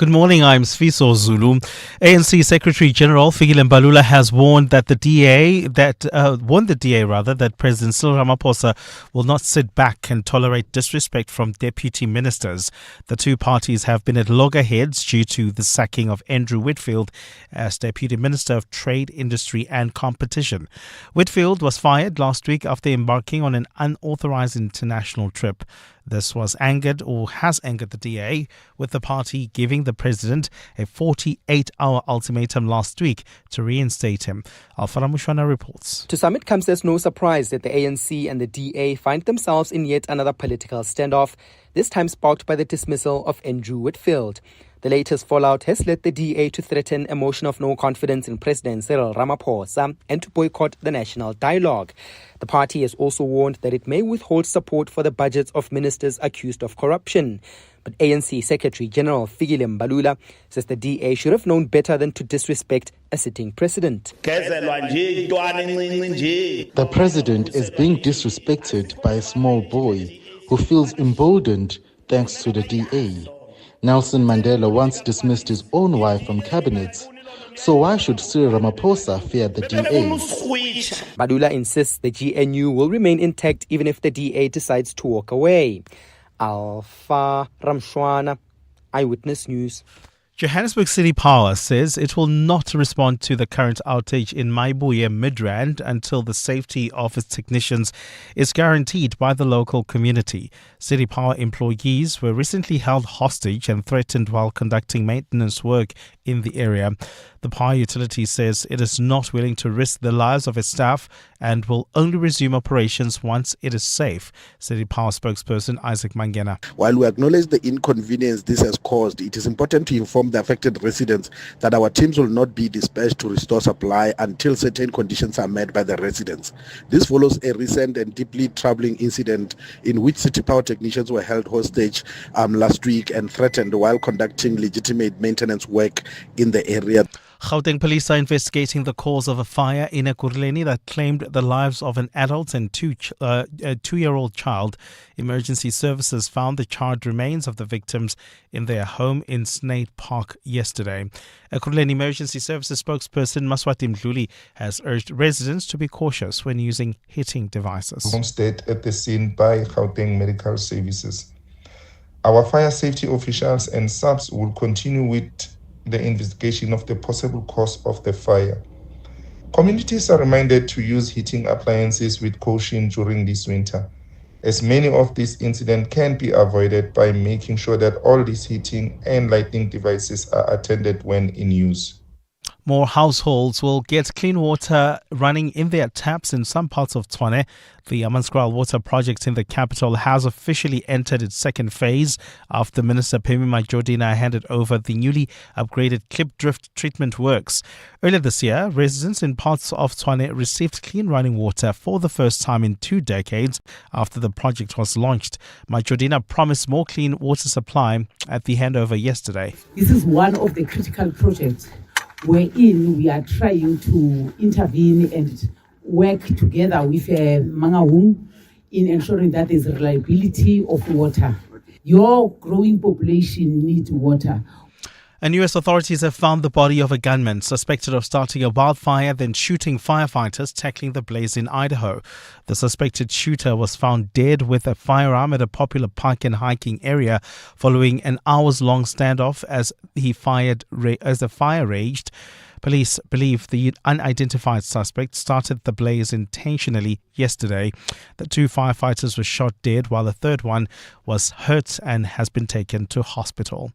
Good morning, I'm Sfiso Zulu. ANC Secretary General Fikile Mbalula has warned that the DA that President Cyril Ramaphosa will not sit back and tolerate disrespect from deputy ministers. The two parties have been at loggerheads due to the sacking of Andrew Whitfield as Deputy Minister of Trade, Industry and Competition. Whitfield was fired last week after embarking on an unauthorized international trip. This has angered the DA, with the party giving the president a 48-hour ultimatum last week to reinstate him. Alfara Mushwana reports. To some, it comes as no surprise that the ANC and the DA find themselves in yet another political standoff, this time sparked by the dismissal of Andrew Whitfield. The latest fallout has led the DA to threaten a motion of no confidence in President Cyril Ramaphosa and to boycott the national dialogue. The party has also warned that it may withhold support for the budgets of ministers accused of corruption. But ANC Secretary General Fikile Mbalula says the DA should have known better than to disrespect a sitting president. The president is being disrespected by a small boy who feels emboldened thanks to the DA. Nelson Mandela once dismissed his own wife from cabinet. So why should Cyril Ramaphosa fear the DA? Mbalula insists the GNU will remain intact even if the DA decides to walk away. Alpha Ramshwana, Eyewitness News. Johannesburg City Power says it will not respond to the current outage in Maibuye Midrand until the safety of its technicians is guaranteed by the local community. City Power employees were recently held hostage and threatened while conducting maintenance work in the area. The power utility says it is not willing to risk the lives of its staff and will only resume operations once it is safe. City Power spokesperson Isaac Mangena. While we acknowledge the inconvenience this has caused, it is important to inform the affected residents that our teams will not be dispatched to restore supply until certain conditions are met by the residents. This follows a recent and deeply troubling incident in which City Power technicians were held hostage last week and threatened while conducting legitimate maintenance work in the area. Gauteng police are investigating the cause of a fire in Ekurhuleni that claimed the lives of an adult and a two-year-old child. Emergency services found the charred remains of the victims in their home in Snade Park yesterday. Ekurhuleni Emergency Services spokesperson Maswati Mdluli has urged residents to be cautious when using heating devices. Homestead at the scene by Gauteng Medical Services. Our fire safety officials and subs will continue with the investigation of the possible cause of the fire. Communities are reminded to use heating appliances with caution during this winter, as many of these incidents can be avoided by making sure that all these heating and lighting devices are attended when in use. More households will get clean water running in their taps in some parts of Tshwane. The Amanskraal Water Project in the capital has officially entered its second phase after Minister Phemi Majodina handed over the newly upgraded Clip Drift treatment works. Earlier this year, residents in parts of Tshwane received clean running water for the first time in 2 decades after the project was launched. Majodina promised more clean water supply at the handover yesterday. This is one of the critical projects wherein we are trying to intervene and work together with Mangaung in ensuring that there's reliability of water. Your growing population needs water. And U.S. authorities have found the body of a gunman suspected of starting a wildfire, then shooting firefighters tackling the blaze in Idaho. The suspected shooter was found dead with a firearm at a popular park and hiking area following an hours-long standoff as the fire raged. Police believe the unidentified suspect started the blaze intentionally yesterday. The 2 firefighters were shot dead while the third one was hurt and has been taken to hospital.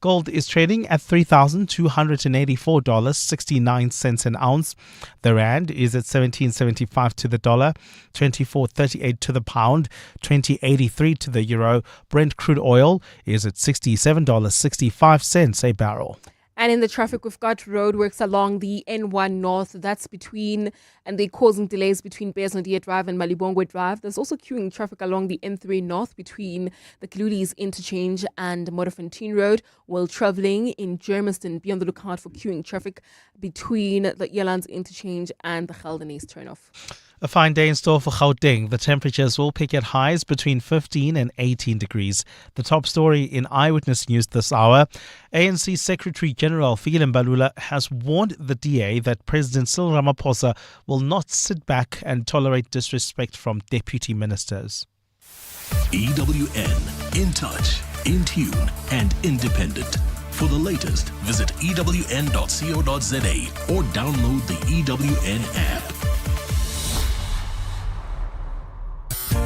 Gold is trading at $3,284.69 an ounce. The rand is at 17.75 to the dollar, 24.38 to the pound, 20.83 to the euro. Brent crude oil is at $67.65 a barrel. And in the traffic, we've got roadworks along the N1 North. That's between, and they're causing delays between Besnodia Drive and Malibongwe Drive. There's also queuing traffic along the N3 North between the Kalulis Interchange and Modafontein Road. While traveling in Germiston, be on the lookout for queuing traffic between the Elands Interchange and the Geldenese turnoff. A fine day in store for Gauteng. The temperatures will peak at highs between 15 and 18 degrees. The top story in Eyewitness News this hour. ANC Secretary General Fikile Mbalula has warned the DA that President Cyril Ramaphosa will not sit back and tolerate disrespect from deputy ministers. EWN, in touch, in tune and independent. For the latest, visit ewn.co.za or download the EWN app.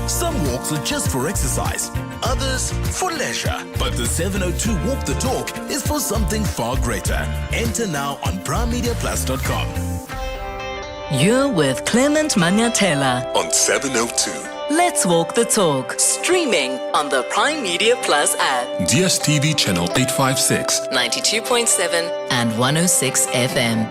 Some walks are just for exercise, others for leisure. But the 702 Walk the Talk is for something far greater. Enter now on primemediaplus.com. You're with Clement Manyathela On 702. Let's Walk the Talk, streaming on the Prime Media Plus app, DSTV channel 856, 92.7 and 106 FM.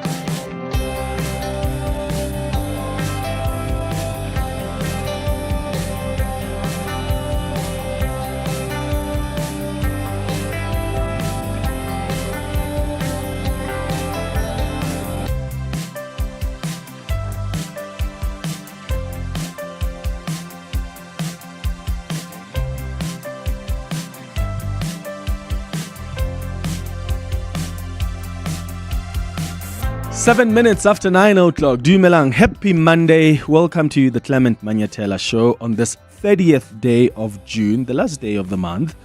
7 minutes after 9 o'clock. Dumelang, happy Monday. Welcome to the Clement Manyathela Show on this 30th day of June, the last day of the month.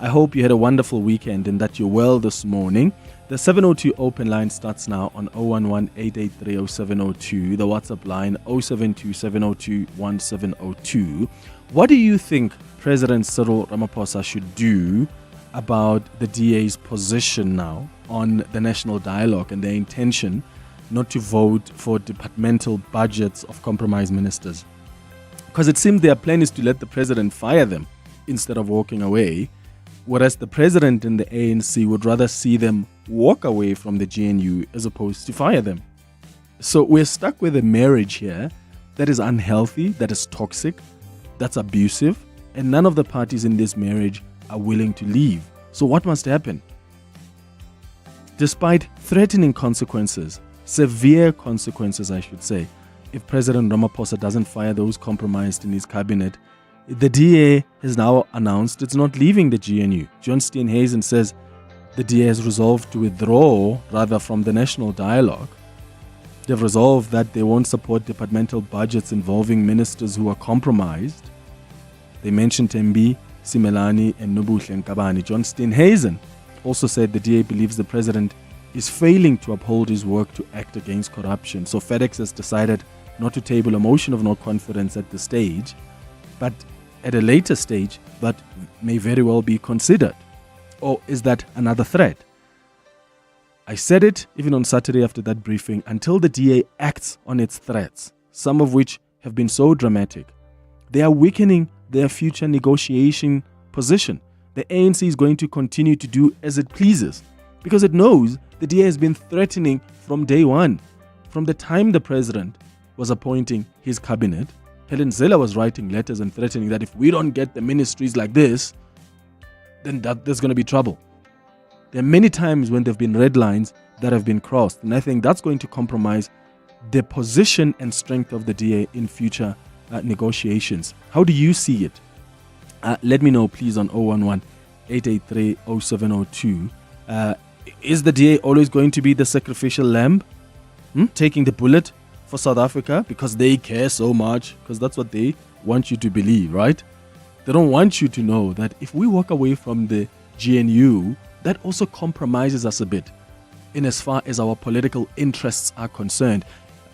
I hope you had a wonderful weekend and that you're well this morning. The 702 open line starts now on 011-883-0702. The WhatsApp line 072-702-1702. What do you think President Cyril Ramaphosa should do about the DA's position now on the national dialogue and their intention not to vote for departmental budgets of compromised ministers? Because it seems their plan is to let the president fire them instead of walking away, whereas the president and the ANC would rather see them walk away from the GNU as opposed to fire them. So we're stuck with a marriage here that is unhealthy, that is toxic, that's abusive, and none of the parties in this marriage are willing to leave. So what must happen? Despite threatening consequences, severe consequences I should say, if President Ramaphosa doesn't fire those compromised in his cabinet, the DA has now announced it's not leaving the GNU. John Steenhuisen says the DA has resolved to withdraw rather from the national dialogue. They've resolved that they won't support departmental budgets involving ministers who are compromised. They mentioned Tembi, Simelani and Nobuhle Nkabani. John Steenhuisen also said the DA believes the president is failing to uphold his work to act against corruption. So FedEx has decided not to table a motion of no confidence at this stage, but at a later stage that may very well be considered. Or is that another threat? I said it even on Saturday after that briefing, until the DA acts on its threats, some of which have been so dramatic, they are weakening their future negotiation position. The ANC is going to continue to do as it pleases because it knows the DA has been threatening from day one. From the time the president was appointing his cabinet, Helen Zille was writing letters and threatening that if we don't get the ministries like this, then there's going to be trouble. There are many times when there have been red lines that have been crossed, and I think that's going to compromise the position and strength of the DA in future negotiations. How do you see it? Let me know, please, on 011-883-0702. Is the DA always going to be the sacrificial lamb? Taking the bullet for South Africa because they care so much? Because that's what they want you to believe, right? They don't want you to know that if we walk away from the GNU, that also compromises us a bit in as far as our political interests are concerned.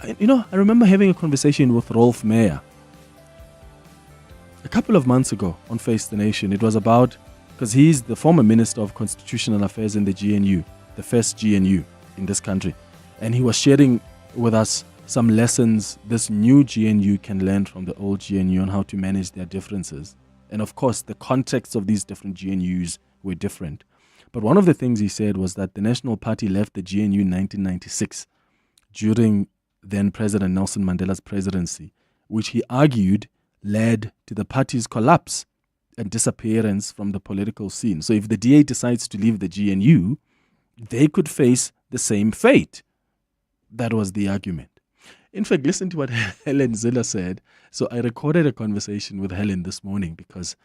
I remember having a conversation with Rolf Meyer a couple of months ago on Face the Nation. It was about, because he's the former Minister of Constitutional Affairs in the GNU, the first GNU in this country. And he was sharing with us some lessons this new GNU can learn from the old GNU on how to manage their differences. And of course, the context of these different GNUs were different. But one of the things he said was that the National Party left the GNU in 1996 during then President Nelson Mandela's presidency, which he argued led to the party's collapse and disappearance from the political scene. So if the DA decides to leave the GNU, they could face the same fate. That was the argument. In fact, listen to what Helen Zille said. So I recorded a conversation with Helen this morning because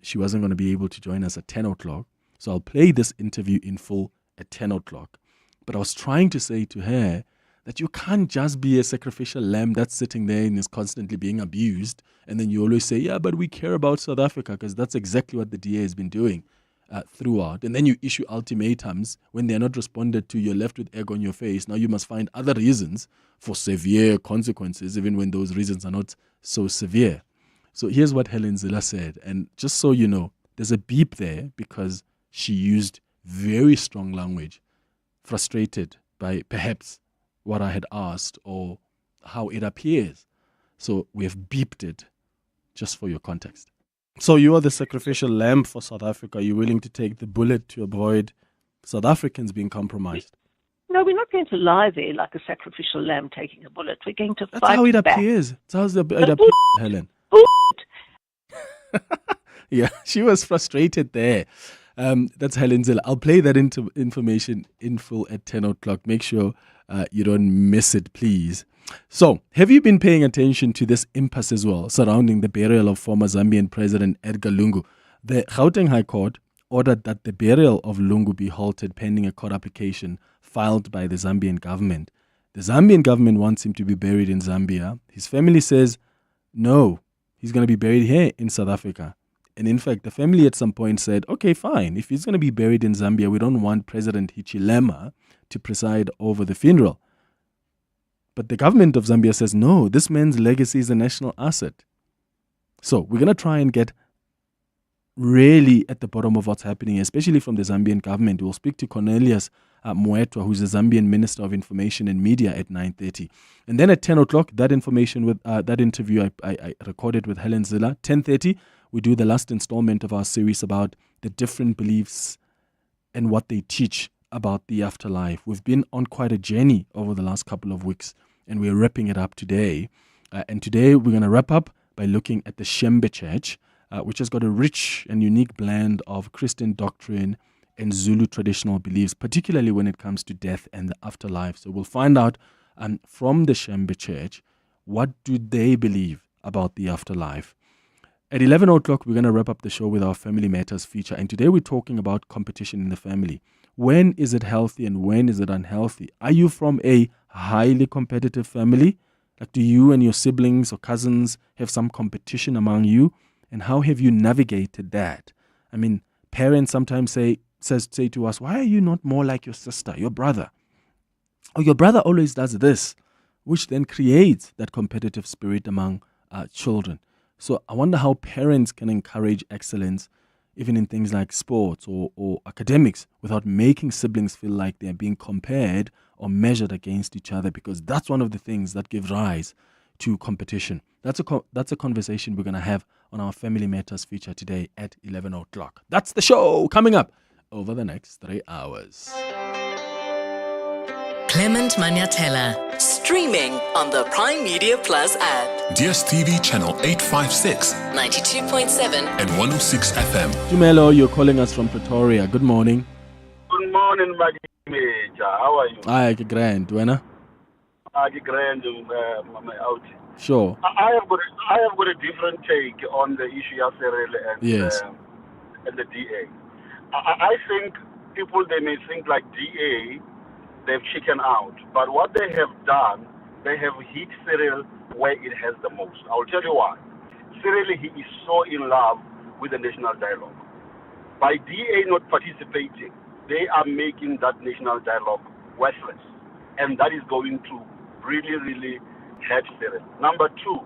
she wasn't going to be able to join us at 10 o'clock. So I'll play this interview in full at 10 o'clock. But I was trying to say to her that you can't just be a sacrificial lamb that's sitting there and is constantly being abused. And then you always say, yeah, but we care about South Africa, because that's exactly what the DA has been doing throughout. And then you issue ultimatums. When they're not responded to, you're left with egg on your face. Now you must find other reasons for severe consequences, even when those reasons are not so severe. So here's what Helen Zille said. And just so you know, there's a beep there because she used very strong language, frustrated by perhaps what I had asked or how it appears. So we have beeped it just for your context. So you are the sacrificial lamb for South Africa. You're willing to take the bullet to avoid South Africans being compromised. No, we're not going to lie there like a sacrificial lamb taking a bullet. We're going to That's fight how it back. appears. That's how it appears, Helen. Yeah, she was frustrated there. That's Helen Zille. I'll play that information in full at 10 o'clock. Make sure you don't miss it, please. So, have you been paying attention to this impasse as well surrounding the burial of former Zambian President Edgar Lungu? The Gauteng High Court ordered that the burial of Lungu be halted pending a court application filed by the Zambian government. The Zambian government wants him to be buried in Zambia. His family says, no, he's going to be buried here in South Africa. And in fact, the family at some point said, okay, fine, if he's going to be buried in Zambia, we don't want President Hichilema to preside over the funeral. But the government of Zambia says, no, this man's legacy is a national asset. So we're going to try and get really at the bottom of what's happening, especially from the Zambian government. We'll speak to Cornelius Mwetwa, who's the Zambian Minister of Information and Media, at 9:30. And then at 10 o'clock, that information with that interview I recorded with Helen Zille. 10:30, we do the last installment of our series about the different beliefs and what they teach about the afterlife. We've been on quite a journey over the last couple of weeks, and we're wrapping it up today. And today we're going to wrap up by looking at the Shembe Church, which has got a rich and unique blend of Christian doctrine and Zulu traditional beliefs, particularly when it comes to death and the afterlife. So we'll find out from the Shembe Church, what do they believe about the afterlife? At 11 o'clock, we're going to wrap up the show with our Family Matters feature. And today we're talking about competition in the family. When is it healthy and when is it unhealthy? Are you from a highly competitive family? Like, do you and your siblings or cousins have some competition among you? And how have you navigated that? I mean, parents sometimes say to us, why are you not more like your sister, your brother? Or your brother always does this, which then creates that competitive spirit among children. So I wonder how parents can encourage excellence even in things like sports or academics without making siblings feel like they're being compared or measured against each other, because that's one of the things that give rise to competition. That's a conversation we're going to have on our Family Matters feature today at 11 o'clock. That's the show coming up over the next 3 hours. Clement Manyathela, streaming on the Prime Media Plus app. DSTV channel 856, 92.7 and 106 FM. Tumelo, you're calling us from Pretoria. Good morning. Good morning, Major. How are you? Hi, grand. Duena? Grand, out. Sure. I have got a different take on the issue of Cyril and the DA. I think people, they may think like DA, they've chicken out. But what they have done, they have hit Cyril where it has the most. I will tell you why. Cyril, he is so in love with the national dialogue. By DA not participating, they are making that national dialogue worthless. And that is going to really, really hurt Cyril. Number two,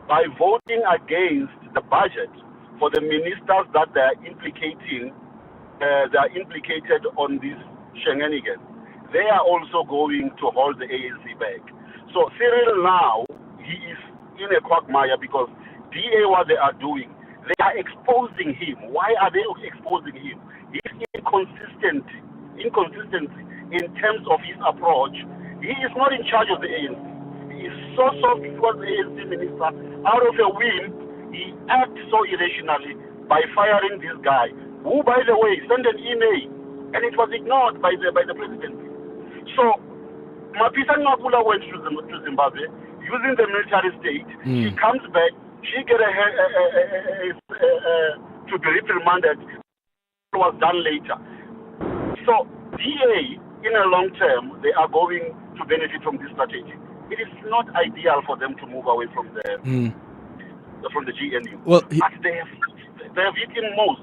by voting against the budget for the ministers that they are implicated on this shenanigans, they are also going to hold the ANC back. So Cyril now, he is in a quagmire because DA, what they are doing, they are exposing him. Why are they exposing him? His inconsistency in terms of his approach. He is not in charge of the ANC. He is so soft towards the ANC minister. Out of a whim, he acts so irrationally by firing this guy, who, by the way, sent an email, and it was ignored by the presidency. So Mapisa Ngakula went to Zimbabwe using the military state. She comes back. She get to be reprimanded. It was done later. So DA, in a long term, they are going to benefit from this strategy. It is not ideal for them to move away from the GNU. Well, but they have eaten most.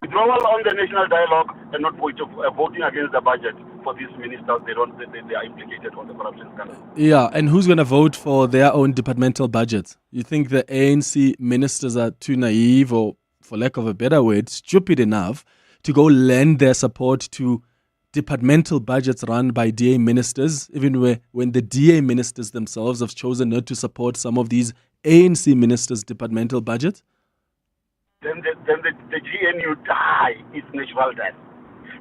Withdrawal on the national dialogue and not voting against the budget for these ministers. They are implicated on the corruption scandal. Yeah, and who's going to vote for their own departmental budgets? You think the ANC ministers are too naive, or, for lack of a better word, stupid enough to go lend their support to departmental budgets run by DA ministers, even when the DA ministers themselves have chosen not to support some of these ANC ministers' departmental budgets? Then the GNU die its natural death,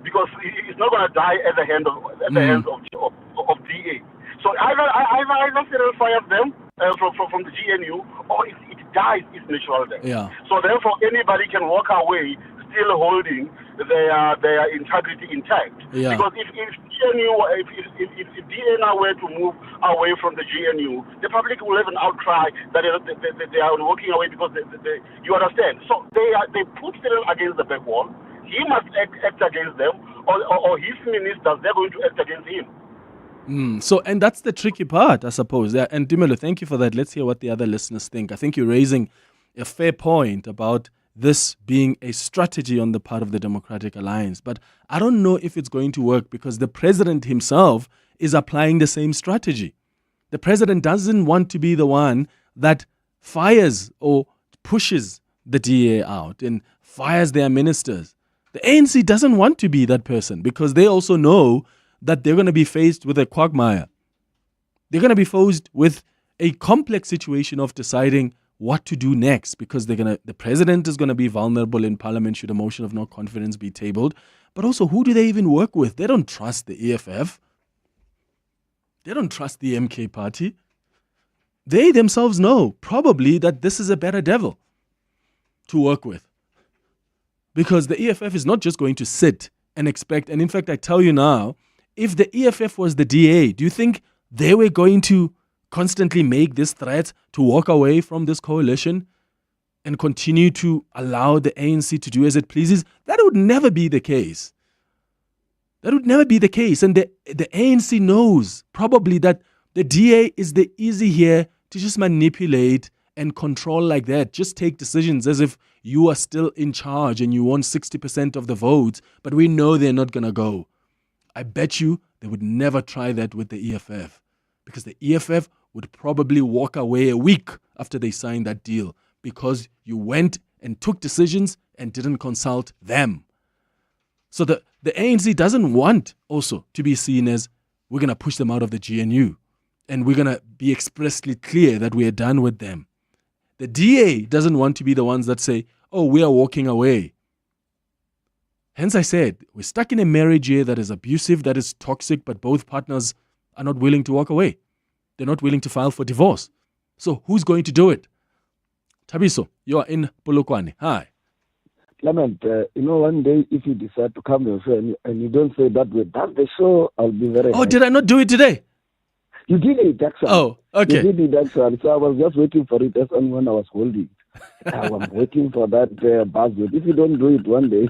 because it's not going to die at the hands of DA. So either Cyril fires them from the GNU, or it dies its natural death. Yeah. So therefore, anybody can walk away still holding their integrity intact. Yeah. Because if DA now were to move away from the GNU, the public will have an outcry that they are walking away because you understand. So they put Cyril against the back wall. He must act against them, or his ministers, they're going to act against him. So, and that's the tricky part, I suppose. Yeah, and Dimelo, thank you for that. Let's hear what the other listeners think. I think you're raising a fair point about this being a strategy on the part of the Democratic Alliance. But I don't know if it's going to work, because the president himself is applying the same strategy. The president doesn't want to be the one that fires or pushes the DA out and fires their ministers. The ANC doesn't want to be that person, because they also know that they're going to be faced with a quagmire. They're going to be faced with a complex situation of deciding what to do next, because the president is going to be vulnerable in parliament should a motion of no confidence be tabled. But also, who do they even work with? They don't trust the EFF. They don't trust the MK party. They themselves know probably that this is a better devil to work with, because the EFF is not just going to sit and expect. And in fact, I tell you now, if the EFF was the DA, do you think they were going to constantly make this threat to walk away from this coalition and continue to allow the ANC to do as it pleases? That would never be the case. That would never be the case. And the ANC knows probably that the DA is the easy here to just manipulate and control like that. Just take decisions as if you are still in charge and you want 60% of the votes, but we know they're not going to go. I bet you they would never try that with the EFF, because the EFF would probably walk away a week after they signed that deal, because you went and took decisions and didn't consult them. So the ANC doesn't want also to be seen as we're going to push them out of the GNU and we're going to be expressly clear that we are done with them. The DA doesn't want to be the ones that say, oh, we are walking away. Hence I said, we're stuck in a marriage here that is abusive, that is toxic, but both partners are not willing to walk away. They're not willing to file for divorce. So who's going to do it? Tabiso, you are in Polokwane. Hi. Clement, one day if you decide to come on the show and you don't say that way, that's the show, I'll be very happy. Did I not do it today? You did it, actually. Oh, okay. You did it, actually. So I was just waiting for it. That's when I was holding. I was waiting for that buzzword. If you don't do it one day,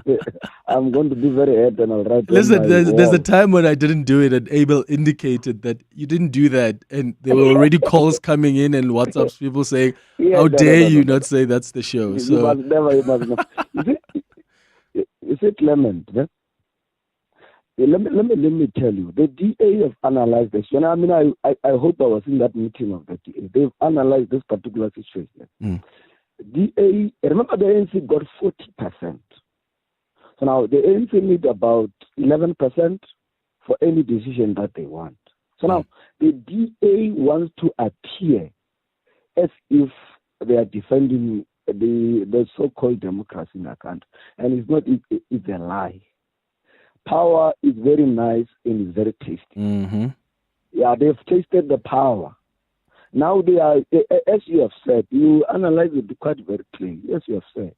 I'm going to be very hurt and I'll write. Listen, there's a time when I didn't do it and Abel indicated that you didn't do that, and there were already calls coming in and WhatsApps, people saying, how dare you not say that's the show. So. You must never. You see, Clement, let me tell you, the DA have analyzed this. I mean, I hope I was in that meeting of the DA. They've analyzed this particular situation. DA, remember the ANC got 40%. So now the ANC need about 11% for any decision that they want. So now the DA wants to appear as if they are defending the so-called democracy in the country. And it's not, it's a lie. Power is very nice and is very tasty. Mm-hmm. Yeah, they've tasted the power. Now they are, as you have said, you analyze it quite very clearly. As you have said,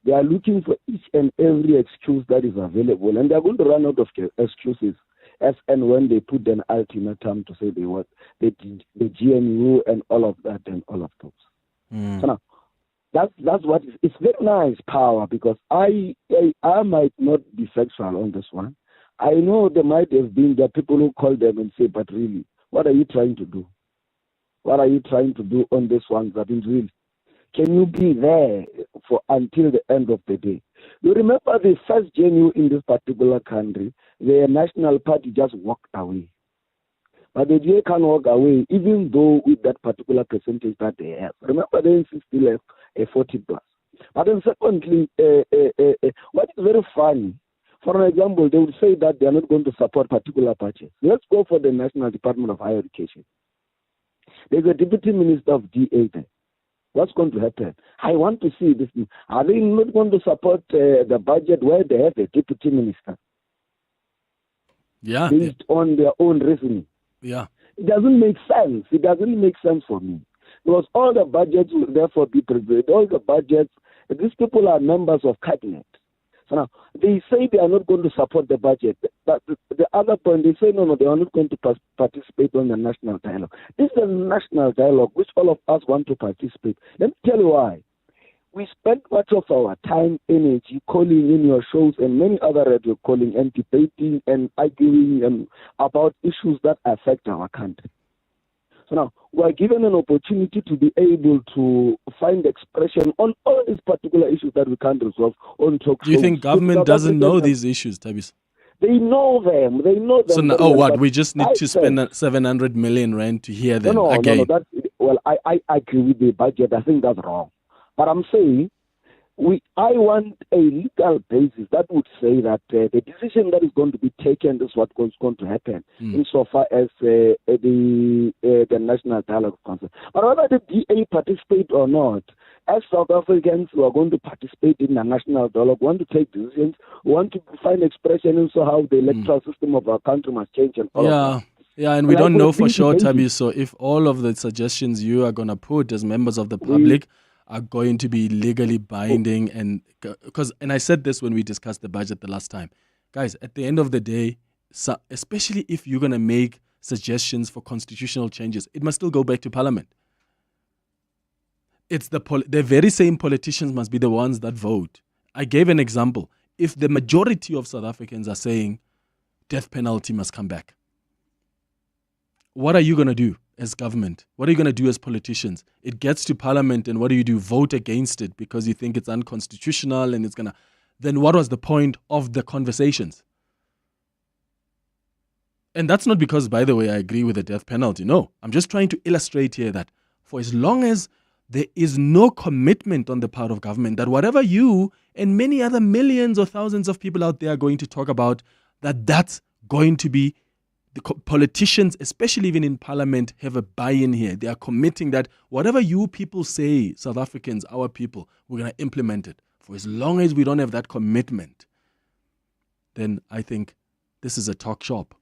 they are looking for each and every excuse that is available, and they are going to run out of excuses as and when they put an ultimatum to say they want the GNU and all of that and all of those. So now, that's what it's very nice power, because I might not be factual on this one. I know there might have been the people who call them and say, but really, what are you trying to do? What are you trying to do on this one? That is real. Can you be there for until the end of the day? You remember the first GNU in this particular country, the National Party just walked away. But the DA can't walk away, even though with that particular percentage that they have. Remember, they still have a 40 plus. But then secondly, what is very funny, for an example, they would say that they are not going to support particular budgets. Let's go for the National Department of Higher Education. There's a deputy minister of DA there. What's going to happen? I want to see this. Are they not going to support the budget where they have a deputy minister? Yeah. Based on their own reasoning. Yeah. It doesn't make sense. It doesn't make sense for me. Because all the budgets will therefore be prepared. All the budgets, these people are members of cabinet. So now, they say they are not going to support the budget. But the other point, they say, no, they are not going to participate on the national dialogue. This is a national dialogue, which all of us want to participate. Let me tell you why. We spend much of our time, energy, calling in your shows and many other radio calling and debating and arguing about issues that affect our country. So now, we are given an opportunity to be able to find expression on all these particular issues that we can't resolve on talk shows. Do you think government doesn't know these issues, Tabis? They know them. They know them. So now, we just need to spend 700 million rand to hear them again? No, I agree with the budget. I think that's wrong. But I'm saying, I want a legal basis that would say that the decision that is going to be taken is what is going to happen insofar as the National Dialogue Council. But whether the DA participate or not, as South Africans who are going to participate in the National Dialogue, want to take decisions, want to find expression into how the electoral system of our country must change and all of that. Yeah, and we don't know for sure, Tabi. So if all of the suggestions you are going to put as members of the public are going to be legally binding, and I said this when we discussed the budget the last time, guys, at the end of the day, especially if you're going to make suggestions for constitutional changes, it must still go back to Parliament. It's the very same politicians must be the ones that vote. I gave an example. If the majority of South Africans are saying death penalty must come back, what are you going to do as government? What are you going to do as politicians? It gets to Parliament, and what do? Vote against it because you think it's unconstitutional and it's going to... Then what was the point of the conversations? And that's not because, by the way, I agree with the death penalty. No, I'm just trying to illustrate here that for as long as there is no commitment on the part of government that whatever you and many other millions or thousands of people out there are going to talk about, that's going to be... The politicians, especially even in Parliament, have a buy-in here. They are committing that whatever you people say, South Africans, our people, we're going to implement it. For as long as we don't have that commitment, then I think this is a talk shop.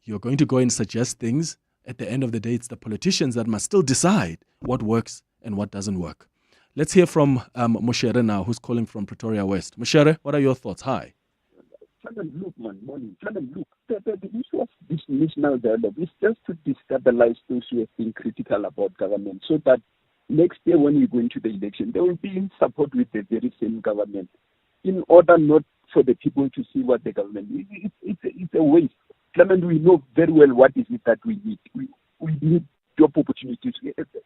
You're going to go and suggest things. At the end of the day, it's the politicians that must still decide what works and what doesn't work. Let's hear from Moshere now, who's calling from Pretoria West. Moshere, what are your thoughts? Hi. Look, morning. Look, the issue of this national dialogue is just to destabilize those who have been critical about government, so that next year when we go into the election, they will be in support with the very same government, in order not for the people to see what the government is. It's a waste. Clement, we know very well what is it that we need. We need job opportunities.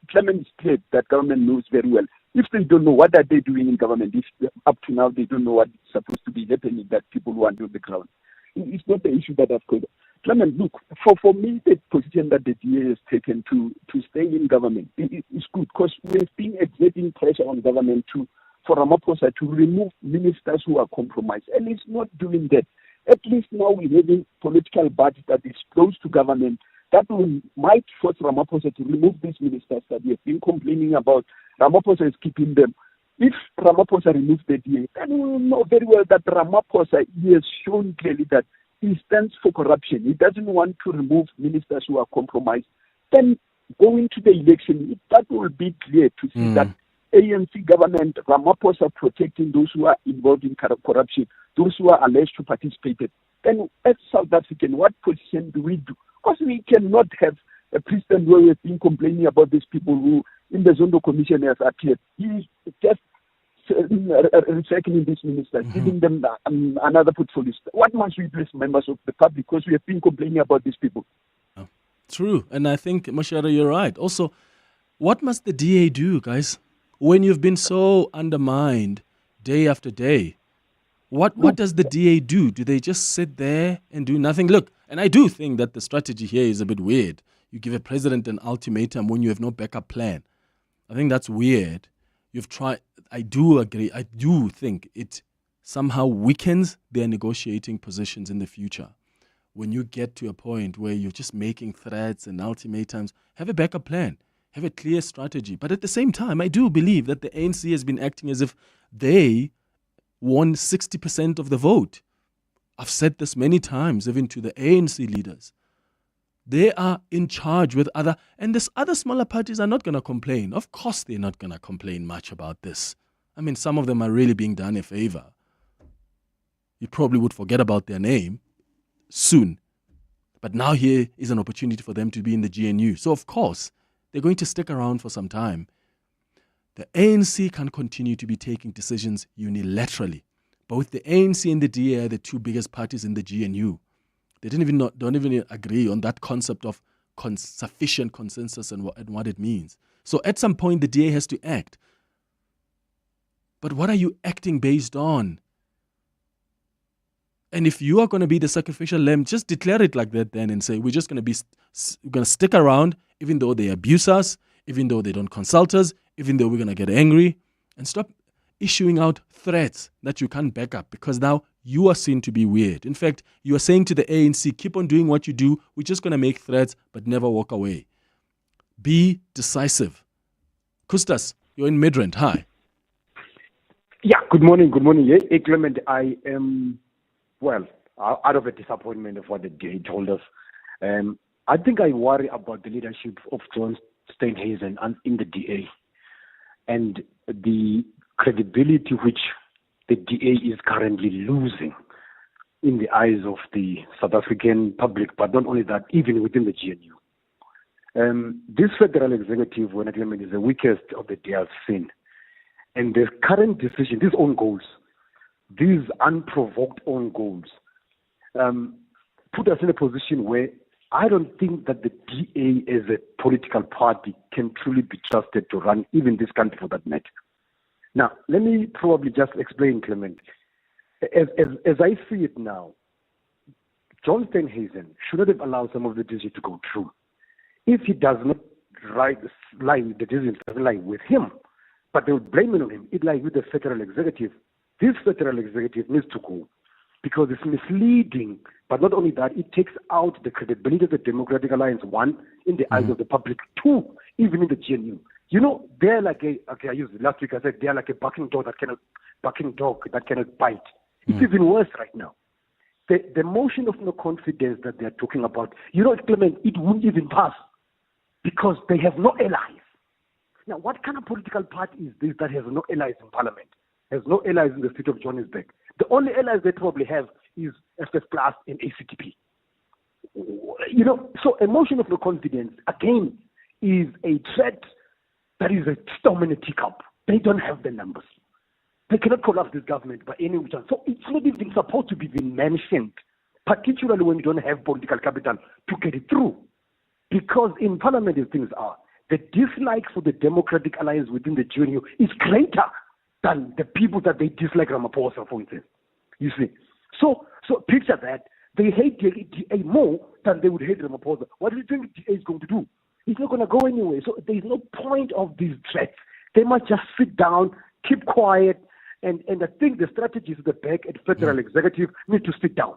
Clement is clear that government knows very well. If they don't know, what are they doing in government? If up to now they don't know what is supposed to be happening, that people want on the ground. It's not the issue that I've got. Clement, look, for me, the position that the DA has taken to stay in government is good, because we've been exerting pressure on government for Ramaphosa to remove ministers who are compromised, and it's not doing that. At least now we're having political party that is close to government that might force Ramaphosa to remove these ministers that we have been complaining about. Ramaphosa is keeping them. If Ramaphosa removes the DA, then we will know very well that Ramaphosa, he has shown clearly that he stands for corruption. He doesn't want to remove ministers who are compromised. Then going to the election, that will be clear to see that ANC government, Ramaphosa protecting those who are involved in corruption, those who are alleged to participate. then as South African, what position do we do? Because we cannot have a president where we've been complaining about these people who, in the Zondo Commission, has appeared. He's just recycling these ministers, giving them another portfolio. What must we do as members of the public? Because we have been complaining about these people. True. And I think, Mashara, you're right. Also, what must the DA do, guys, when you've been so undermined day after day? What does the DA do? Do they just sit there and do nothing? Look, and I do think that the strategy here is a bit weird. You give a president an ultimatum when you have no backup plan. I think that's weird. You've tried. I do agree. I do think it somehow weakens their negotiating positions in the future. When you get to a point where you're just making threats and ultimatums, have a backup plan. Have a clear strategy. But at the same time, I do believe that the ANC has been acting as if they won 60% of the vote. I've said this many times, even to the ANC leaders. They are in charge with and these other smaller parties are not going to complain. Of course, they're not going to complain much about this. I mean, some of them are really being done a favor. You probably would forget about their name soon. But now here is an opportunity for them to be in the GNU. So, of course, they're going to stick around for some time. The ANC can continue to be taking decisions unilaterally. Both the ANC and the DA are the two biggest parties in the GNU. They don't even agree on that concept of sufficient consensus and what it means. So at some point, the DA has to act. But what are you acting based on? And if you are going to be the sacrificial lamb, just declare it like that then and say, we're just going to stick around even though they abuse us, even though they don't consult us, even though we're going to get angry, and stop issuing out threats that you can't back up, because now you are seen to be weird. In fact, you are saying to the ANC, keep on doing what you do. We're just going to make threats, but never walk away. Be decisive. Kustas, you're in Midrand. Hi. Yeah, good morning. Good morning. Hey, Clement, I am, out of a disappointment of what the DA told us. I think I worry about the leadership of John Steenhuisen in the DA and the credibility which the DA is currently losing in the eyes of the South African public, but not only that, even within the GNU. This federal executive, when agreement, is the weakest of the DA I've seen. And the current decision, these own goals, these unprovoked own goals, put us in a position where I don't think that the DA as a political party can truly be trusted to run even this country for that matter. Now, let me probably just explain, Clement. As I see it now, John Steenhuisen should not have allowed some of the decisions to go through. If he does not the decisions doesn't lie with him, but they would blame it on him, it lies with the federal executive. This federal executive needs to go because it's misleading. But not only that, it takes out the credibility of the Democratic Alliance, one, in the eyes of the public, two, even in the GNU. You know, they're like I used last week, I said they're like a barking dog that cannot bite. It's even worse right now. The motion of no confidence that they're talking about, Clement, it won't even pass because they have no allies. Now, what kind of political party is this that has no allies in parliament, has no allies in the state of Johannesburg? The only allies they probably have is FS Plus and ACTP. So a motion of no confidence, again, is a threat that is a storm in a teacup. They don't have the numbers. They cannot collapse this government by any chance. So it's not even supposed to be mentioned, particularly when you don't have political capital to get it through. Because in parliament, as things are, the dislike for the Democratic Alliance within the GNU is greater than the people that they dislike Ramaphosa, for instance. You see? So picture that. They hate the DA more than they would hate Ramaphosa. What do you think the DA is going to do? It's not going to go anywhere. So there's no point of these threats. They must just sit down, keep quiet, and I think the strategies at the back at federal executive need to sit down.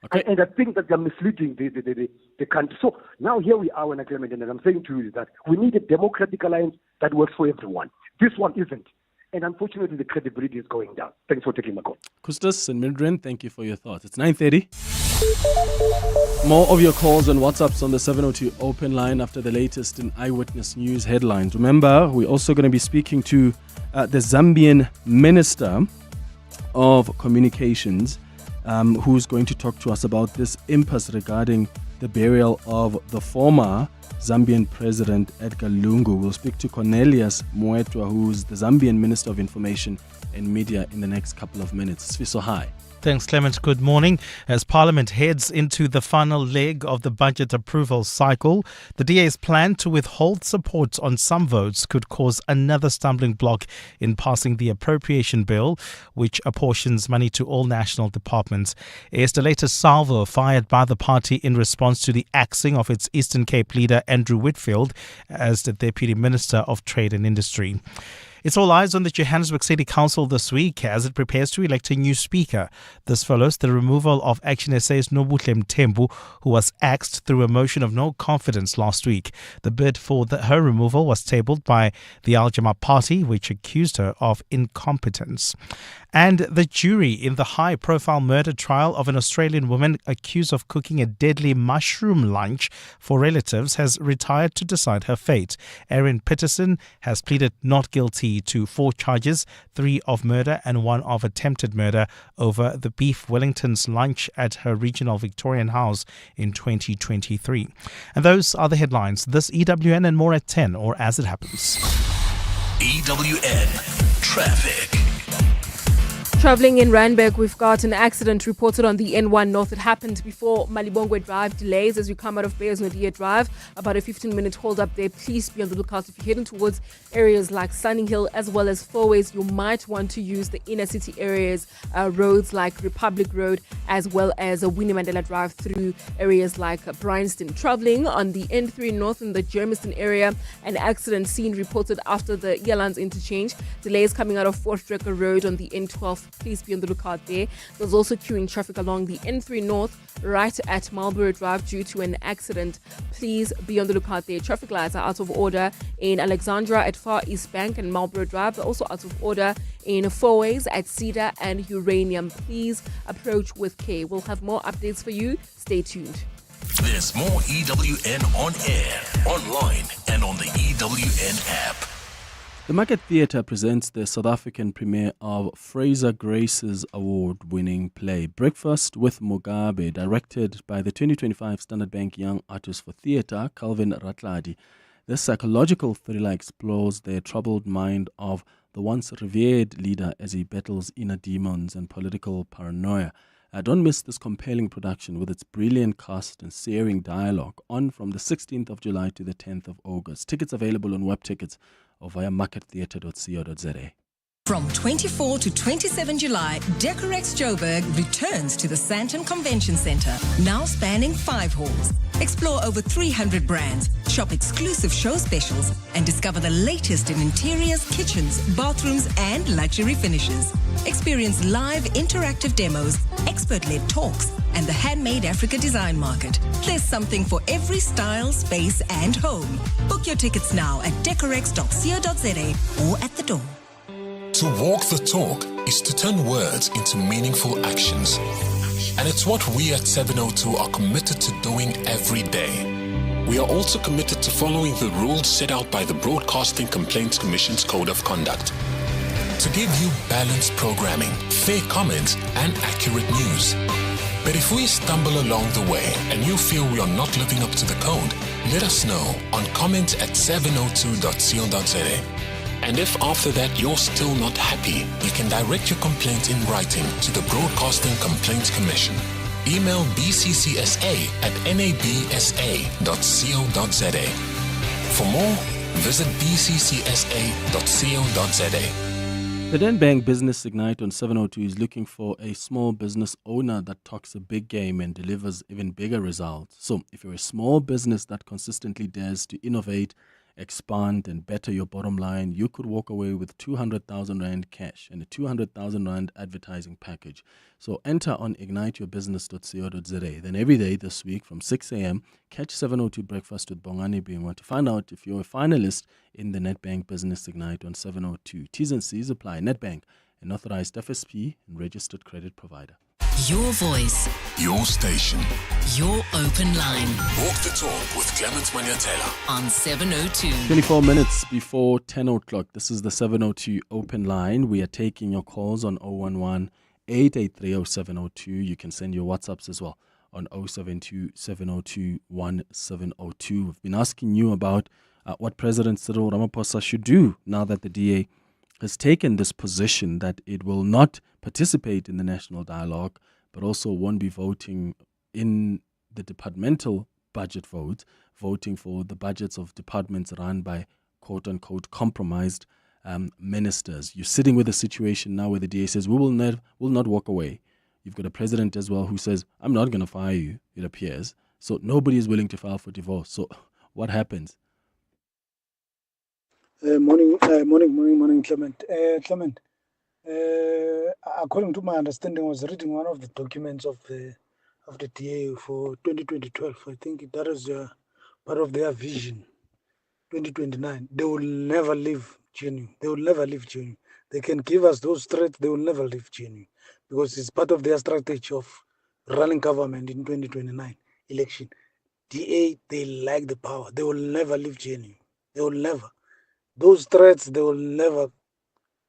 Okay. And I think that they're misleading the country. So now here we are in agreement, and I'm saying to you that we need a Democratic Alliance that works for everyone. This one isn't. And unfortunately, the credibility is going down. Thanks for taking my call. Kustas and Midrand, thank you for your thoughts. It's 9:30. More of your calls and WhatsApps on the 702 open line after the latest in Eyewitness News headlines. Remember, we're also going to be speaking to the Zambian Minister of Communications, who's going to talk to us about this impasse regarding the burial of the former Zambian President Edgar Lungu. We'll speak to Cornelius Moetwa, who's the Zambian Minister of Information and Media, in the next couple of minutes. Sfiso, hi. Thanks, Clement. Good morning. As Parliament heads into the final leg of the budget approval cycle, the DA's plan to withhold support on some votes could cause another stumbling block in passing the appropriation bill, which apportions money to all national departments. It's the latest salvo fired by the party in response to the axing of its Eastern Cape leader Andrew Whitfield as the Deputy Minister of Trade and Industry. It's all eyes on the Johannesburg City Council this week as it prepares to elect a new speaker. This follows the removal of Action SA's Nobuhle Mthembu, who was axed through a motion of no confidence last week. The bid for her removal was tabled by the Al-Jama party, which accused her of incompetence. And the jury in the high-profile murder trial of an Australian woman accused of cooking a deadly mushroom lunch for relatives has retired to decide her fate. Erin Peterson has pleaded not guilty to 4 charges, 3 of murder and 1 of attempted murder, over the beef Wellington's lunch at her regional Victorian house in 2023. And those are the headlines. This EWN and more at 10, or as it happens. EWN Traffic. Travelling in Randburg, we've got an accident reported on the N1 North. It happened before Malibongwe Drive. Delays as you come out of Bearsnodia Drive. About a 15-minute hold up there. Please be on the lookout. If you're heading towards areas like Sunny Hill as well as Fourways, you might want to use the inner city areas, roads like Republic Road as well as Winnie Mandela Drive through areas like Bryanston. Travelling on the N3 North in the Germiston area, an accident scene reported after the Yelands interchange. Delays coming out of Fort Drecker Road on the N12. Please be on the lookout there. There's also queuing traffic along the N3 North right at Marlborough Drive due to an accident. Please be on the lookout there. Traffic lights are out of order in Alexandra at Far East Bank and Marlborough Drive. They're also out of order in Fourways at Cedar and Uranium. Please approach with care. We'll have more updates for you. Stay tuned. There's more EWN on air, online, and on the EWN app. The Market Theatre presents the South African premiere of Fraser Grace's award-winning play Breakfast with Mugabe, directed by the 2025 Standard Bank Young Artist for Theatre, Calvin Ratladi. This psychological thriller explores the troubled mind of the once revered leader as he battles inner demons and political paranoia. Don't miss this compelling production with its brilliant cast and searing dialogue, on from the 16th of July to the 10th of August. Tickets available on web tickets or via markettheatre.co.za. From 24 to 27 July, Decorex Joburg returns to the Sandton Convention Centre, now spanning 5 halls. Explore over 300 brands, shop exclusive show specials, and discover the latest in interiors, kitchens, bathrooms, and luxury finishes. Experience live interactive demos, expert-led talks, and the Handmade Africa Design Market. There's something for every style, space, and home. Book your tickets now at decorex.co.za or at the door. To walk the talk is to turn words into meaningful actions. And it's what we at 702 are committed to doing every day. We are also committed to following the rules set out by the Broadcasting Complaints Commission's Code of Conduct. To give you balanced programming, fair comments, and accurate news. But if we stumble along the way and you feel we are not living up to the code, let us know on comment@702.co.za. And if after that you're still not happy, you can direct your complaint in writing to the Broadcasting Complaints Commission. Email bccsa@nabsa.co.za. For more, visit bccsa.co.za. The Nedbank Business Ignite on 702 is looking for a small business owner that talks a big game and delivers even bigger results. So if you're a small business that consistently dares to innovate, expand and better your bottom line, you could walk away with 200,000 Rand cash and a 200,000 Rand advertising package. So enter on igniteyourbusiness.co.za. Then every day this week from 6 a.m., catch 702 Breakfast with Bongani Bingwa to find out if you're a finalist in the Nedbank Business Ignite on 702. T's and C's apply. Nedbank, an authorized FSP and registered credit provider. Your voice. Your station. Your open line. Walk the talk with Clement Manyathela on 702. 24 minutes before 10 o'clock. This is the 702 open line. We are taking your calls on 011 8830702. You can send your WhatsApps as well on 072-702-1702. We've been asking you about what President Cyril Ramaphosa should do now that the DA has taken this position that it will not participate in the national dialogue, but also won't be voting in the departmental budget vote, voting for the budgets of departments run by quote-unquote compromised ministers. You're sitting with a situation now where the DA says, we will not walk away. You've got a president as well who says, I'm not going to fire you, it appears. So nobody is willing to file for divorce. So what happens? Morning, Clement. Clement, according to my understanding, I was reading one of the documents of the DA for 2012. I think that is part of their vision, 2029. They will never leave GNU. They will never leave GNU. They can give us those threats, they will never leave GNU, because it's part of their strategy of running government in 2029 election. DA, they like the power. They will never leave GNU. They will never. Those threats, they will never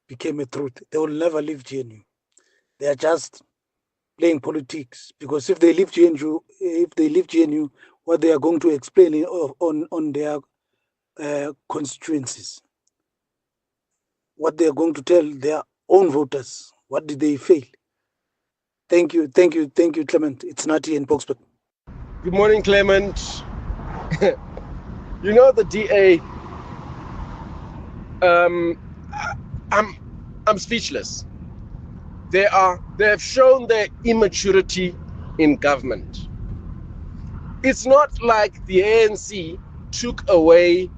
become a truth. They will never leave GNU. They are just playing politics, because if they leave GNU, what they are going to explain on their constituencies, what they are going to tell their own voters, what did they fail? Thank you, Clement. It's Nati in Boxburg. Good morning, Clement. You know the DA. I'm speechless. They have shown their immaturity in government. It's not like the ANC took away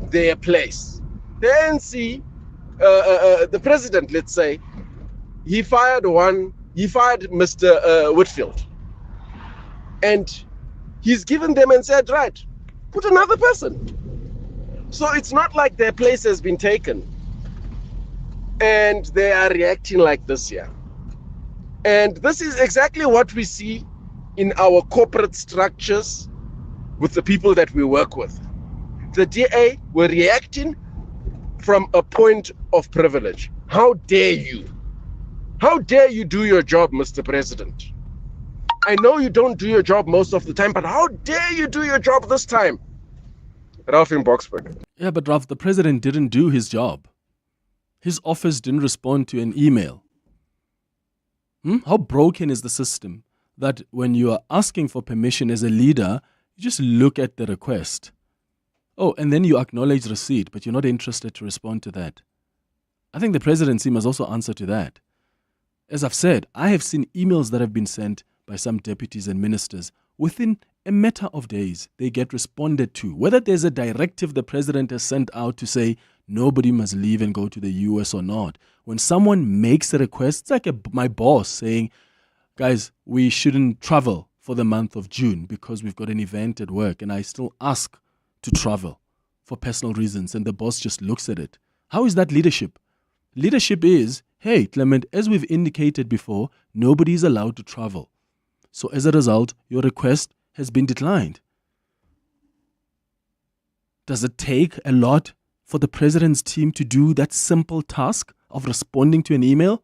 their place. The ANC, the president, let's say, he fired Mr. Whitfield. And he's given them and said, right, put another person. So it's not like their place has been taken. And they are reacting like this here. And this is exactly what we see in our corporate structures with the people that we work with. The DA were reacting from a point of privilege. How dare you? How dare you do your job, Mr. President? I know you don't do your job most of the time, but how dare you do your job this time? Ralph in Boxburg. Yeah, but Ralph, the president didn't do his job. His office didn't respond to an email. How broken is the system that when you are asking for permission as a leader, you just look at the request. Oh, and then you acknowledge receipt, but you're not interested to respond to that. I think the presidency must also answer to that. As I've said, I have seen emails that have been sent by some deputies and ministers. Within a matter of days, they get responded to. Whether there's a directive the president has sent out to say nobody must leave and go to the US or not. When someone makes a request, it's like my boss saying, guys, we shouldn't travel for the month of June because we've got an event at work, and I still ask to travel for personal reasons, and the boss just looks at it. How is that leadership? Leadership is, hey, Clement, as we've indicated before, nobody is allowed to travel. So as a result, your request has been declined. Does it take a lot for the president's team to do that simple task of responding to an email?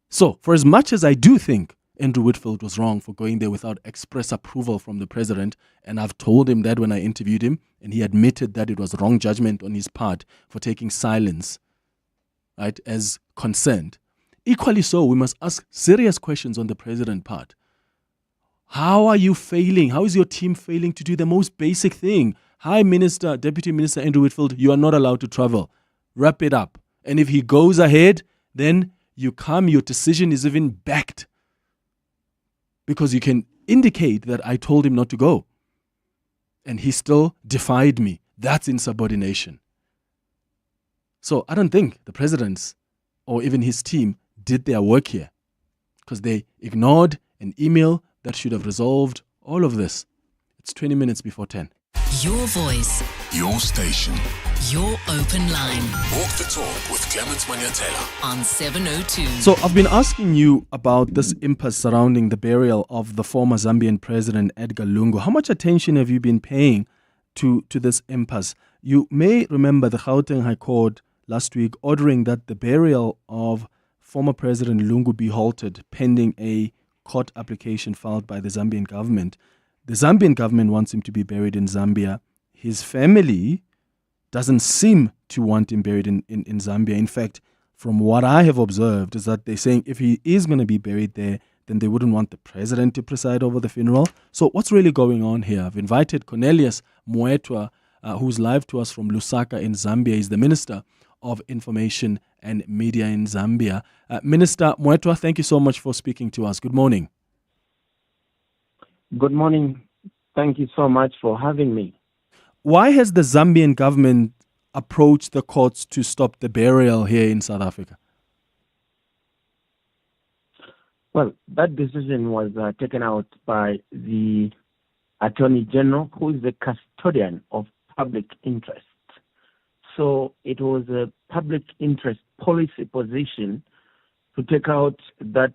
So, for as much as I do think Andrew Whitfield was wrong for going there without express approval from the president, and I've told him that when I interviewed him, and he admitted that it was wrong judgment on his part for taking silence, right, as consent. Equally so, we must ask serious questions on the president's part. How are you failing? How is your team failing to do the most basic thing? Hi, Minister, Deputy Minister Andrew Whitfield, you are not allowed to travel. Wrap it up. And if he goes ahead, then your decision is even backed. Because you can indicate that I told him not to go. And he still defied me. That's insubordination. So I don't think the presidents or even his team did their work here. Because they ignored an email that should have resolved all of this. It's 20 minutes before 10. Your voice. Your station. Your open line. Walk the talk with Clement Manyathela on 702. So I've been asking you about this impasse surrounding the burial of the former Zambian president Edgar Lungu. How much attention have you been paying to this impasse? You may remember the Gauteng High Court last week ordering that the burial of former President Lungu be halted pending a court application filed by the Zambian government. The Zambian government wants him to be buried in Zambia. His family doesn't seem to want him buried in Zambia. In fact, from what I have observed, is that they're saying if he is going to be buried there, then they wouldn't want the president to preside over the funeral. So what's really going on here? I've invited Cornelius Muetwa, who's live to us from Lusaka in Zambia. He's the Minister of Information and Media in Zambia. Minister Muetwa, thank you so much for speaking to us. Good morning. Good morning. Thank you so much for having me. Why has the Zambian government approached the courts to stop the burial here in South Africa? Well, that decision was taken out by the Attorney General, who is the custodian of public interest. So it was a public interest policy position to take out that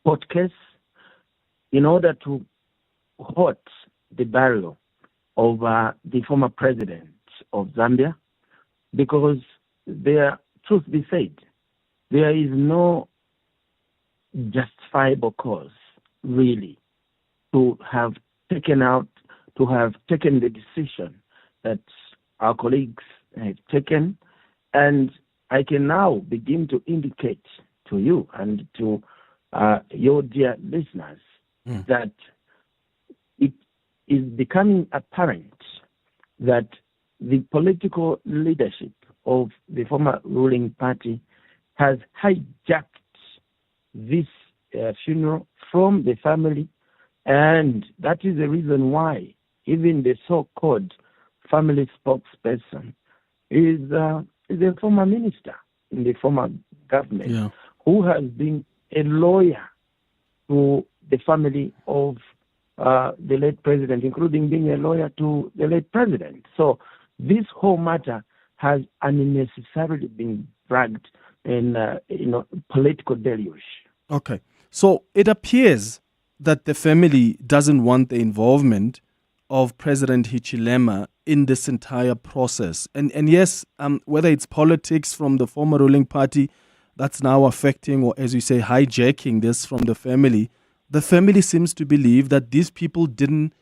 court case in order to halt the burial of the former president of Zambia, because truth be said, there is no justifiable cause really to have taken the decision that our colleagues have taken. And I can now begin to indicate to you and to your dear listeners that it is becoming apparent that the political leadership of the former ruling party has hijacked this funeral from the family, and that is the reason why even the so-called family spokesperson is a former minister in the former government who has been a lawyer to the family of the late president, including being a lawyer to the late president. So this whole matter has unnecessarily been dragged in political deluge. Okay. So it appears that the family doesn't want the involvement of President Hichilema in this entire process. And yes, whether it's politics from the former ruling party that's now affecting, or as you say, hijacking this from the family seems to believe that these people didn't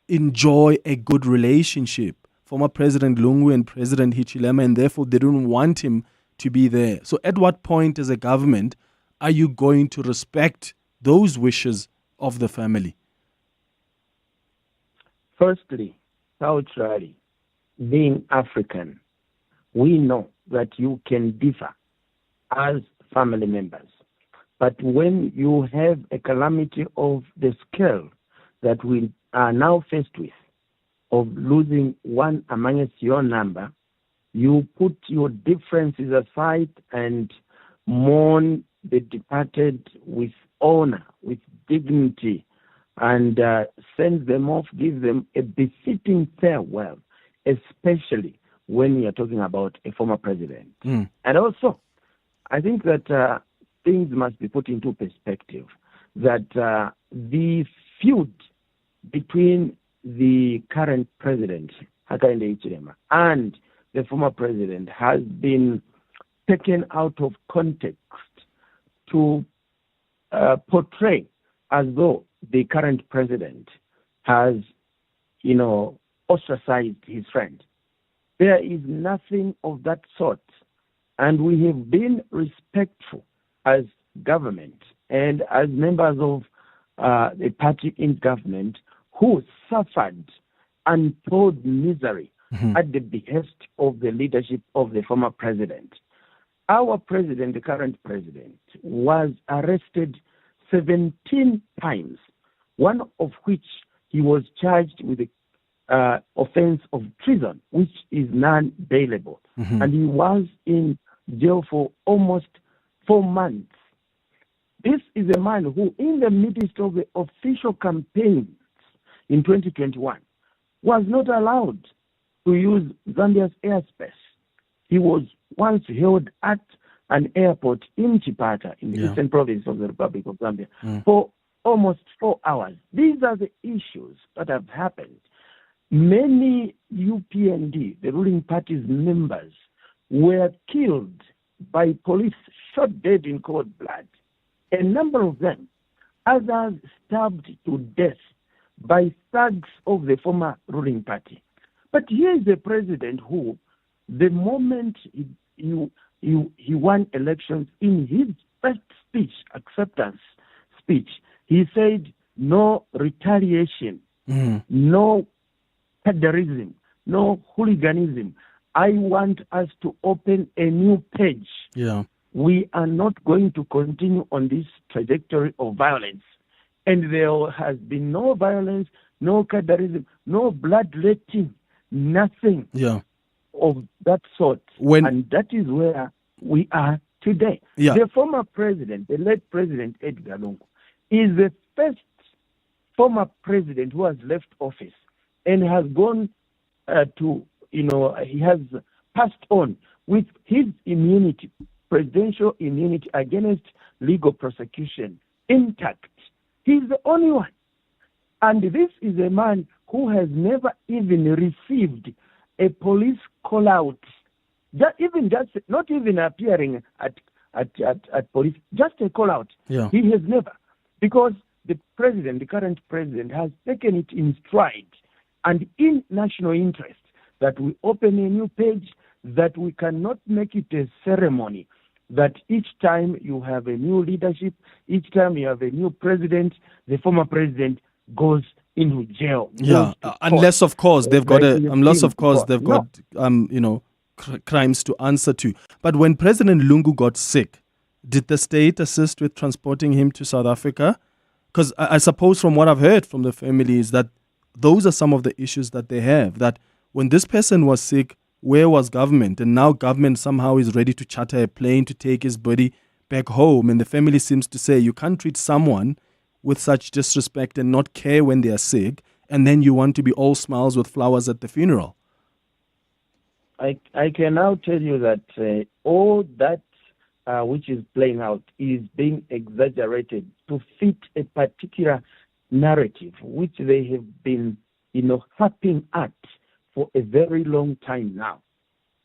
enjoy a good relationship, former President Lungu and President Hichilema, and therefore they don't want him to be there. So at what point as a government are you going to respect those wishes of the family? Firstly, culturally, being African, we know that you can differ as family members. But when you have a calamity of the scale that we are now faced with, of losing one amongst your number, you put your differences aside and mourn the departed with honor, with dignity, and send them off, give them a befitting farewell, especially when you're talking about a former president. And also, I think that things must be put into perspective, that the feud between the current president, Hakainde Hichilema, and the former president has been taken out of context to portray as though the current president has, ostracized his friend. There is nothing of that sort. And we have been respectful as government and as members of the party in government who suffered untold misery at the behest of the leadership of the former president. Our president, the current president, was arrested 17 times, one of which he was charged with the offense of treason, which is non-bailable. And he was in jail for almost 4 months. This is a man who, in the midst of the official campaigns in 2021, was not allowed to use Zambia's airspace. He was once held at an airport in Chipata, in the eastern province of the Republic of Zambia, for almost 4 hours. These are the issues that have happened. Many UPND, the ruling party's members, were killed by police, shot dead in cold blood. A number of them, others stabbed to death by thugs of the former ruling party. But here is a president who, the moment he won elections, in his first speech, acceptance speech, he said no retaliation, no terrorism, no hooliganism. I want us to open a new page. Yeah. We are not going to continue on this trajectory of violence. And there has been no violence, no terrorism, no bloodletting, nothing of that sort. And that is where we are today. Yeah. The former president, the late President Edgar Lungu, is the first former president who has left office and has gone he has passed on with his immunity, presidential immunity against legal prosecution intact. He's the only one. And this is a man who has never even received a police call out, not even appearing at police, just a call out. Yeah. He has never, because the current president, has taken it in stride and in national interest that we open a new page, that we cannot make it a ceremony, that each time you have a new leadership, each time you have a new president, the former president goes into jail. Yeah, unless of course they've got crimes to answer to. But when President Lungu got sick, did the state assist with transporting him to South Africa? Because I suppose from what I've heard from the family is that those are some of the issues that they have, that when this person was sick, where was government? And now government somehow is ready to charter a plane to take his body back home. And the family seems to say you can't treat someone with such disrespect and not care when they are sick, and then you want to be all smiles with flowers at the funeral. I can now tell you that all that which is playing out is being exaggerated to fit a particular narrative which they have been, harping at for a very long time now.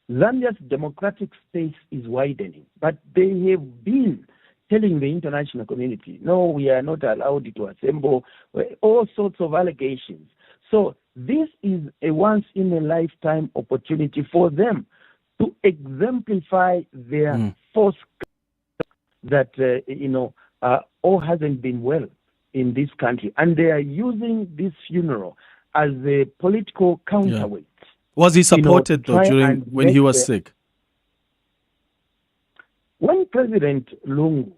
Zambia's democratic space is widening, but they have been telling the international community, no, we are not allowed to assemble, all sorts of allegations. So this is a once-in-a-lifetime opportunity for them to exemplify their force that, all hasn't been well in this country. And they are using this funeral as a political counterweight. Yeah. Was he supported, though, when he was sick? When President Lungu,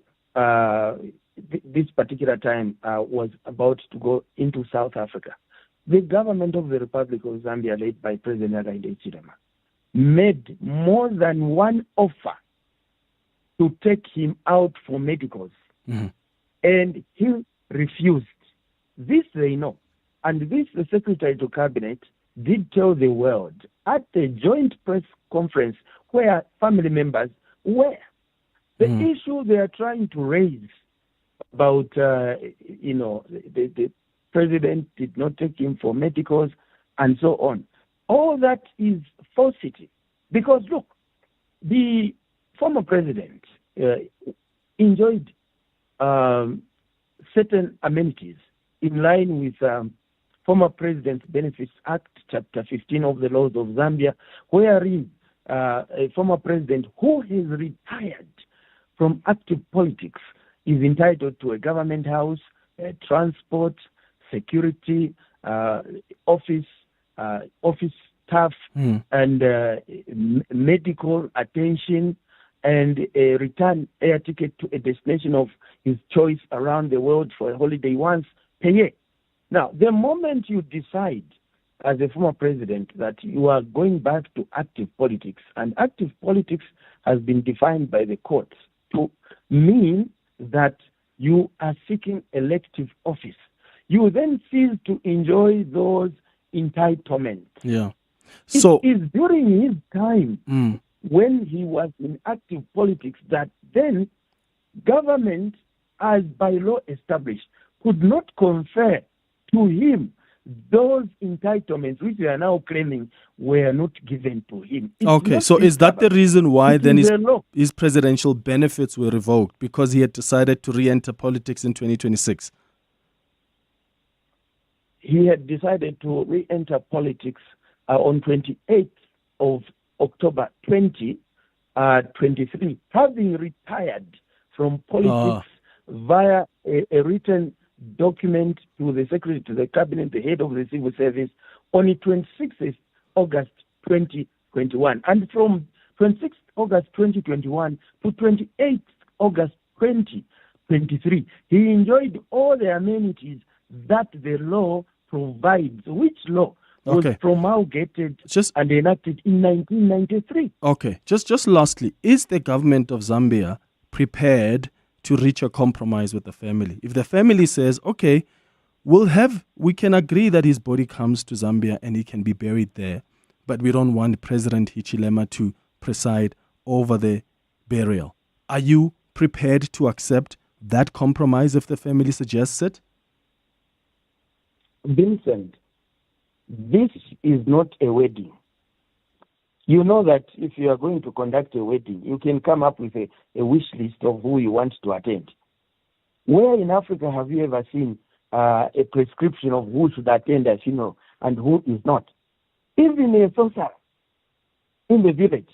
this particular time, was about to go into South Africa, the government of the Republic of Zambia, led by President Hakainde, made more than one offer to take him out for medicals. And he refused. This they know. And this, the Secretary to Cabinet did tell the world at a joint press conference where family members were. The issue they are trying to raise about, the president did not take him for medicals and so on. All that is falsity. Because look, the former president enjoyed certain amenities in line with former President's Benefits Act, Chapter 15 of the laws of Zambia, wherein a former president who has retired from active politics is entitled to a government house, transport, security, office staff, and medical attention, and a return air ticket to a destination of his choice around the world for a holiday once per year. Now, the moment you decide as a former president that you are going back to active politics, and active politics has been defined by the courts to mean that you are seeking elective office, you then cease to enjoy those entitlements. Yeah. So it is during his time when he was in active politics that then government, as by law established, could not confer to him those entitlements which we are now claiming were not given to him. Okay, so is that the reason why then his presidential benefits were revoked? Because he had decided to re-enter politics in 2026? He had decided to re-enter politics on 28th of October 2023, having retired from politics via a written document to the Secretary to the Cabinet, the head of the Civil Service, on the 26th August 2021. And from 26th August 2021 to 28th August 2023, he enjoyed all the amenities that the law provides. Which law was promulgated and enacted in 1993. Okay, just lastly, is the government of Zambia prepared to reach a compromise with the family? If the family says, okay, we can agree that his body comes to Zambia and he can be buried there, but we don't want President Hichilema to preside over the burial. Are you prepared to accept that compromise if the family suggests it? Vincent, this is not a wedding. You know that if you are going to conduct a wedding, you can come up with a wish list of who you want to attend. Where in Africa have you ever seen a prescription of who should attend a funeral and who is not? Even a sorcerer in the village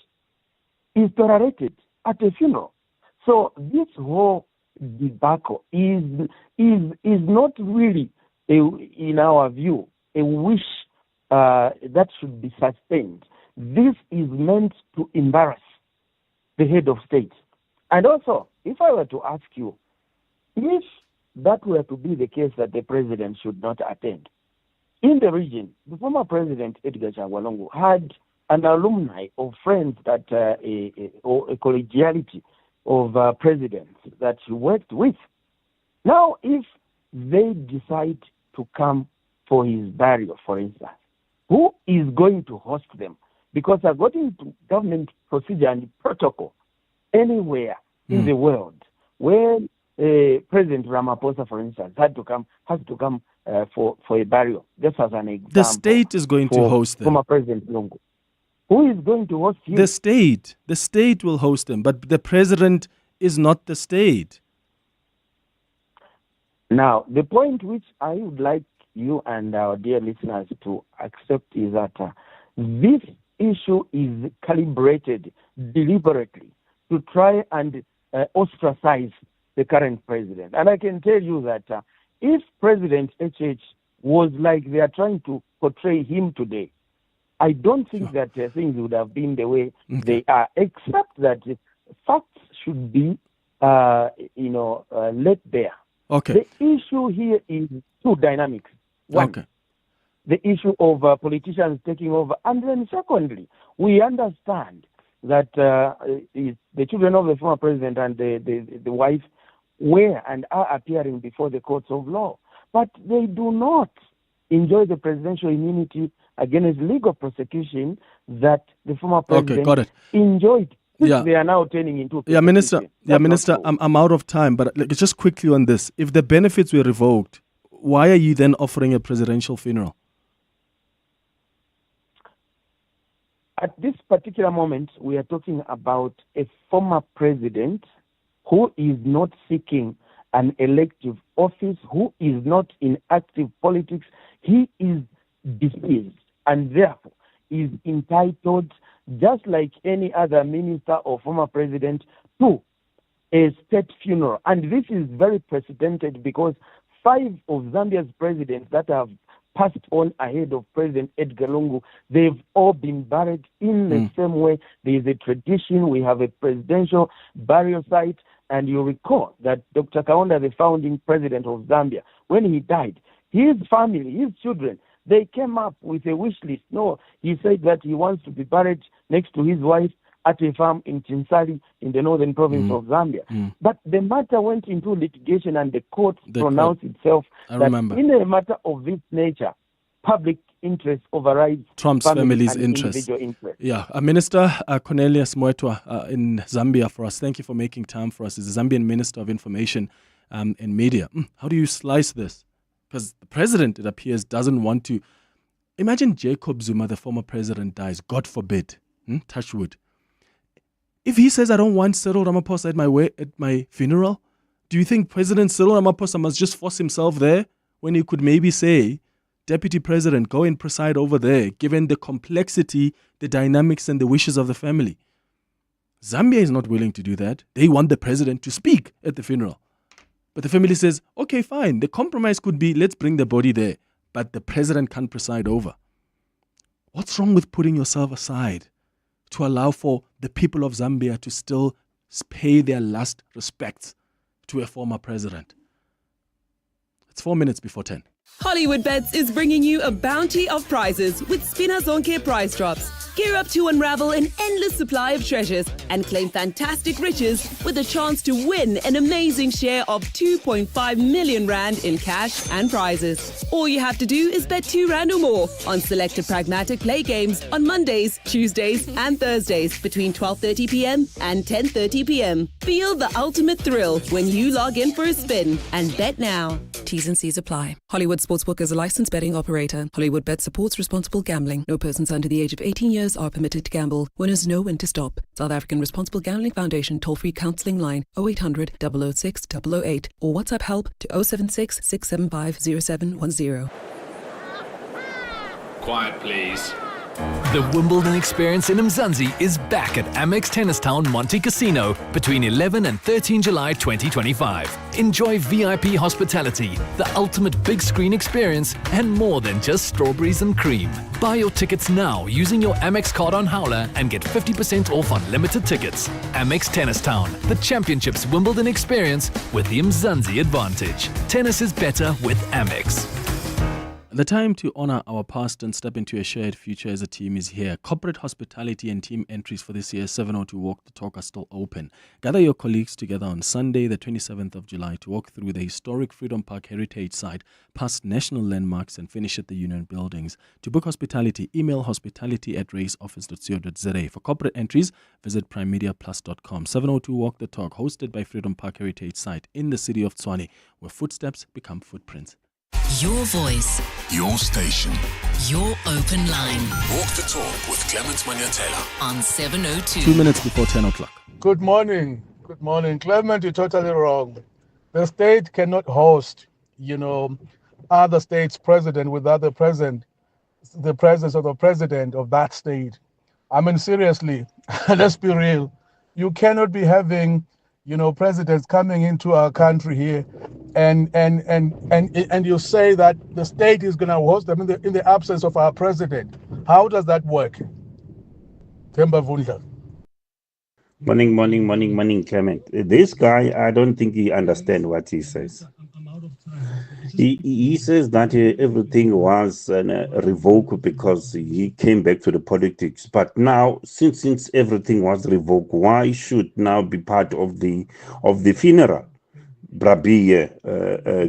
is tolerated at a funeral. So this whole debacle is not really, in our view, a wish that should be sustained. This is meant to embarrass the head of state. And also, if I were to ask you, if that were to be the case that the president should not attend, in the region, the former president, Edgar Lungu, had an alumni of friends that or a collegiality of presidents that he worked with. Now, if they decide to come for his burial, for instance, who is going to host them? Because according to government procedure and protocol, anywhere in the world where President Ramaphosa, for instance, has to come for a burial, just as an example. The state is going to host them. Former President Lungu. Who is going to host him? The state. The state will host them, but the president is not the state. Now, the point which I would like you and our dear listeners to accept is that this issue is calibrated deliberately to try and ostracize the current president. And I can tell you that if President HH was like they are trying to portray him today, I don't think that things would have been the way they are, except that facts should be, let bare. Okay. The issue here is two dynamics. One, the issue of politicians taking over. And then secondly, we understand that the children of the former president and the wife were and are appearing before the courts of law. But they do not enjoy the presidential immunity against legal prosecution that the former president enjoyed. They are now turning into Minister. I'm out of time, but just quickly on this. If the benefits were revoked, why are you then offering a presidential funeral? At this particular moment, we are talking about a former president who is not seeking an elective office, who is not in active politics. He is deceased and therefore is entitled, just like any other minister or former president, to a state funeral. And this is very precedented because 5 of Zambia's presidents that have passed on ahead of President Edgar Lungu, they've all been buried in the same way. There is a tradition. We have a presidential burial site. And you recall that Dr. Kaunda, the founding president of Zambia, when he died, his family, his children, they came up with a wish list. No, he said that he wants to be buried next to his wife at a farm in Chinsali in the northern province of Zambia. But the matter went into litigation and the court pronounced itself that in a matter of this nature, public interest overrides Trump's family's interest. Yeah, Minister Cornelius Moetwa in Zambia for us. Thank you for making time for us. He's the Zambian Minister of Information and Media. How do you slice this? Because the president, it appears, doesn't want to. Imagine Jacob Zuma, the former president, dies. God forbid. Touch wood. If he says, I don't want Cyril Ramaphosa at my funeral, do you think President Cyril Ramaphosa must just force himself there when he could maybe say, Deputy President, go and preside over there, given the complexity, the dynamics, and the wishes of the family? Zambia is not willing to do that. They want the president to speak at the funeral. But the family says, okay, fine. The compromise could be, let's bring the body there, but the president can't preside over. What's wrong with putting yourself aside to allow for the people of Zambia to still pay their last respects to a former president? It's 4 minutes before 10. Hollywood Bets is bringing you a bounty of prizes with Spina Zonke prize drops. Gear up to unravel an endless supply of treasures and claim fantastic riches with a chance to win an amazing share of 2.5 million rand in cash and prizes. All you have to do is bet 2 rand or more on selected pragmatic play games on Mondays, Tuesdays and Thursdays between 12:30 p.m. and 10:30 p.m. Feel the ultimate thrill when you log in for a spin and bet now. T's and C's apply. Hollywood Sportsbook is a licensed betting operator. Hollywood Bet supports responsible gambling. No persons under the age of 18 years are permitted to gamble. Winners know when to stop. South African Responsible Gambling Foundation toll-free counselling line 0800 006 008 or WhatsApp help to 076 675 0710. Quiet, please. The Wimbledon experience in Mzansi is back at Amex Tennis Town Monte Casino between 11 and 13 July 2025. Enjoy VIP hospitality, the ultimate big screen experience, and more than just strawberries and cream. Buy your tickets now using your Amex card on Howler and get 50% off on limited tickets. Amex Tennis Town, the Championships Wimbledon experience with the Mzansi advantage. Tennis is better with Amex. The time to honor our past and step into a shared future as a team is here. Corporate hospitality and team entries for this year's 702 Walk the Talk are still open. Gather your colleagues together on Sunday, the 27th of July, to walk through the historic Freedom Park Heritage Site, past national landmarks, and finish at the Union Buildings. To book hospitality, email hospitality@raceoffice.co.za. For corporate entries, visit primemediaplus.com. 702 Walk the Talk, hosted by Freedom Park Heritage Site in the city of Tshwane, where footsteps become footprints. Your voice. Your station. Your open line. Walk the talk with Clement Manyathela on 702. 2 minutes before 10 o'clock. Good morning. Good morning. Clement, you're totally wrong. The state cannot host, other states' president without the presence of the president of that state. I mean, seriously, let's be real. You cannot be having, presidents coming into our country here and you say that the state is going to host them in the absence of our president. How does that work? Themba Vundla. Morning, Clement. This guy, I don't think he understands what he says. He says that everything was revoked because he came back to the politics. But now, since everything was revoked, why should now be part of the funeral? Brabie,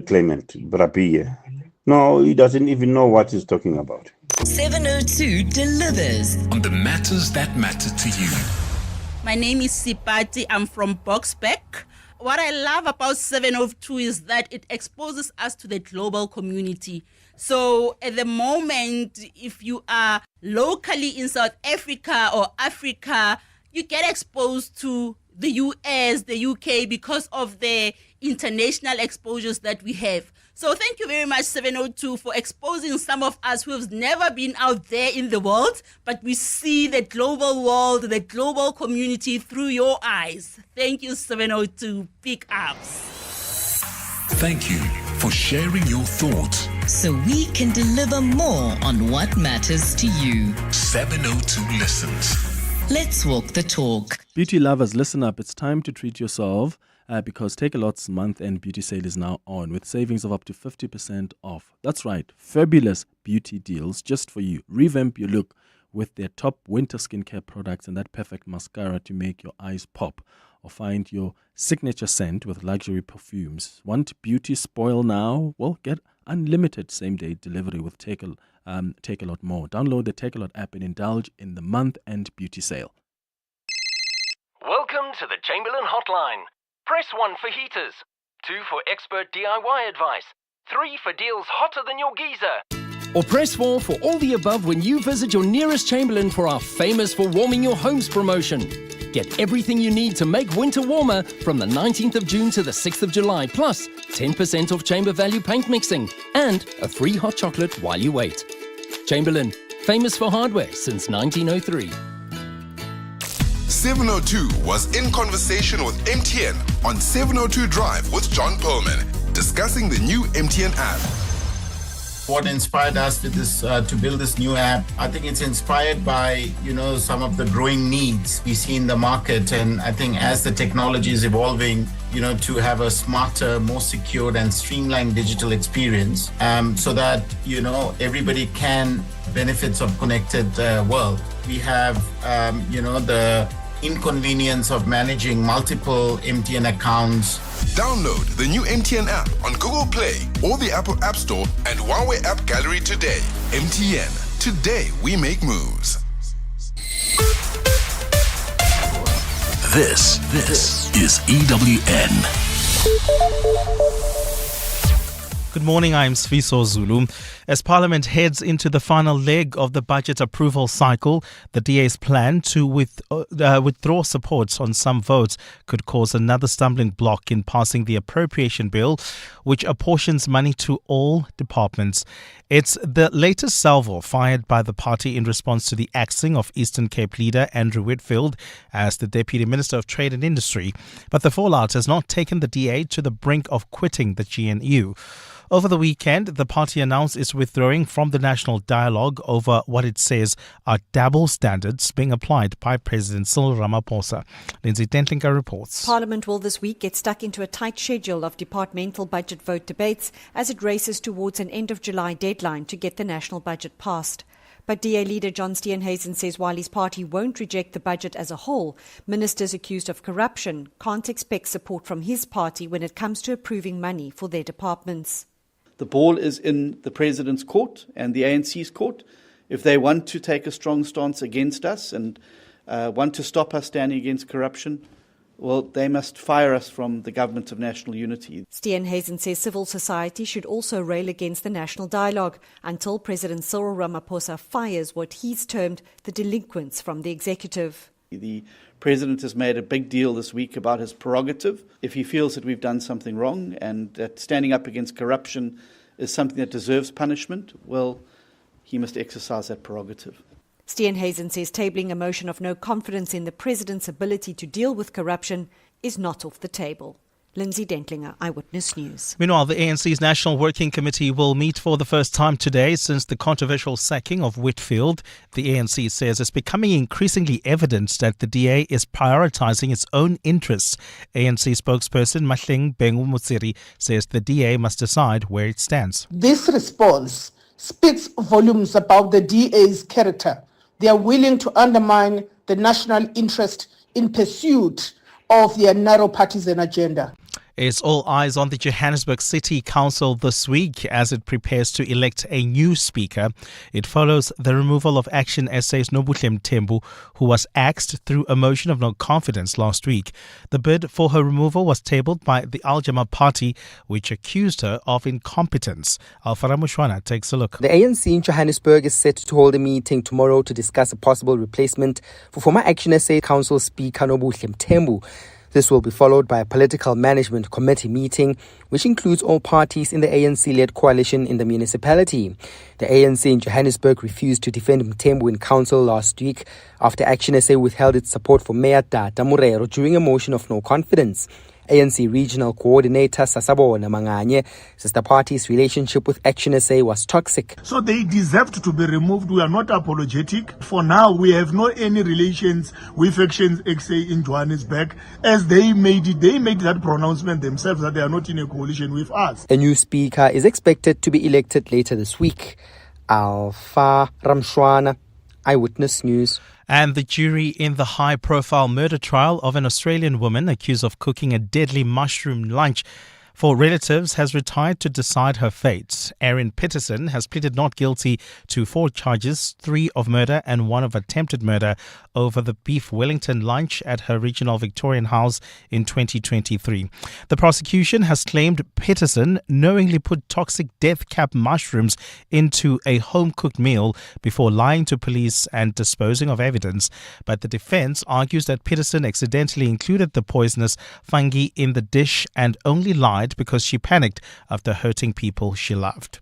Clement, Brabie. No, he doesn't even know what he's talking about. 702 delivers on the matters that matter to you. My name is Sipati. I'm from Boxbeck. What I love about 702 is that it exposes us to the global community. So at the moment, if you are locally in South Africa or Africa, you get exposed to the US, the UK, because of the international exposures that we have. So thank you very much, 702, for exposing some of us who have never been out there in the world, but we see the global world, the global community through your eyes. Thank you, 702. Big ups. Thank you for sharing your thoughts, so we can deliver more on what matters to you. 702 listens. Let's walk the talk. Beauty lovers, listen up. It's time to treat yourself because Take A Lot's month-end beauty sale is now on with savings of up to 50% off. That's right, fabulous beauty deals just for you. Revamp your look with their top winter skincare products and that perfect mascara to make your eyes pop. Or find your signature scent with luxury perfumes. Want beauty spoil now? Well, get unlimited same-day delivery with Take A Lot More. Download the Take A Lot app and indulge in the month-end beauty sale. Welcome to the Chamberlain Hotline. Press 1 for heaters, 2 for expert DIY advice, 3 for deals hotter than your geezer. Or press 4 for all the above when you visit your nearest Chamberlain for our famous for warming your homes promotion. Get everything you need to make winter warmer from the 19th of June to the 6th of July, plus 10% off Chamber Value paint mixing and a free hot chocolate while you wait. Chamberlain, famous for hardware since 1903. 702 was in conversation with MTN on 702 Drive with John Perlman, discussing the new MTN app. What inspired us to this to build this new app? I think it's inspired by some of the growing needs we see in the market, and I think as the technology is evolving, to have a smarter, more secure and streamlined digital experience, so that everybody can benefits of connected world. We have the inconvenience of managing multiple MTN accounts. Download the new MTN app on Google Play or the Apple App Store and Huawei App Gallery today. MTN. Today we make moves. This is EWN. Good morning, I'm Sfiso Zulu. As Parliament heads into the final leg of the budget approval cycle, the DA's plan to withdraw support on some votes could cause another stumbling block in passing the appropriation bill, which apportions money to all departments. It's the latest salvo fired by the party in response to the axing of Eastern Cape leader Andrew Whitfield as the Deputy Minister of Trade and Industry. But the fallout has not taken the DA to the brink of quitting the GNU. Over the weekend, the party announced it's withdrawing from the national dialogue over what it says are double standards being applied by President Cyril Ramaphosa. Lindsay Dentlinga reports. Parliament will this week get stuck into a tight schedule of departmental budget vote debates as it races towards an end of July deadline to get the national budget passed. But DA leader John Steenhuisen says while his party won't reject the budget as a whole, ministers accused of corruption can't expect support from his party when it comes to approving money for their departments. The ball is in the President's court and the ANC's court. If they want to take a strong stance against us and want to stop us standing against corruption, well, they must fire us from the Government of National Unity. Steenhuisen says civil society should also rail against the national dialogue until President Cyril Ramaphosa fires what he's termed the delinquents from the executive. The President has made a big deal this week about his prerogative. If he feels that we've done something wrong and that standing up against corruption is something that deserves punishment, well, he must exercise that prerogative. Steenhuisen says tabling a motion of no confidence in the President's ability to deal with corruption is not off the table. Lindsay Dentlinger, Eyewitness News. Meanwhile, the ANC's National Working Committee will meet for the first time today since the controversial sacking of Whitfield. The ANC says it's becoming increasingly evident that the DA is prioritising its own interests. ANC spokesperson Mahleng Bengu Mutsiri says the DA must decide where it stands. This response speaks volumes about the DA's character. They are willing to undermine the national interest in pursuit of their narrow partisan agenda. It's all eyes on the Johannesburg City Council this week as it prepares to elect a new speaker. It follows the removal of Action SA's Nobuhle Mthembu, who was axed through a motion of no confidence last week. The bid for her removal was tabled by the Al-Jama party, which accused her of incompetence. Alfara Mushwana takes a look. The ANC in Johannesburg is set to hold a meeting tomorrow to discuss a possible replacement for former Action SA Council Speaker Nobuhle Mthembu. This will be followed by a political management committee meeting, which includes all parties in the ANC-led coalition in the municipality. The ANC in Johannesburg refused to defend Mthembu in council last week after Action SA withheld its support for Mayor Tata Morero during a motion of no confidence. ANC Regional Coordinator Sasabona Manganye says the party's relationship with Action SA was toxic. So they deserved to be removed. We are not apologetic. For now, we have no any relations with Action SA in Johannesburg, as they made that pronouncement themselves that they are not in a coalition with us. A new speaker is expected to be elected later this week. Alfa Ramshwana, Eyewitness News. And the jury in the high-profile murder trial of an Australian woman accused of cooking a deadly mushroom lunch for relatives has retired to decide her fate. Erin Peterson has pleaded not guilty to 4 charges, 3 of murder and 1 of attempted murder over the beef Wellington lunch at her regional Victorian house in 2023. The prosecution has claimed Peterson knowingly put toxic death cap mushrooms into a home-cooked meal before lying to police and disposing of evidence. But the defense argues that Peterson accidentally included the poisonous fungi in the dish and only lied because she panicked after hurting people she loved.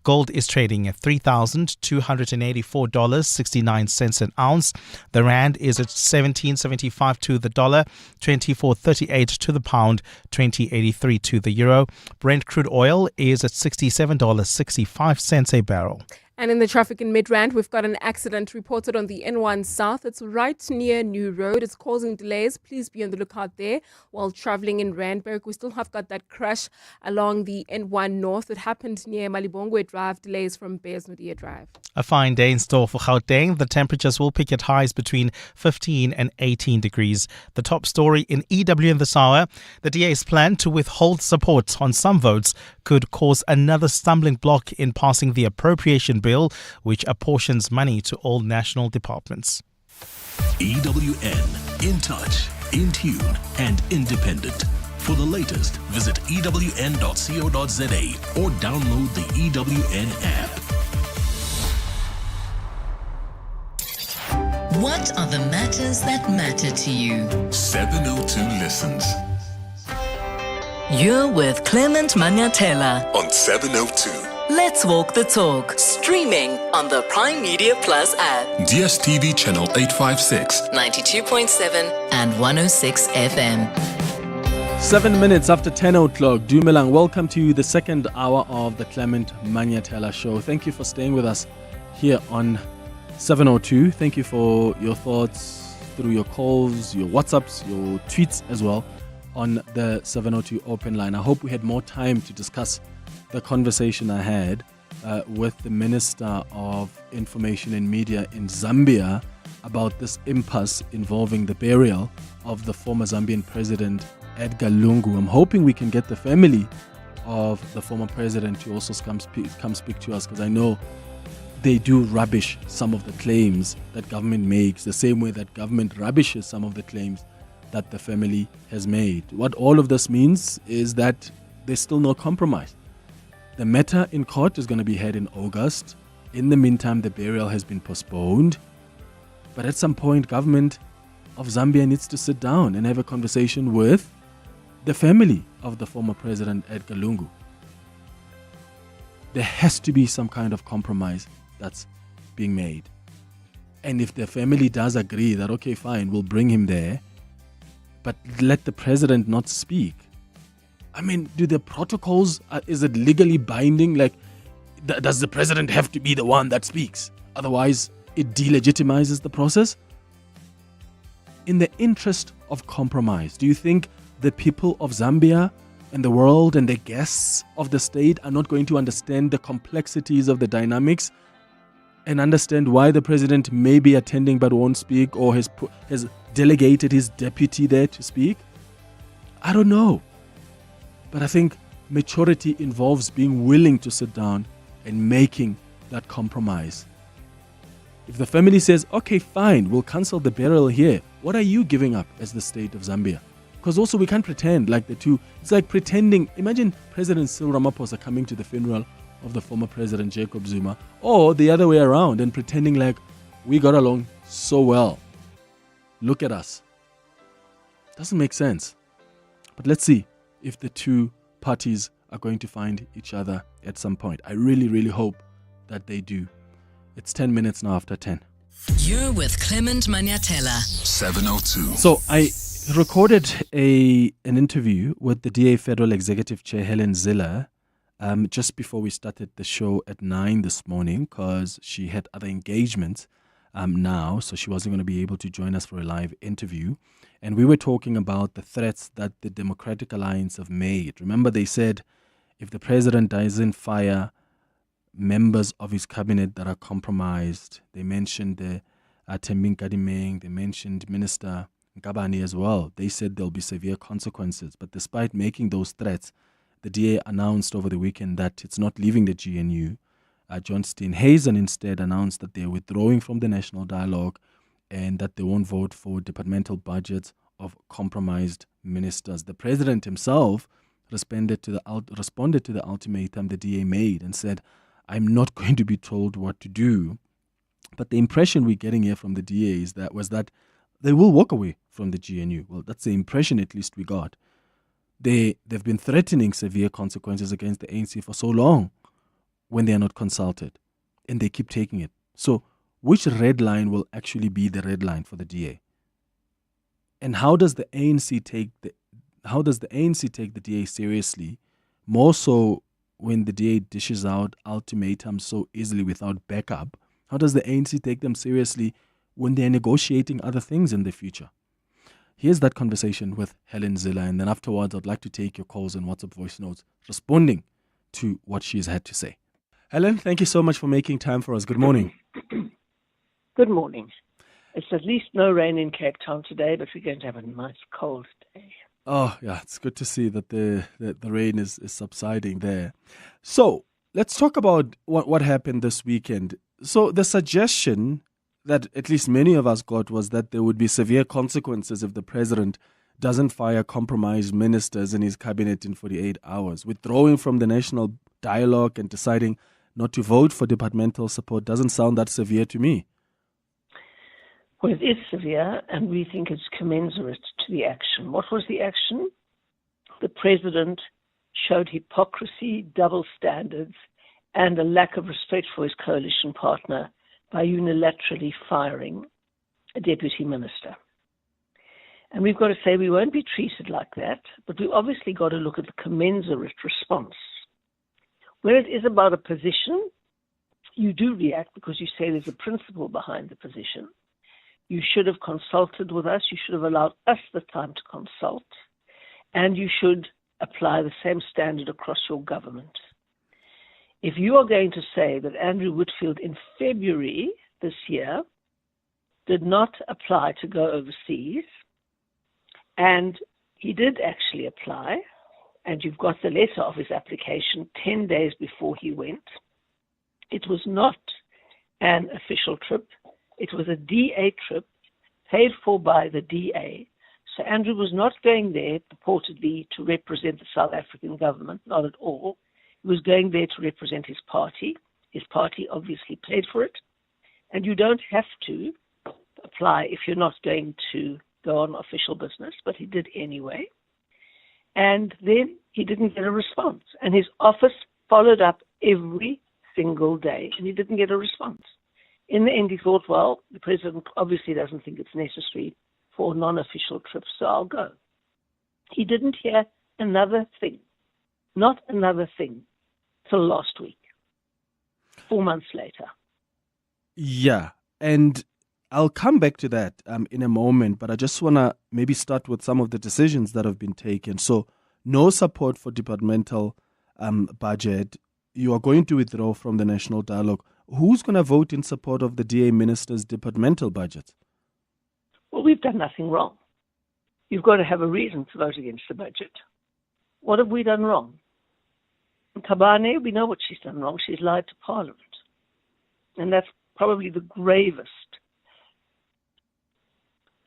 Gold is trading at $3,284.69 an ounce. The rand is at 17.75 to the dollar, 24.38 to the pound, 20.83 to the euro. Brent crude oil is at $67.65 a barrel. And in the traffic in Midrand, we've got an accident reported on the N1 South. It's right near New Road. It's causing delays. Please be on the lookout there while traveling in Randburg. We still have got that crash along the N1 North. It happened near Malibongwe Drive. Delays from Bearsnodia Drive. A fine day in store for Gauteng. The temperatures will peak at highs between 15 and 18 degrees. The top story in EW in this hour, the DA's plan to withhold support on some votes could cause another stumbling block in passing the appropriation bill, which apportions money to all national departments. EWN, in touch, in tune, and independent. For the latest, visit ewn.co.za or download the EWN app. What are the matters that matter to you? 702 listens. You're with Clement Manyathela On 702. Let's Walk the Talk, streaming on the Prime Media Plus app, DSTV channel 856, 92.7 and 106 FM. 7 minutes after 10 o'clock. Dumelang, welcome to the second hour of the Clement Manyathela Show. Thank you for staying with us here on 702. Thank you for your thoughts through your calls, your WhatsApps, your tweets as well on the 702 open line. I hope we had more time to discuss the conversation I had with the Minister of Information and Media in Zambia about this impasse involving the burial of the former Zambian president, Edgar Lungu. I'm hoping we can get the family of the former president to also come speak to us, because I know they do rubbish some of the claims that government makes, the same way that government rubbishes some of the claims that the family has made. What all of this means is that there's still no compromise. The matter in court is going to be heard in August. In the meantime, the burial has been postponed. But at some point, government of Zambia needs to sit down and have a conversation with the family of the former president, Edgar Lungu. There has to be some kind of compromise that's being made. And if the family does agree that, okay, fine, we'll bring him there, but let the president not speak. I mean, do the protocols, is it legally binding? Like, does the president have to be the one that speaks? Otherwise, it delegitimizes the process? In the interest of compromise, do you think the people of Zambia and the world and the guests of the state are not going to understand the complexities of the dynamics and understand why the president may be attending but won't speak, or has delegated his deputy there to speak? I don't know. But I think maturity involves being willing to sit down and making that compromise. If the family says, okay, fine, we'll cancel the burial here, what are you giving up as the state of Zambia? Because also we can't pretend like the two. It's like pretending. Imagine President Cyril Ramaphosa coming to the funeral of the former president Jacob Zuma, or the other way around, and pretending like we got along so well. Look at us. Doesn't make sense. But let's see if the two parties are going to find each other at some point. I really, really hope that they do. It's 10 minutes now after 10. You're with Clement Manyathela. 702. So I recorded an interview with the DA Federal Executive Chair Helen Zille just before we started the show at 9 this morning, because she had other engagements now, so she wasn't going to be able to join us for a live interview. And we were talking about the threats that the Democratic Alliance have made. Remember, they said if the president doesn't fire members of his cabinet that are compromised, they mentioned Tembing Kadimeng, they mentioned Minister Nkabani as well. They said there'll be severe consequences. But despite making those threats, the DA announced over the weekend that it's not leaving the GNU. John Steenhuisen instead announced that they're withdrawing from the national dialogue and that they won't vote for departmental budgets of compromised ministers. The president himself responded to the ultimatum the DA made and said, I'm not going to be told what to do. But the impression we're getting here from the DA was that they will walk away from the GNU. Well, that's the impression at least we got. They've been threatening severe consequences against the ANC for so long when they are not consulted, and they keep taking it. So which red line will actually be the red line for the DA? And how does the ANC take the DA seriously, more so when the DA dishes out ultimatums so easily without backup? How does the ANC take them seriously when they're negotiating other things in the future? Here's that conversation with Helen Zille, and then afterwards I'd like to take your calls and WhatsApp voice notes responding to what she's had to say. Helen, thank you so much for making time for us. Good morning. Good morning. It's at least no rain in Cape Town today, but we're going to have a nice cold day. Oh, yeah, it's good to see that the rain is subsiding there. So let's talk about what happened this weekend. So the suggestion that at least many of us got was that there would be severe consequences if the president doesn't fire compromised ministers in his cabinet in 48 hours. Withdrawing from the national dialogue and deciding not to vote for departmental support doesn't sound that severe to me. Well, it is severe, and we think it's commensurate to the action. What was the action? The president showed hypocrisy, double standards, and a lack of respect for his coalition partner by unilaterally firing a deputy minister. And we've got to say we won't be treated like that, but we obviously got to look at the commensurate response. Where it is about a position, you do react because you say there's a principle behind the position. You should have consulted with us. You should have allowed us the time to consult. And you should apply the same standard across your government. If you are going to say that Andrew Whitfield in February this year did not apply to go overseas, and he did actually apply, and you've got the letter of his application 10 days before he went, it was not an official trip. It was a DA trip paid for by the DA. So Andrew was not going there purportedly to represent the South African government, not at all. He was going there to represent his party. His party obviously paid for it. And you don't have to apply if you're not going to go on official business, but he did anyway. And then he didn't get a response. And his office followed up every single day, and he didn't get a response. In the end, he thought, well, the president obviously doesn't think it's necessary for non-official trips, so I'll go. He didn't hear another thing, not another thing, till last week, 4 months later. Yeah, and I'll come back to that in a moment, but I just want to maybe start with some of the decisions that have been taken. So no support for departmental budget. You are going to withdraw from the national dialogue. Who's going to vote in support of the DA minister's departmental budget? Well, we've done nothing wrong. You've got to have a reason to vote against the budget. What have we done wrong? Tabane, we know what she's done wrong. She's lied to Parliament. And that's probably the gravest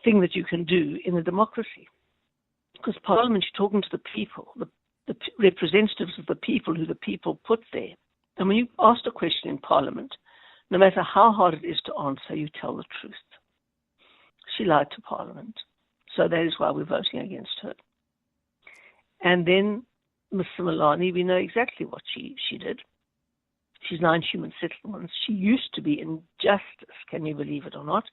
thing that you can do in a democracy. Because Parliament, you're talking to the people, the representatives of the people who the people put there. And when you ask a question in Parliament, no matter how hard it is to answer, you tell the truth. She lied to Parliament. So that is why we're voting against her. And then Ms. Simelane, we know exactly what she did. She's 9 human settlements. She used to be in justice, can you believe it or not?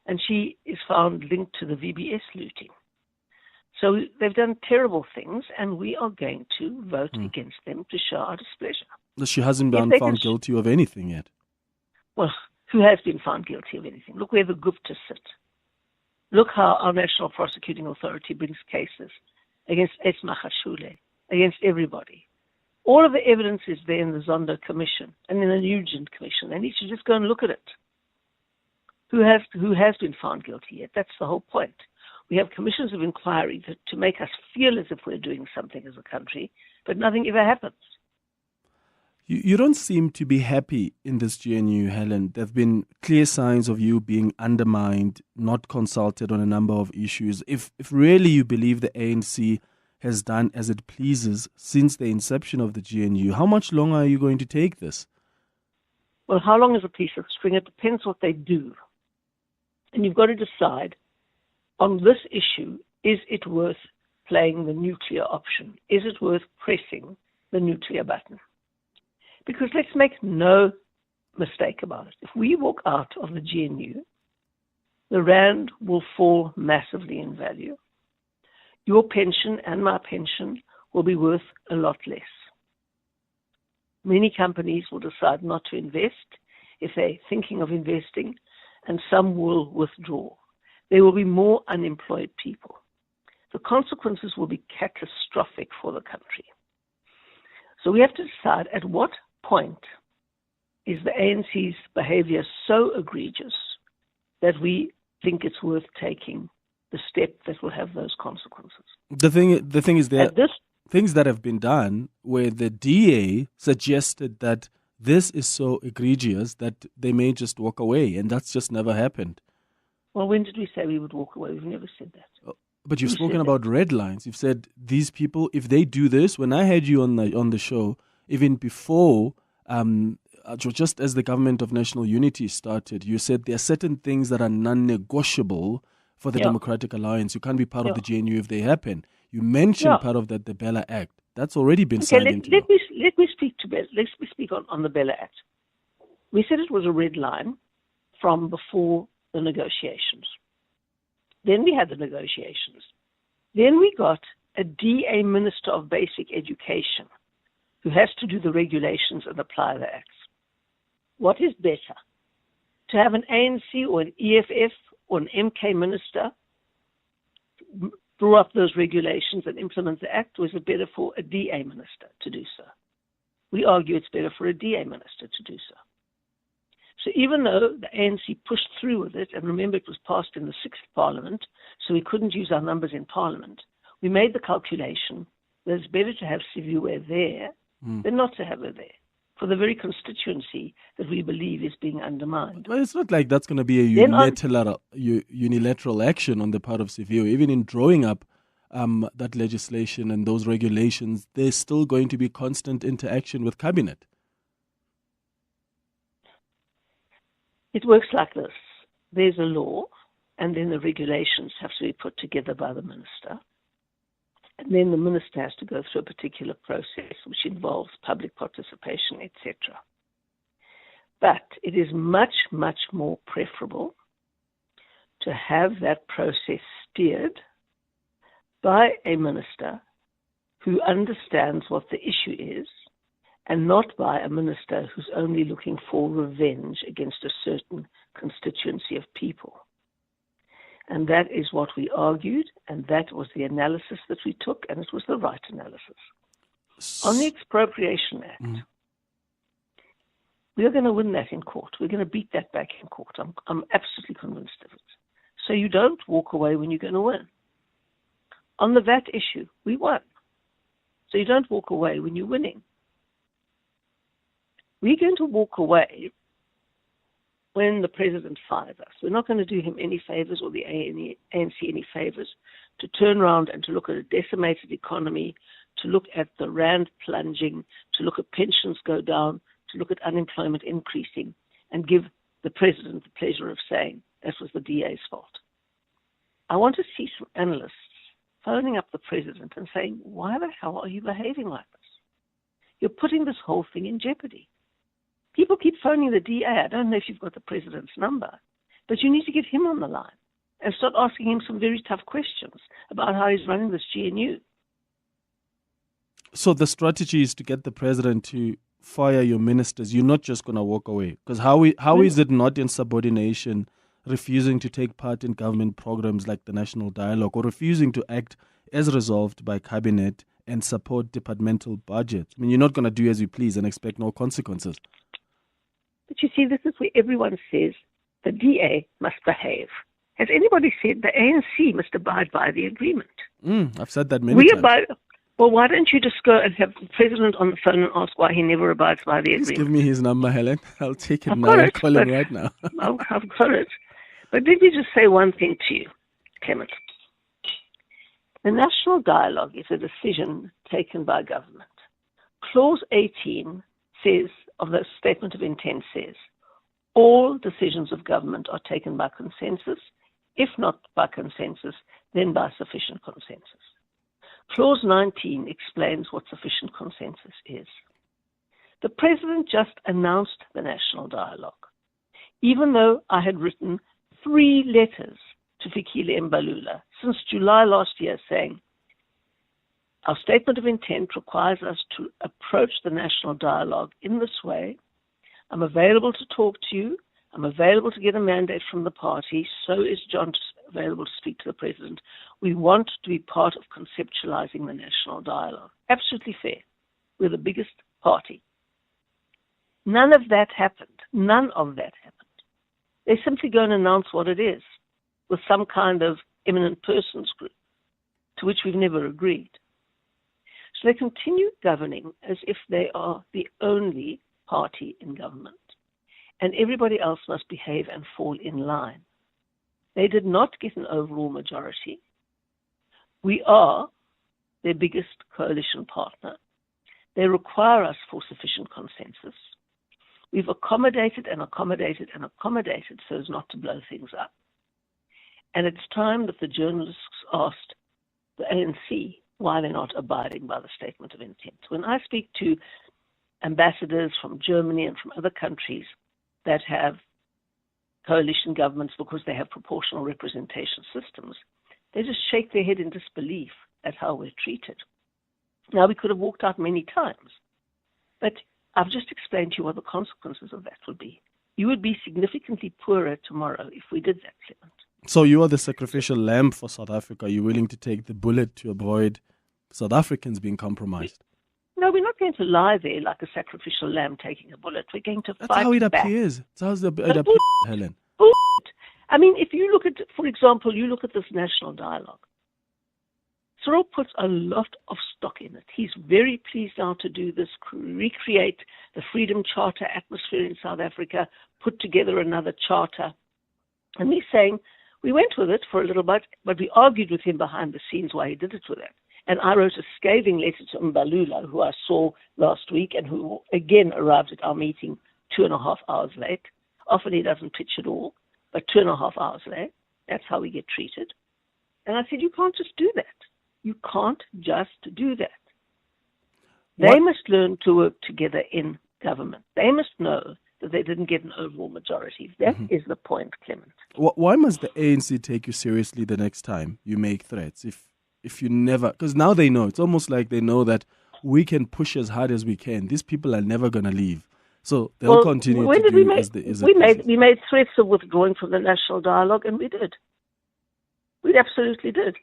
And she is found linked to the VBS looting. So they've done terrible things, and we are going to vote against them to show our displeasure. She hasn't been found guilty of anything yet. Well, who has been found guilty of anything? Look where the Guptas sit. Look how our National Prosecuting Authority brings cases against Esma Khashule, against everybody. All of the evidence is there in the Zondo Commission and in the Nugent Commission. They need to just go and look at it. Who has been found guilty yet? That's the whole point. We have commissions of inquiry to make us feel as if we're doing something as a country, but nothing ever happens. You don't seem to be happy in this GNU, Helen. There have been clear signs of you being undermined, not consulted on a number of issues. If really you believe the ANC has done as it pleases since the inception of the GNU, how much longer are you going to take this? Well, how long is a piece of string? It depends what they do. And you've got to decide on this issue, is it worth playing the nuclear option? Is it worth pressing the nuclear button? Because let's make no mistake about it. If we walk out of the GNU, the rand will fall massively in value. Your pension and my pension will be worth a lot less. Many companies will decide not to invest if they're thinking of investing, and some will withdraw. There will be more unemployed people. The consequences will be catastrophic for the country. So we have to decide at what point is the ANC's behavior so egregious that we think it's worth taking the step that will have those consequences. The thing is there are things that have been done where the DA suggested that this is so egregious that they may just walk away, and that's just never happened. Well, when did we say we would walk away? We've never said that. But you've spoken about red lines. You've said these people, if they do this, when I had you on the show, even before, just as the government of national unity started, you said there are certain things that are non-negotiable for the Democratic Alliance. You can't be part of the GNU if they happen. You mentioned part of that, the Bella Act. That's already been signed into law. Let me speak to Bella. Let's speak on the Bella Act. We said it was a red line from before the negotiations. Then we had the negotiations. Then we got a DA Minister of Basic Education who has to do the regulations and apply the acts. What is better? To have an ANC or an EFF or an MK minister draw up those regulations and implement the act, or is it better for a DA minister to do so? We argue it's better for a DA minister to do so. So even though the ANC pushed through with it, and remember it was passed in the 6th Parliament, so we couldn't use our numbers in Parliament, we made the calculation that it's better to have Siviwe there than not to have her there, for the very constituency that we believe is being undermined. Well, it's not like that's going to be a unilateral action on the part of Siviwe. Even in drawing up that legislation and those regulations, there's still going to be constant interaction with Cabinet. It works like this. There's a law, and then the regulations have to be put together by the minister. And then the minister has to go through a particular process which involves public participation, etc. But it is much, much more preferable to have that process steered by a minister who understands what the issue is, and not by a minister who's only looking for revenge against a certain constituency of people. And that is what we argued, and that was the analysis that we took, and it was the right analysis. On the Expropriation Act, we are going to win that in court. We're going to beat that back in court. I'm absolutely convinced of it. So you don't walk away when you're going to win. On the VAT issue, we won. So you don't walk away when you're winning. We're going to walk away when the president fires us. We're not going to do him any favors or the ANC any favors to turn around and to look at a decimated economy, to look at the rand plunging, to look at pensions go down, to look at unemployment increasing, and give the president the pleasure of saying that was the DA's fault. I want to see some analysts phoning up the president and saying, why the hell are you behaving like this? You're putting this whole thing in jeopardy. People keep phoning the DA. I don't know if you've got the president's number, but you need to get him on the line and start asking him some very tough questions about how he's running this GNU. So the strategy is to get the president to fire your ministers. You're not just going to walk away. Because how is it not insubordination, refusing to take part in government programs like the National Dialogue, or refusing to act as resolved by Cabinet and support departmental budgets? I mean, you're not going to do as you please and expect no consequences. But you see, this is where everyone says the DA must behave. Has anybody said the ANC must abide by the agreement? I've said that many times. Well, why don't you just go and have the president on the phone and ask why he never abides by the Please agreement? give me his number, Helen. I'll take it I've now. got I'll it, call him right now. I've got it. But let me just say one thing to you, Clement. The national dialogue is a decision taken by government. Clause 18 says, of the statement of intent says, all decisions of government are taken by consensus. If not by consensus, then by sufficient consensus. Clause 19 explains what sufficient consensus is. The president just announced the national dialogue, even though I had written 3 letters to Fikile Mbalula since July last year saying, our statement of intent requires us to approach the national dialogue in this way. I'm available to talk to you. I'm available to get a mandate from the party. So is John available to speak to the president. We want to be part of conceptualizing the national dialogue. Absolutely fair. We're the biggest party. None of that happened. None of that happened. They simply go and announce what it is with some kind of eminent persons group to which we've never agreed. So they continue governing as if they are the only party in government, and everybody else must behave and fall in line. They did not get an overall majority. We are their biggest coalition partner. They require us for sufficient consensus. We've accommodated and accommodated and accommodated so as not to blow things up. And it's time that the journalists asked the ANC why they're not abiding by the statement of intent. When I speak to ambassadors from Germany and from other countries that have coalition governments because they have proportional representation systems, they just shake their head in disbelief at how we're treated. Now, we could have walked out many times, but I've just explained to you what the consequences of that would be. You would be significantly poorer tomorrow if we did that, Clement. So you are the sacrificial lamb for South Africa. Are you willing to take the bullet to avoid South Africans being compromised? No, we're not going to lie there like a sacrificial lamb taking a bullet. We're going to fight back. That's how it appears. That's how it appears, Helen. Bullshit. I mean, if you look at, for example, you look at this national dialogue. Cyril puts a lot of stock in it. He's very pleased now to do this, recreate the Freedom Charter atmosphere in South Africa, put together another charter. And he's saying, we went with it for a little bit, but we argued with him behind the scenes why he did it with it. And I wrote a scathing letter to Mbalula, who I saw last week and who again arrived at our meeting 2.5 hours late. Often he doesn't pitch at all, but 2.5 hours late. That's how we get treated. And I said, you can't just do that. You can't just do that. They must learn to work together in government. They must know that they didn't get an overall majority. That is the point, Clement. Why must the ANC take you seriously the next time you make threats? If you never, because now they know. It's almost like they know that we can push as hard as we can. These people are never going to leave. So they'll continue to do as we made threats of withdrawing from the national dialogue, and we did. We absolutely did.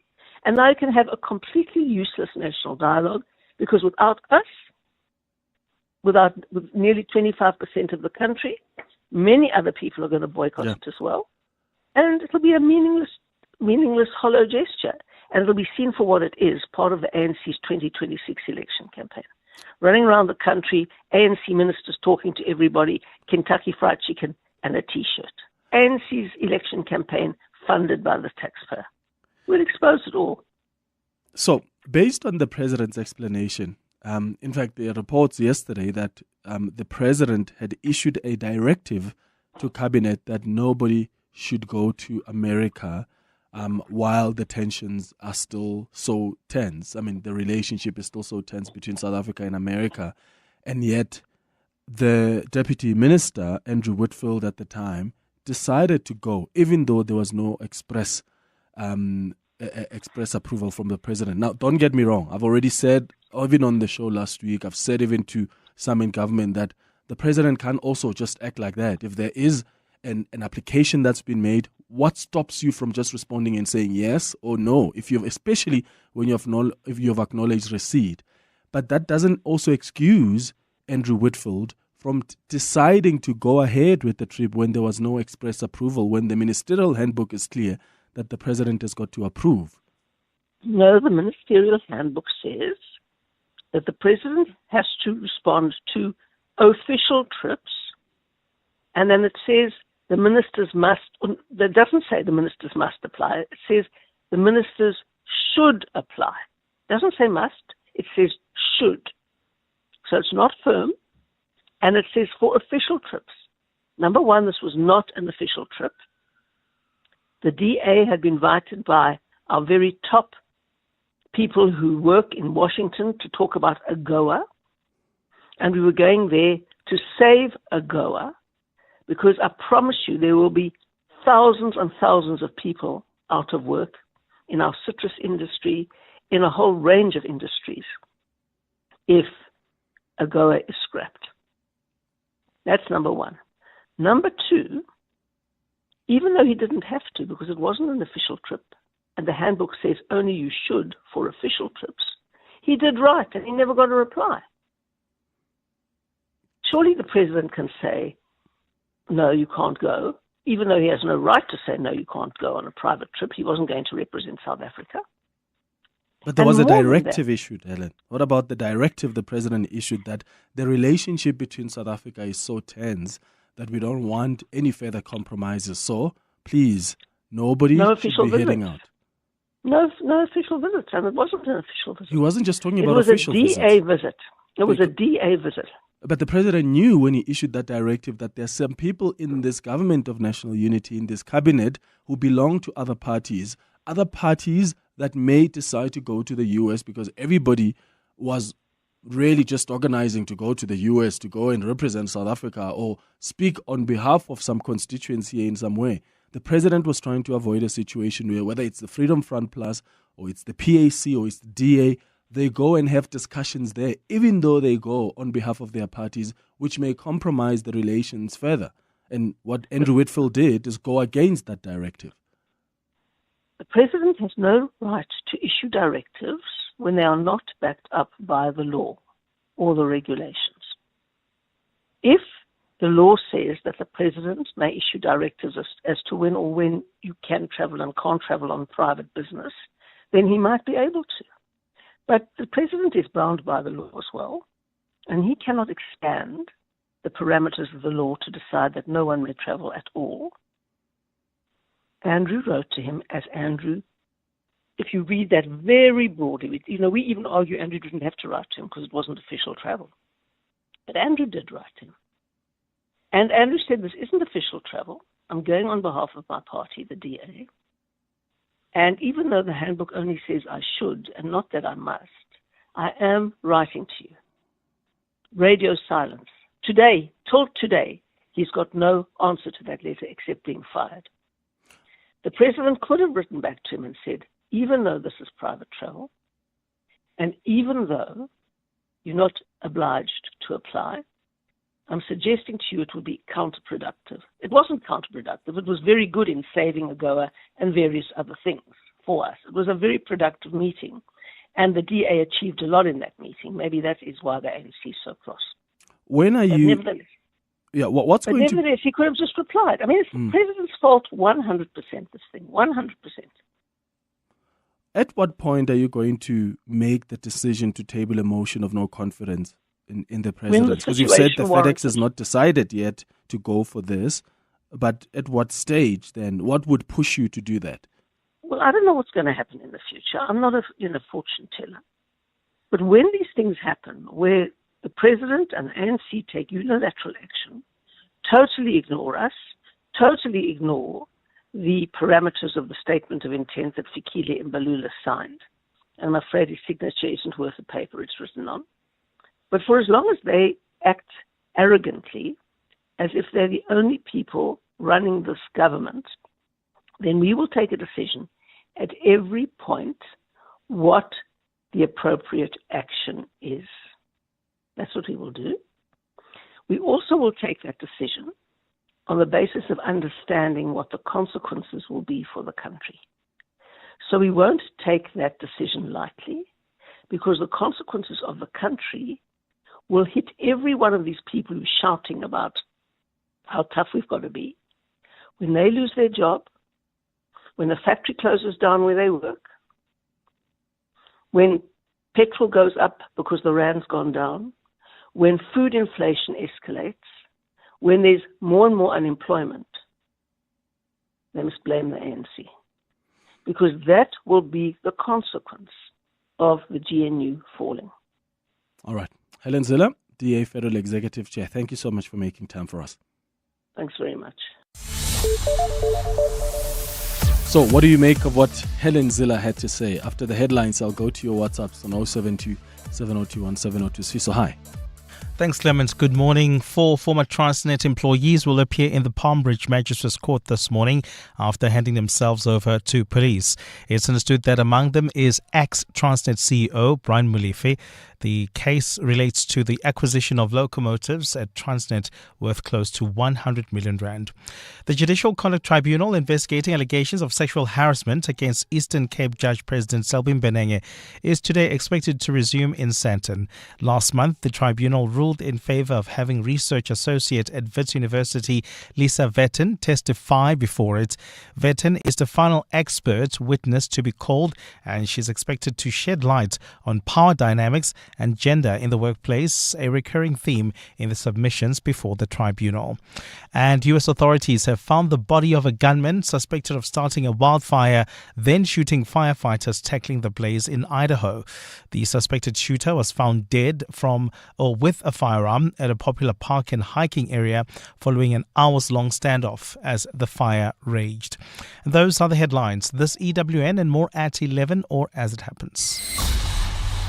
And now you can have a completely useless national dialogue because without us, with nearly 25% of the country, many other people are going to boycott it as well. And it'll be a meaningless, hollow gesture. And it'll be seen for what it is, part of the ANC's 2026 election campaign. Running around the country, ANC ministers talking to everybody, Kentucky Fried Chicken and a T-shirt. ANC's election campaign funded by the taxpayer. We'll expose it all. So, based on the president's explanation, in fact, there are reports yesterday that the president had issued a directive to cabinet that nobody should go to America while the tensions are still so tense. I mean, the relationship is still so tense between South Africa and America. And yet, the deputy minister, Andrew Whitfield at the time, decided to go, even though there was no express approval from the president. Now, don't get me wrong. I've already said, even on the show last week, I've said even to some in government that the president can't also just act like that. If there is an application that's been made, what stops you from just responding and saying yes or no? Especially when if you've acknowledged receipt. But that doesn't also excuse Andrew Whitfield from deciding to go ahead with the trip when there was no express approval, when the ministerial handbook is clear that the president has got to approve? No, the ministerial handbook says that the president has to respond to official trips, and then it says the ministers must, that doesn't say the ministers must apply, it says the ministers should apply. It doesn't say must, it says should. So it's not firm, and it says for official trips. Number one, this was not an official trip. The DA had been invited by our very top people who work in Washington to talk about AGOA, and we were going there to save AGOA, because I promise you there will be thousands and thousands of people out of work in our citrus industry, in a whole range of industries, if AGOA is scrapped. That's number one. Number two, even though he didn't have to, because it wasn't an official trip, and the handbook says only you should for official trips, he did right, and he never got a reply. Surely the president can say, no, you can't go, even though he has no right to say, no, you can't go on a private trip. He wasn't going to represent South Africa. But there was a directive issued, Helen. What about the directive the president issued that the relationship between South Africa is so tense that we don't want any further compromises? So, please, nobody should be heading out. No official visits, and it wasn't an official visit. He wasn't just talking about official visits. It was a DA visit. It was a DA visit. But the president knew when he issued that directive that there are some people in this government of national unity, in this cabinet, who belong to other parties that may decide to go to the US, because everybody was really just organizing to go to the US to go and represent South Africa or speak on behalf of some constituents here in some way. The president was trying to avoid a situation where, whether it's the Freedom Front Plus or it's the PAC or it's the DA, they go and have discussions there, even though they go on behalf of their parties, which may compromise the relations further. And what Andrew Whitfield did is go against that directive. The president has no right to issue directives when they are not backed up by the law or the regulations. If the law says that the president may issue directives as to when or when you can travel and can't travel on private business, then he might be able to. But the president is bound by the law as well, and he cannot expand the parameters of the law to decide that no one may travel at all. Andrew wrote to him as Andrew. If you read that very broadly, we even argue Andrew didn't have to write to him because it wasn't official travel. But Andrew did write to him. And Andrew said, this isn't official travel. I'm going on behalf of my party, the DA. And even though the handbook only says I should and not that I must, I am writing to you. Radio silence. Today, till today, he's got no answer to that letter except being fired. The president could have written back to him and said, even though this is private travel, and even though you're not obliged to apply, I'm suggesting to you it would be counterproductive. It wasn't counterproductive. It was very good in saving AGOA and various other things for us. It was a very productive meeting, and the DA achieved a lot in that meeting. Maybe that is why the ANC is so cross. When are you... Nevertheless, what's going to... Nevertheless, he could have just replied. I mean, it's the president's fault 100%, this thing, 100%. At what point are you going to make the decision to table a motion of no confidence in the president? Because you've said the FedEx has not decided yet to go for this, but at what stage then? What would push you to do that? Well, I don't know what's going to happen in the future. I'm not a fortune teller. But when these things happen, where the president and the ANC take unilateral action, totally ignore us, totally ignore the parameters of the statement of intent that Fikile Mbalula signed, and I'm afraid his signature isn't worth the paper it's written on. But for as long as they act arrogantly, as if they're the only people running this government, then we will take a decision at every point what the appropriate action is. That's what we will do. We also will take that decision on the basis of understanding what the consequences will be for the country. So we won't take that decision lightly, because the consequences of the country will hit every one of these people who's shouting about how tough we've got to be. When they lose their job, when the factory closes down where they work, when petrol goes up because the rand's gone down, when food inflation escalates, when there's more and more unemployment, they must blame the ANC. Because that will be the consequence of the GNU falling. All right. Helen Zille, DA Federal Executive Chair, thank you so much for making time for us. Thanks very much. So, what do you make of what Helen Zille had to say? After the headlines, I'll go to your WhatsApps on 072 702 1702. Siso, hi. Thanks, Clement. Good morning. 4 former Transnet employees will appear in the Palmbridge Magistrates Court this morning after handing themselves over to police. It's understood that among them is ex-Transnet CEO Brian Molefe. The case relates to the acquisition of locomotives at Transnet worth close to 100 million rand. The Judicial Conduct Tribunal investigating allegations of sexual harassment against Eastern Cape Judge President Selbin Benenge is today expected to resume in Sandton. Last month, the tribunal ruled in favor of having research associate at Wits University Lisa Vetten testify before it. Vetten is the final expert witness to be called, and she's expected to shed light on power dynamics and gender in the workplace, a recurring theme in the submissions before the tribunal. And U.S. authorities have found the body of a gunman suspected of starting a wildfire, then shooting firefighters tackling the blaze in Idaho. The suspected shooter was found dead with a firearm at a popular park and hiking area following an hours-long standoff as the fire raged. And those are the headlines. This EWN and more at 11 or as it happens.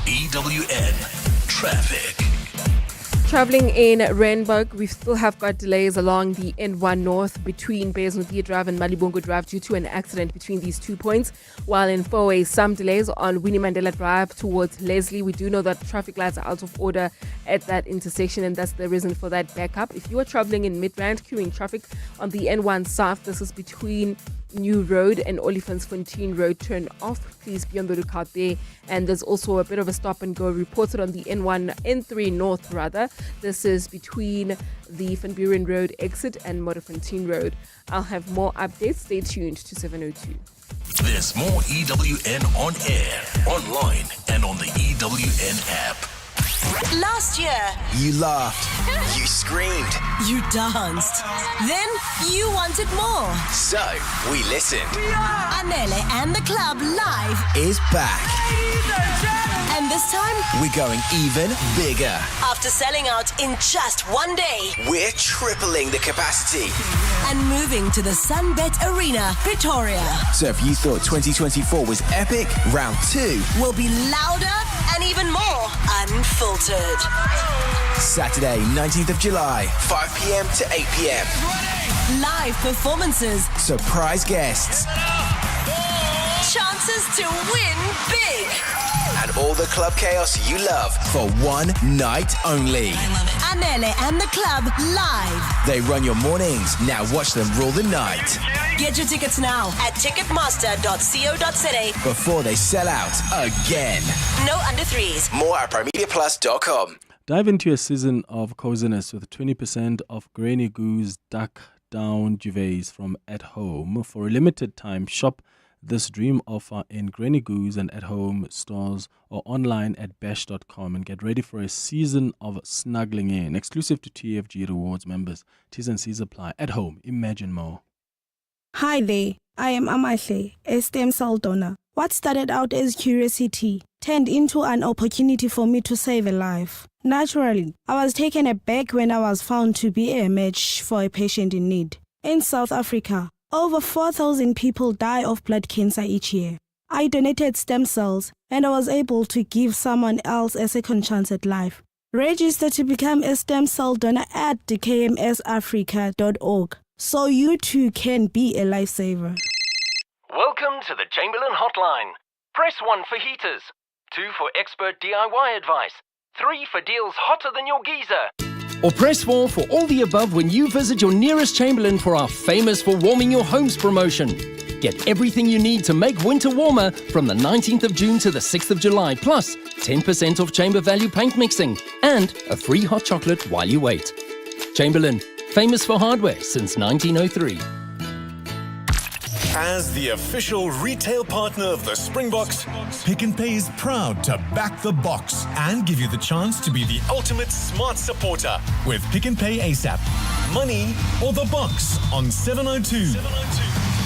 EWN Traffic. Travelling in Randburg, we still have got delays along the N1 North between Bezudia Drive and Malibongo Drive due to an accident between these 2 points. While in 4A, some delays on Winnie Mandela Drive towards Leslie. We do know that traffic lights are out of order at that intersection, and that's the reason for that backup. If you are travelling in Midrand, queuing traffic on the N1 South, this is between New Road and Olifantsfontein Road, turn off. Please be on the lookout there. And there's also a bit of a stop and go reported on the N3 North rather. This is between the Van Buren Road exit and Modderfontein Road. I'll have more updates. Stay tuned to 702. There's more EWN on air, online, and on the EWN app. Last year, you laughed, you screamed, you danced, then you wanted more. So we listened. Anele and the Club Live is back. And this time, we're going even bigger. After selling out in just one day, we're tripling the capacity and moving to the Sunbet Arena, Pretoria. So if you thought 2024 was epic, round 2 will be louder and even more unfiltered. Saturday, 19th of July, 5 p.m. to 8 p.m. Live performances, surprise guests, chances to win big, and all the club chaos you love for one night only. Anele and the Club Live. They run your mornings. Now watch them rule the night. Get your tickets now at ticketmaster.co.za before they sell out again. No under threes. More at primediaplus.com. Dive into a season of coziness with 20% of Granny Goose Duck Down Duvets from At Home. For a limited time, shop this dream offer in Granny Goose and At Home stores or online at bash.com and get ready for a season of snuggling in. Exclusive to TFG Rewards members. T's and C's apply. At Home, imagine more. Hi there, I am Amahle, a stem cell donor. What started out as curiosity turned into an opportunity for me to save a life. Naturally, I was taken aback when I was found to be a match for a patient in need. In South Africa, over 4,000 people die of blood cancer each year. I donated stem cells and I was able to give someone else a second chance at life. Register to become a stem cell donor at kmsafrica.org so you too can be a lifesaver. Welcome to the Chamberlain Hotline. Press 1 for heaters, 2 for expert DIY advice, 3 for deals hotter than your geyser. Or press 4 for all the above when you visit your nearest Chamberlain for our famous for warming your homes promotion. Get everything you need to make winter warmer from the 19th of June to the 6th of July, plus 10% off Chamber Value paint mixing and a free hot chocolate while you wait. Chamberlain, famous for hardware since 1903. As the official retail partner of the Springboks, Pick n Pay is proud to back the box and give you the chance to be the ultimate smart supporter with Pick n Pay ASAP. Money or the box on 702.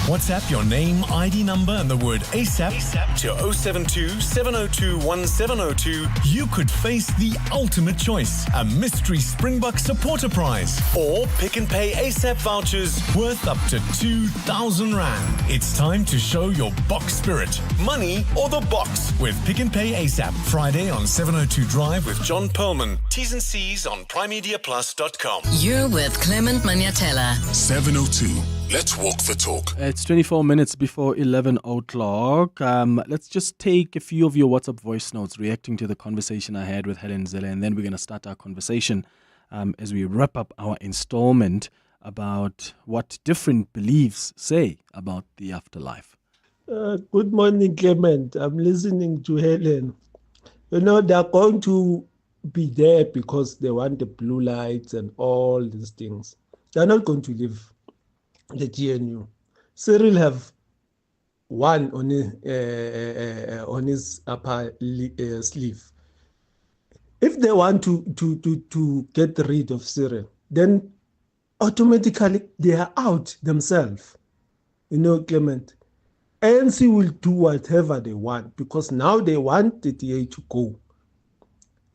WhatsApp your name, ID number and the word ASAP to 072 702 1702. You could face the ultimate choice, a mystery Springbok supporter prize or Pick n Pay ASAP vouchers worth up to 2,000 Rand. It's time to show your box spirit. Money or the box with Pick n Pay ASAP. Friday on 702 Drive with John Perlman. T's and C's on primemediaplus.com. You're with Clement Manyathela. 702. Let's walk the talk. It's 24 minutes before 11 o'clock. Let's just take a few of your WhatsApp voice notes reacting to the conversation I had with Helen Zille, and then we're going to start our conversation as we wrap up our installment about what different beliefs say about the afterlife. Good morning, Clement. I'm listening to Helen. You know, they're going to be there because they want the blue lights and all these things. They're not going to leave the GNU. Cyril have one on his upper sleeve. If they want to get rid of Cyril, then automatically they are out themselves. You know, Clement, ANC will do whatever they want because now they want the DA to go.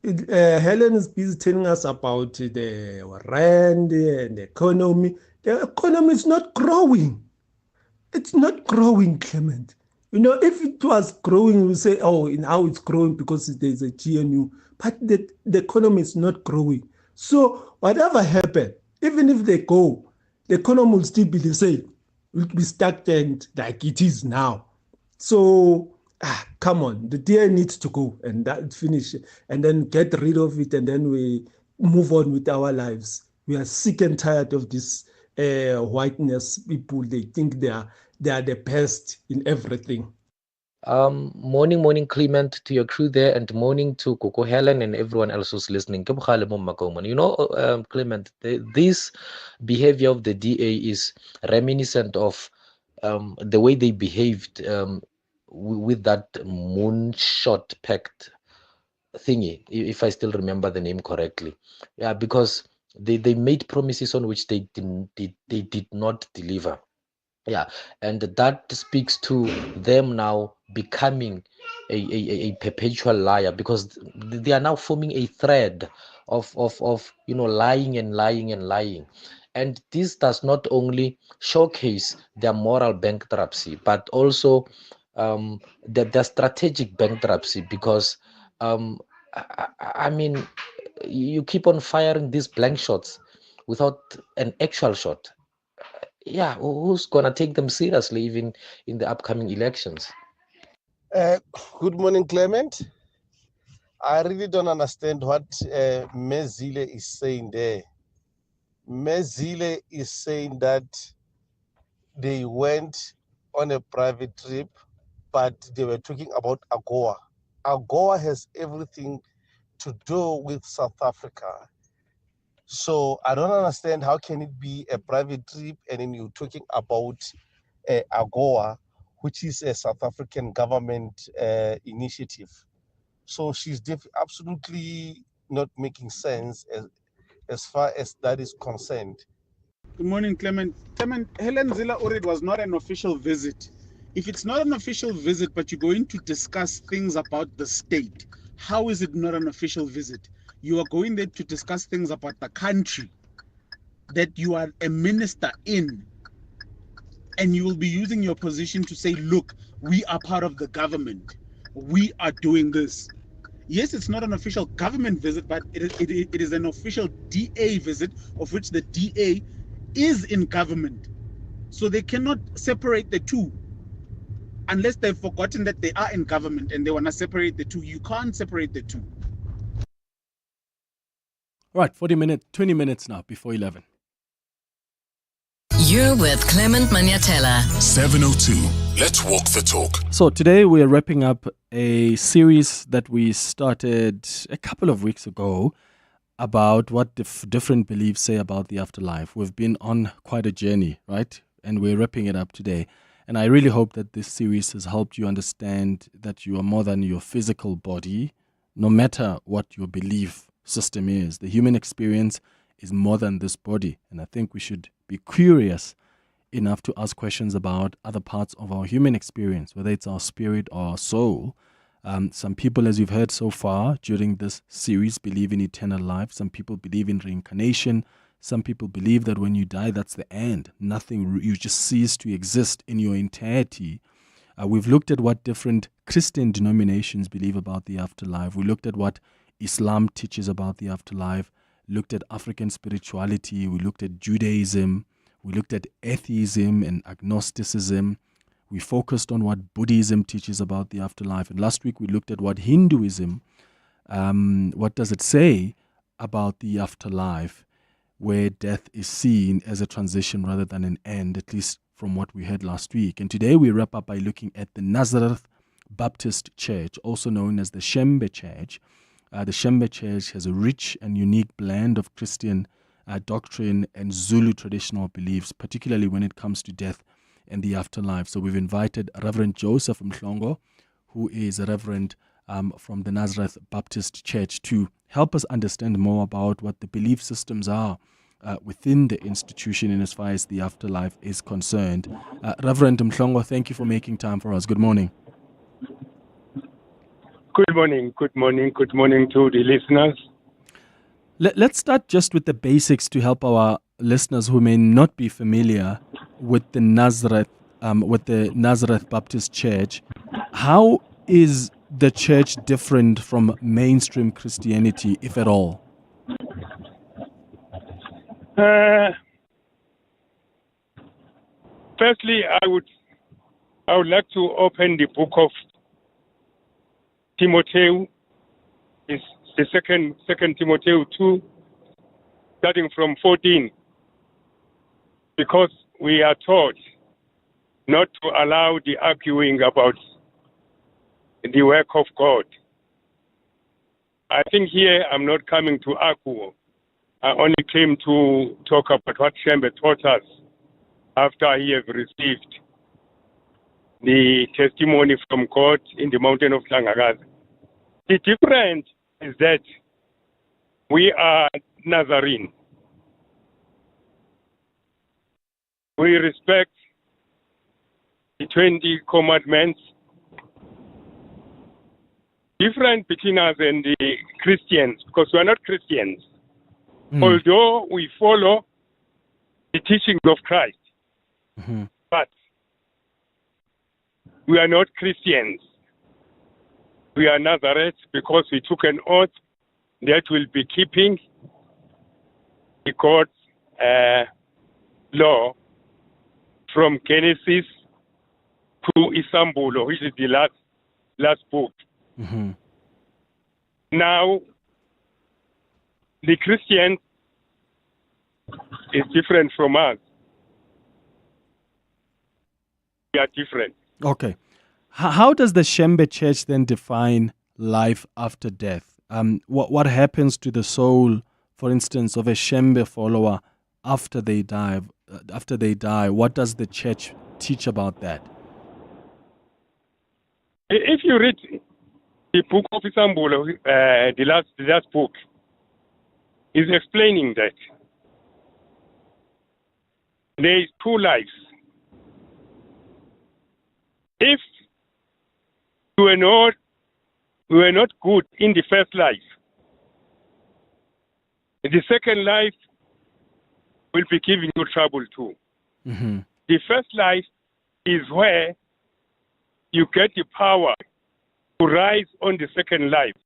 Helen is busy telling us about the rand and the economy. The economy is not growing. It's not growing, Clement. You know, if it was growing, we say, oh, now it's growing because there's a GNU. But the economy is not growing. So whatever happens, even if they go, the economy will still be the same. It will be stagnant like it is now. So, come on, the DA needs to go and that's finish. And then get rid of it and then we move on with our lives. We are sick and tired of this whiteness people. They think they are the best in everything. Morning, Clement, to your crew there, and morning to Coco Helen and everyone else who's listening. You know, Clement, this behavior of the DA is reminiscent of the way they behaved with that moonshot pact thingy, if I still remember the name correctly. Yeah, because they made promises on which they did not deliver. Yeah, and that speaks to them now becoming a perpetual liar because they are now forming a thread of lying and lying and lying. And this does not only showcase their moral bankruptcy, but also their strategic bankruptcy because I mean, you keep on firing these blank shots without an actual shot. Yeah, who's going to take them seriously even in the upcoming elections? Good morning, Clement. I really don't understand what Ms. Zille is saying there. Ms. Zille is saying that they went on a private trip, but they were talking about AGOA. AGOA has everything to do with South Africa. So I don't understand how can it be a private trip and then you're talking about AGOA, which is a South African government initiative. So she's absolutely not making sense as far as that is concerned. Good morning, Clement. Clement, Helen Zille audit was not an official visit. If it's not an official visit, but you're going to discuss things about the state, how is it not an official visit? You are going there to discuss things about the country that you are a minister in, and you will be using your position to say, look, we are part of the government. We are doing this. Yes, it's not an official government visit, but it is an official DA visit of which the DA is in government. So they cannot separate the two unless they've forgotten that they are in government and they want to separate the two. You can't separate the two. Right, 20 minutes now before 11. You're with Clement Manyathela. 702. Let's walk the talk. So today we are wrapping up a series that we started a couple of weeks ago about what different beliefs say about the afterlife. We've been on quite a journey, right? And we're wrapping it up today. And I really hope that this series has helped you understand that you are more than your physical body, no matter what your belief system is. The human experience is more than this body. And I think we should be curious enough to ask questions about other parts of our human experience, whether it's our spirit or our soul. Some people, as you've heard so far during this series, believe in eternal life. Some people believe in reincarnation. Some people believe that when you die, that's the end. Nothing, you just cease to exist in your entirety. We've looked at what different Christian denominations believe about the afterlife. We looked at what Islam teaches about the afterlife, looked at African spirituality. We looked at Judaism. We looked at atheism and agnosticism. We focused on what Buddhism teaches about the afterlife. And last week we looked at what Hinduism, what does it say about the afterlife, where death is seen as a transition rather than an end, at least from what we heard last week. And today we wrap up by looking at the Nazareth Baptist Church, also known as the Shembe Church. The Shembe Church has a rich and unique blend of Christian doctrine and Zulu traditional beliefs, particularly when it comes to death and the afterlife. So we've invited Reverend Joseph Mhlongo, who is a reverend from the Nazareth Baptist Church, to help us understand more about what the belief systems are within the institution in as far as the afterlife is concerned. Reverend Mhlongo, thank you for making time for us. Good morning. Good morning to the listeners. Let's start just with the basics to help our listeners who may not be familiar with the Nazareth Baptist Church. How is the church different from mainstream Christianity, if at all? Firstly, I would like to open the book of Timothy. It's the second Timothy 2, starting from 14, because we are taught not to allow the arguing about the work of God. I think here I'm not coming to argue. I only came to talk about what Shembe taught us after he have received the testimony from God in the mountain of Hlangakazi. The difference is that we are Nazarene. We respect the 20 commandments. Different between us and the Christians, because we are not Christians. Although we follow the teachings of Christ, but we are not Christians. We are Nazareth because we took an oath that will be keeping the God's law from Genesis to Isambulo, which is the last book. Now, the Christian is different from us. We are different. Okay. How does the Shembe Church then define life after death? What happens to the soul, for instance, of a Shembe follower after they die? What does the church teach about that? If you read the book of Isambulo, the last book, is explaining that there is two lives. If we were not good in the first life, the second life will be giving you trouble too. The first life is where you get the power to rise on the second life,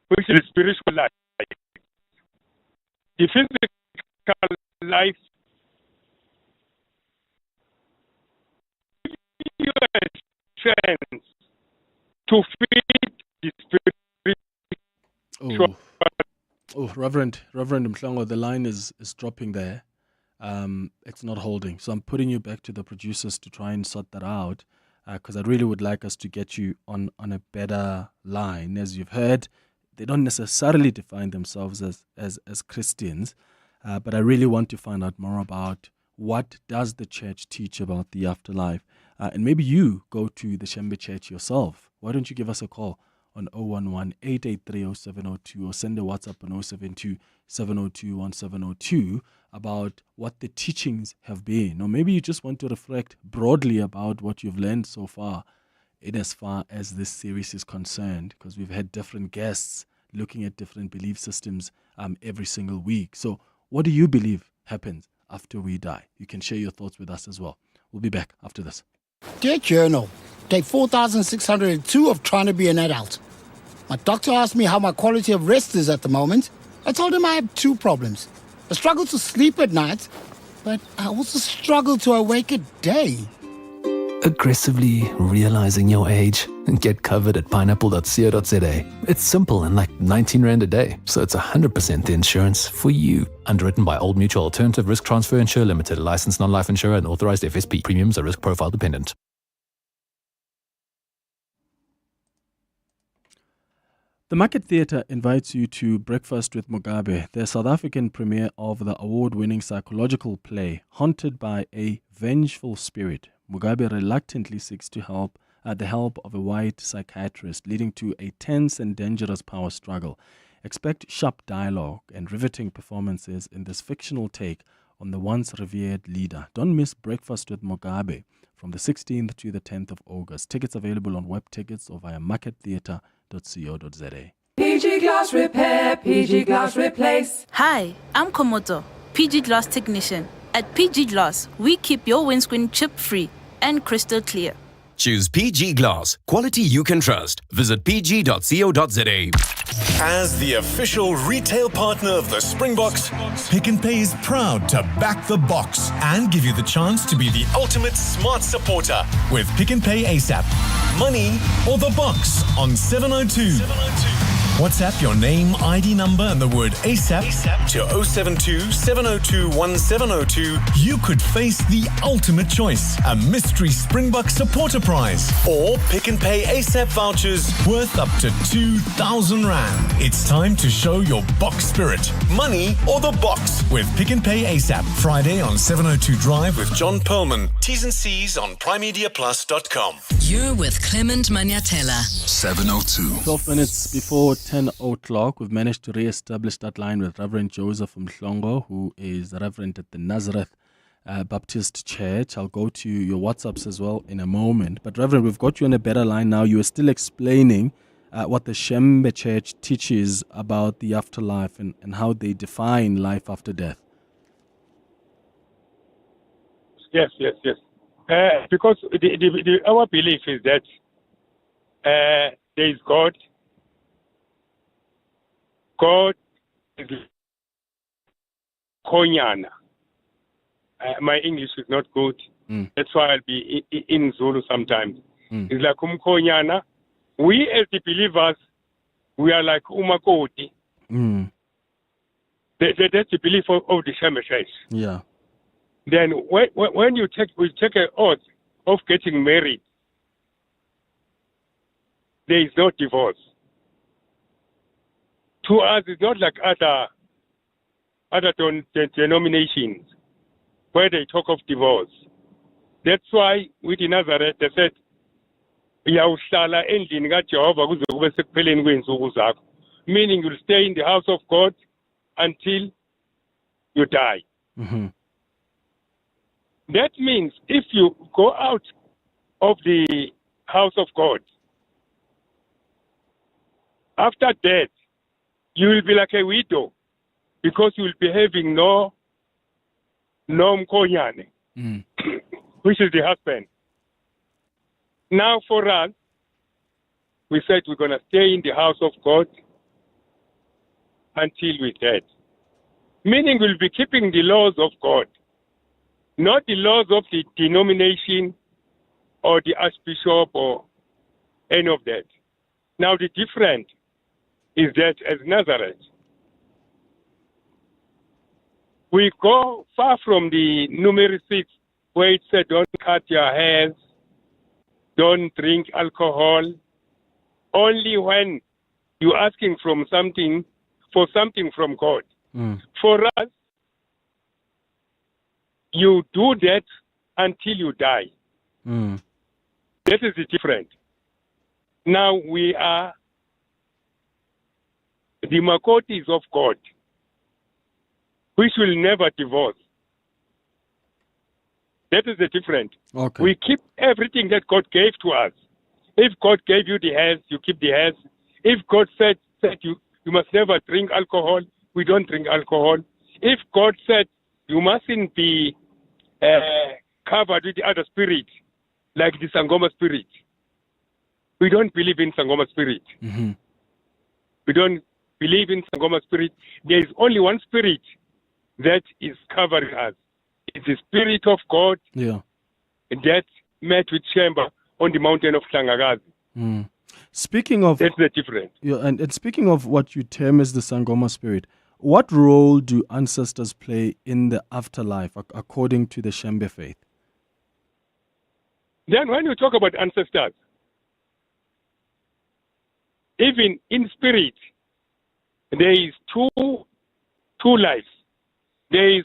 which is the spiritual life. The physical life, you have a chance to feed the spiritual. Reverend Mhlongo, the line is dropping there. it's not holding. So I'm putting you back to the producers to try and sort that out, because I really would like us to get you on a better line. As you've heard, they don't necessarily define themselves as Christians, but I really want to find out more about what does the church teach about the afterlife. And maybe you go to the Shembe Church yourself. Why don't you give us a call on 011-883-0702 or send a WhatsApp on 072-702-1702 about what the teachings have been. Or maybe you just want to reflect broadly about what you've learned so far in as far as this series is concerned, because we've had different guests looking at different belief systems every single week. So what do you believe happens after we die? You can share your thoughts with us as well. We'll be back after this. Dear Journal, day 4602 of trying to be an adult. My doctor asked me how my quality of rest is at the moment. I told him I have two problems. I struggle to sleep at night, but I also struggle to awake at day. Aggressively realizing your age? Get covered at pineapple.co.za. It's simple and like 19 Rand a day, so it's 100% the insurance for you. Underwritten by Old Mutual Alternative Risk Transfer Insurer Limited, a licensed non-life insurer and authorized FSP. Premiums are risk profile dependent. The Market Theatre invites you to Breakfast with Mugabe, the South African premiere of the award-winning psychological play, Haunted by a Vengeful Spirit. Mugabe reluctantly seeks to help the help of a white psychiatrist, leading to a tense and dangerous power struggle. Expect sharp dialogue and riveting performances in this fictional take on the once revered leader. Don't miss Breakfast with Mugabe from the 16th to the 10th of August. Tickets available on web tickets or via markettheatre.co.za. PG Glass Repair, PG Glass Replace. Hi, I'm Komoto, PG Glass Technician. At PG Glass, we keep your windscreen chip-free and crystal clear. Choose PG Glass, quality you can trust. Visit pg.co.za. As the official retail partner of the Springboks, Pick n Pay is proud to back the box and give you the chance to be the ultimate smart supporter with Pick n Pay ASAP. Money or the box on 702. WhatsApp your name, ID number, and the word ASAP to 072 702 1702. You could face the ultimate choice, a mystery Springbok supporter prize, or Pick n Pay ASAP vouchers worth up to 2,000 Rand. It's time to show your box spirit. Money or the box with Pick n Pay ASAP. Friday on 702 Drive with John Perlman. T's and C's on primemediaplus.com. You're with Clement Manyathela. 702. 12 minutes before 10 o'clock, we've managed to re-establish that line with Reverend Joseph Mhlongo, who is the Reverend at the Nazareth Baptist Church. I'll go to your WhatsApps as well in a moment. But Reverend, we've got you on a better line now. You were still explaining what the Shembe Church teaches about the afterlife and how they define life after death. Yes. Because our belief is that there is God. God is Konyana. My English is not good. That's why I'll be in Zulu sometimes. It's like Konyana. We as the believers, we are like Umakoti. That's the belief of the Shembe Church. Yeah. Then when we take an oath of getting married, there is no divorce. To us, it's not like other denominations where they talk of divorce. That's why with Nazareth they said, "Uyawuhlala endlini kaJehova kuze kube sekupheleni kwensuku zakho," meaning you'll stay in the house of God until you die. Mm-hmm. That means if you go out of the house of God after death, you will be like a widow because you will be having no mkonyane, which is the husband. Now for us, we said we're going to stay in the house of God until we're dead. Meaning we'll be keeping the laws of God, not the laws of the denomination or the archbishop or any of that. Now the difference is that as Nazareth, We go far from the numeric 6, where it said, don't cut your hairs, don't drink alcohol. Only when you're asking for something from God. For us, you do that until you die. That is the difference. Now we are the Makotis of God, which will never divorce. That is the difference. Okay. We keep everything that God gave to us. If God gave you the hairs, you keep the hairs. If God said you must never drink alcohol, we don't drink alcohol. If God said you mustn't be covered with the other spirit, like the Sangoma spirit, we don't believe in Sangoma spirit. We don't believe in Sangoma spirit. There is only one spirit that is covering us. It's the Spirit of God that met with Shembe on the mountain of Hlangakazi. Speaking of... That's the difference. Yeah, and speaking of what you term as the Sangoma spirit, what role do ancestors play in the afterlife according to the Shembe faith? Then when you talk about ancestors, even in spirit, there is two lives. There is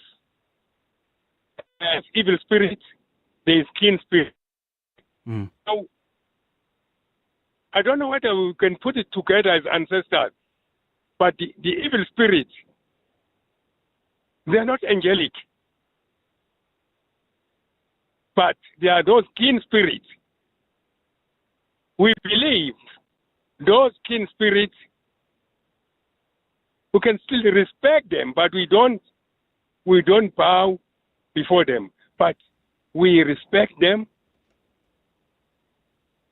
evil spirit, there is clean spirit. So, I don't know whether we can put it together as ancestors, but the evil spirits, they are not angelic. But they are those clean spirits. We believe those clean spirits, we can still respect them, but we don't bow before them, but we respect them.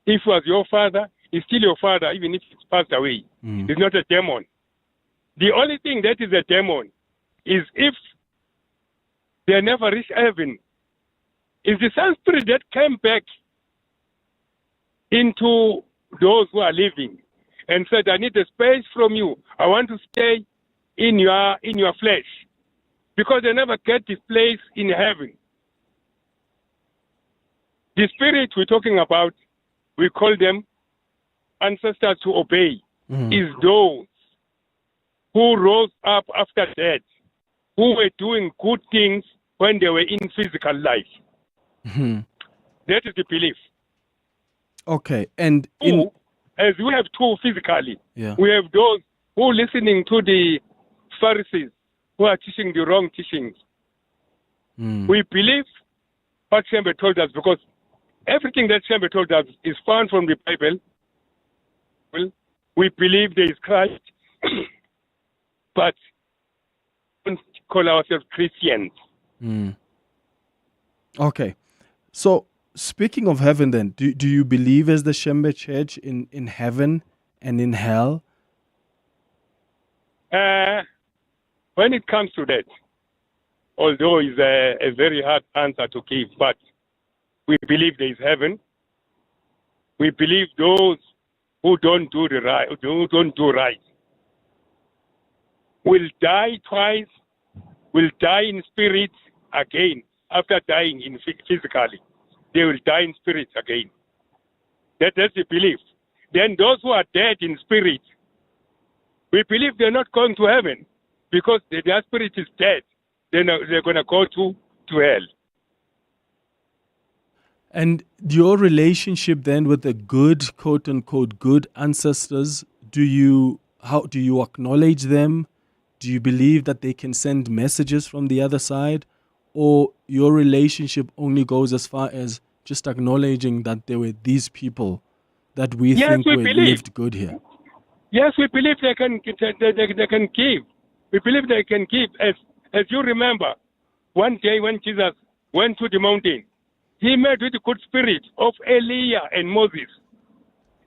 If it was your father, it's still your father, even if it's passed away. It's not a demon. The only thing that is a demon is if they never reach heaven. It's the same spirit that came back into those who are living and said, I need a space from you. I want to stay in your flesh. Because they never get this place in heaven. The spirit we're talking about, we call them ancestors to obey, is those who rose up after death, who were doing good things when they were in physical life. That is the belief. Okay, and as we have two physically, Yeah. we have those who listening to the Pharisees, who are teaching the wrong teachings. We believe what Shembe told us because everything that Shembe told us is found from the Bible. Well, we believe there is Christ, but we don't call ourselves Christians. Okay. So, speaking of heaven then, do you believe as the Shembe Church in heaven and in hell? When it comes to that, although it's a very hard answer to give, but we believe there is heaven. We believe those who don't do right will die twice, will die in spirit again. After dying in physically, they will die in spirit again. That's the belief. Then those who are dead in spirit, we believe they're not going to heaven because their spirit is dead. Then they're going to go to hell. And your relationship then with the good, quote unquote, good ancestors, how do you acknowledge them? Do you believe that they can send messages from the other side? Or your relationship only goes as far as just acknowledging that there were these people that we think lived good here? Yes, we believe they can give. We believe they can give. As you remember, one day when Jesus went to the mountain, he met with the good spirit of Elijah and Moses.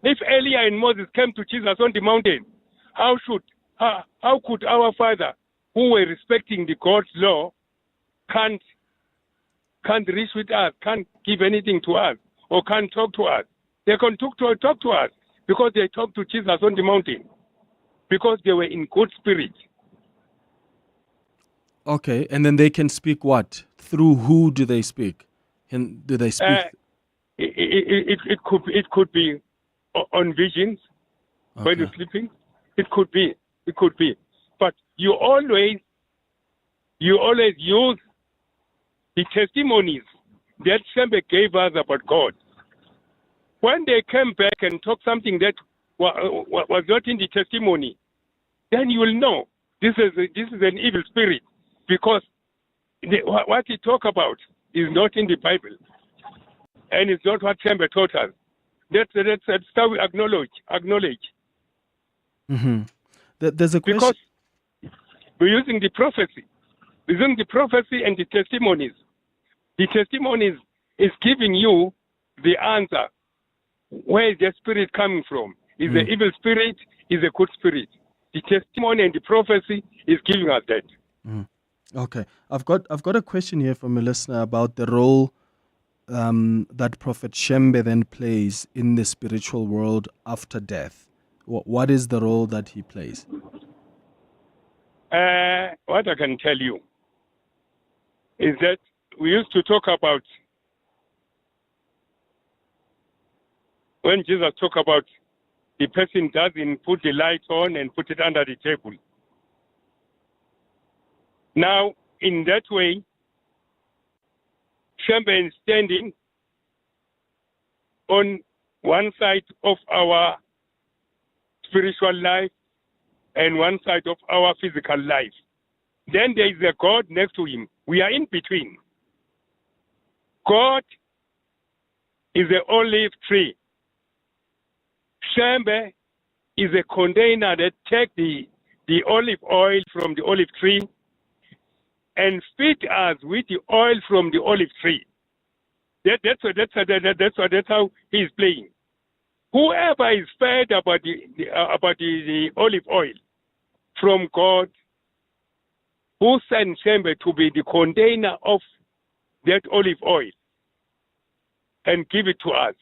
If Elijah and Moses came to Jesus on the mountain, how could our Father, who were respecting the God's law, can't reach with us, can't give anything to us, or can't talk to us? They can talk to us because they talked to Jesus on the mountain, because they were in good spirit. Okay, and then they can speak what? Through who do they speak? And do they speak? It could be on visions when you're sleeping. It could be. But you always use the testimonies that Shembe gave us about God. When they came back and talk something that was not in the testimony, then you will know this is an evil spirit, because what he talk about is not in the Bible, and it's not what Shembe taught us. That's how we acknowledge. Mm-hmm. There's a question. Because we're using the prophecy. We're using the prophecy and the testimonies. The testimonies is giving you the answer. Where is the spirit coming from? Is the evil spirit? Is a good spirit? The testimony and the prophecy is giving us that. Okay, I've got a question here from a listener about the role that Prophet Shembe then plays in the spiritual world after death. What is the role that he plays? What I can tell you is that we used to talk about when Jesus talked about the person doesn't put the light on and put it under the table. Now, in that way, Shembe is standing on one side of our spiritual life and one side of our physical life. Then there is a God next to him. We are in between. God is the olive tree. Shembe is a container that takes the olive oil from the olive tree and feed us with the oil from the olive tree. That's how he's playing. Whoever is fed about the olive oil from God, who sent Shembe to be the container of that olive oil and give it to us.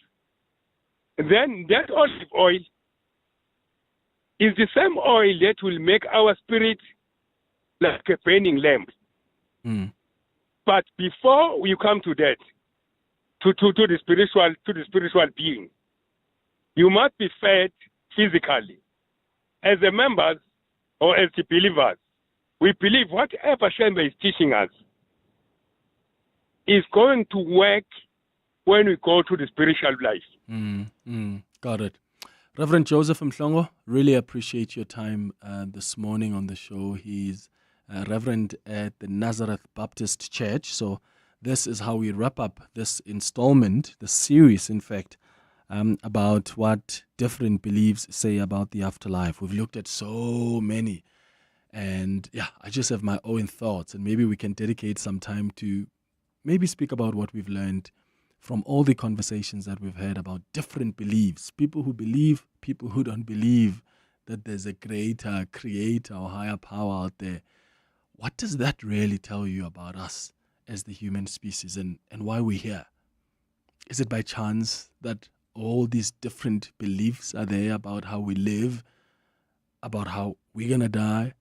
Then that olive oil is the same oil that will make our spirit like a burning lamp. But before we come to that, to the spiritual being, you must be fed physically. As the members or as the believers, we believe whatever Shembe is teaching us is going to work when we go to the spiritual life. Got it. Reverend Joseph Mhlongo, really appreciate your time this morning on the show. He's a Reverend at the Nazareth Baptist Church. So this is how we wrap up this installment, the series, in fact, about what different beliefs say about the afterlife. We've looked at so many. And yeah, I just have my own thoughts. And maybe we can dedicate some time to maybe speak about what we've learned from all the conversations that we've had about different beliefs. People who believe, people who don't believe that there's a greater creator or higher power out there. What does that really tell you about us as the human species and why we're here? Is it by chance that all these different beliefs are there about how we live, about how we're going to die?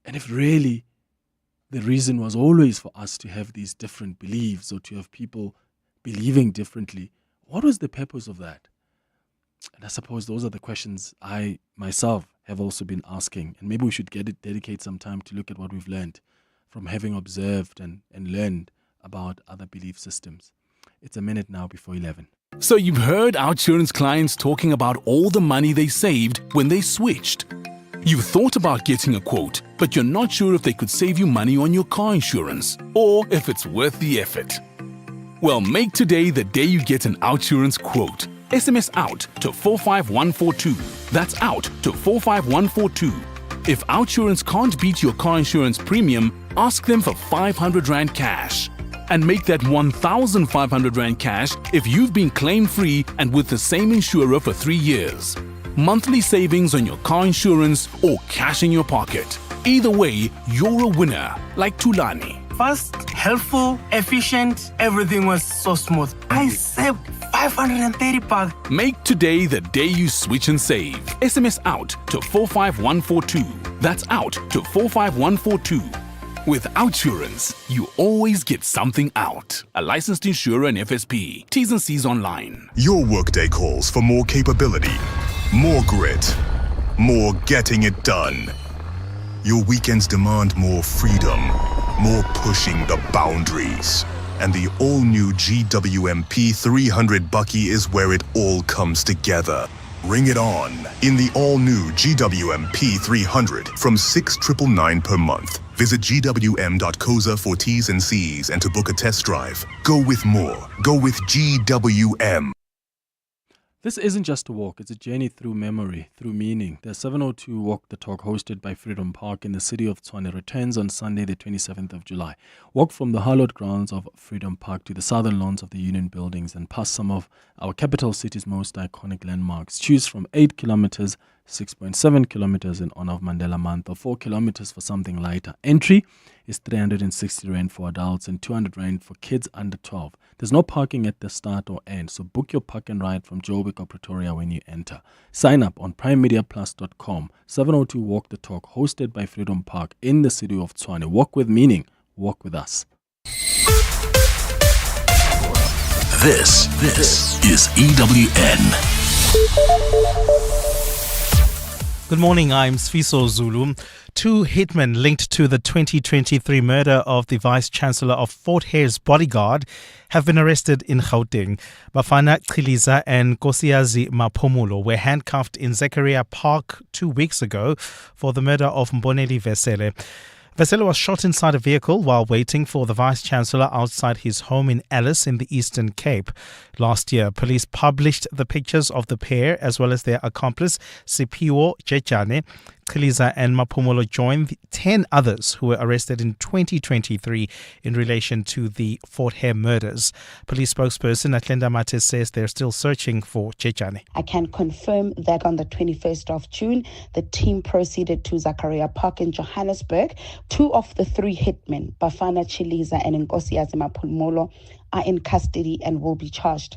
And if really the reason was always for us to have these different beliefs or to have people believing differently, what was the purpose of that? And I suppose those are the questions I myself have also been asking. And maybe we should dedicate some time to look at what we've learned from having observed and learned about other belief systems. It's a minute now before 11. So you've heard our insurance clients talking about all the money they saved when they switched. You've thought about getting a quote, but you're not sure if they could save you money on your car insurance or if it's worth the effort. Well, make today the day you get an OutSurance quote. SMS out to 45142. That's out to 45142. If OutSurance can't beat your car insurance premium, ask them for 500 Rand cash. And make that 1,500 Rand cash if you've been claim-free and with the same insurer for 3 years. Monthly savings on your car insurance or cash in your pocket. Either way, you're a winner, like Tulani. Fast, helpful, efficient, everything was so smooth. I saved 530 bucks. Make today the day you switch and save. SMS out to 45142. That's out to 45142. With Outsurance, you always get something out. A licensed insurer and FSP. T's and C's online. Your workday calls for more capability, more grit, more getting it done. Your weekends demand more freedom, more pushing the boundaries. And the all-new GWMP 300 Bucky is where it all comes together. Ring it on in the all-new GWMP 300 from $6,999 per month. Visit gwm.coza for T's and C's and to book a test drive. Go with more. Go with GWM. This isn't just a walk, it's a journey through memory, through meaning. The 702 Walk the Talk, hosted by Freedom Park in the city of Tshwane, returns on Sunday the 27th of July. Walk from the hallowed grounds of Freedom Park to the southern lawns of the Union Buildings and past some of our capital city's most iconic landmarks. Choose from 8 kilometers, 6.7 kilometers in honor of Mandela Month, or 4 kilometers for something lighter. Entry is 360 Rand for adults and 200 Rand for kids under 12. There's no parking at the start or end, so book your park and ride from Joburg or Pretoria when you enter. Sign up on primemediaplus.com. 702 Walk the Talk, hosted by Freedom Park in the city of Tshwane. Walk with meaning. Walk with us. This is EWN. Good morning, I'm Sfiso Zulu. 2 hitmen linked to the 2023 murder of the Vice-Chancellor of Fort Hare's bodyguard have been arrested in Gauteng. Bafana Chiliza and Nkosiyazi Maphumulo were handcuffed in Zakaria Park 2 weeks ago for the murder of Mboneli Vesele. Vesele was shot inside a vehicle while waiting for the Vice-Chancellor outside his home in Alice in the Eastern Cape. Last year, police published the pictures of the pair as well as their accomplice, Sipiwo Jejane. Chiliza and Maphumulo joined 10 others who were arrested in 2023 in relation to the Fort Hare murders. Police spokesperson Atlenda Mate says they're still searching for Jejane. I can confirm that on the 21st of June, the team proceeded to Zakaria Park in Johannesburg. 2 of the 3 hitmen, Bafana Chiliza and Nkosiyazi Maphumulo, are in custody and will be charged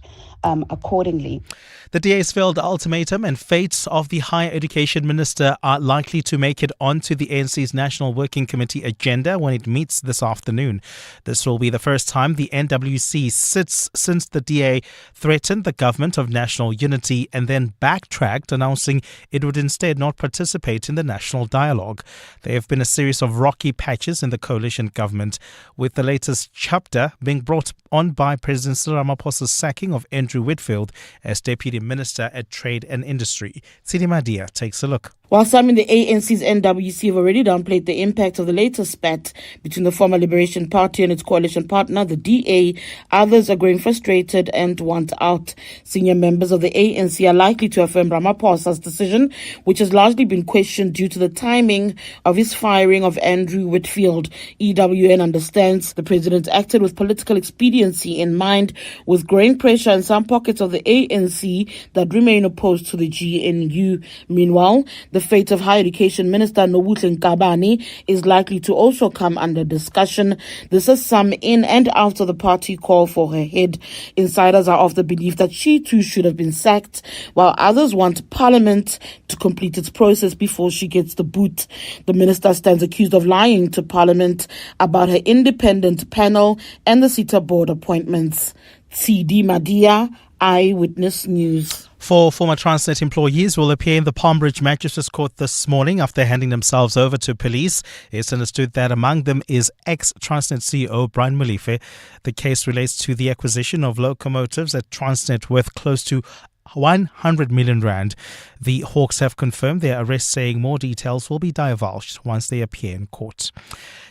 accordingly. The DA's failed ultimatum and fates of the Higher Education Minister are likely to make it onto the ANC's National Working Committee agenda when it meets this afternoon. This will be the first time the NWC sits since the DA threatened the government of national unity and then backtracked, announcing it would instead not participate in the national dialogue. There have been a series of rocky patches in the coalition government, with the latest chapter being brought on by President Cyril Ramaphosa's sacking of Andrew Whitfield as Deputy Minister at Trade and Industry. Sidi Madia takes a look. While some in the ANC's NWC have already downplayed the impact of the latest spat between the former Liberation Party and its coalition partner, the DA, others are growing frustrated and want out. Senior members of the ANC are likely to affirm Ramaphosa's decision, which has largely been questioned due to the timing of his firing of Andrew Whitfield. EWN understands the president acted with political expediency in mind, with growing pressure in some pockets of the ANC that remain opposed to the GNU. Meanwhile, the fate of Higher Education Minister Nobuhle Nkabani is likely to also come under discussion. This is some in and out of the party call for her head. Insiders are of the belief that she too should have been sacked, while others want Parliament to complete its process before she gets the boot. The minister stands accused of lying to Parliament about her independent panel and the SITA board appointments. Sidi Madia, Eyewitness News. 4 former Transnet employees will appear in the Palmbridge Magistrates Court this morning after handing themselves over to police. It's understood that among them is ex-Transnet CEO Brian Molefe. The case relates to the acquisition of locomotives at Transnet worth close to 100 million rand. The Hawks have confirmed their arrest, saying more details will be divulged once they appear in court.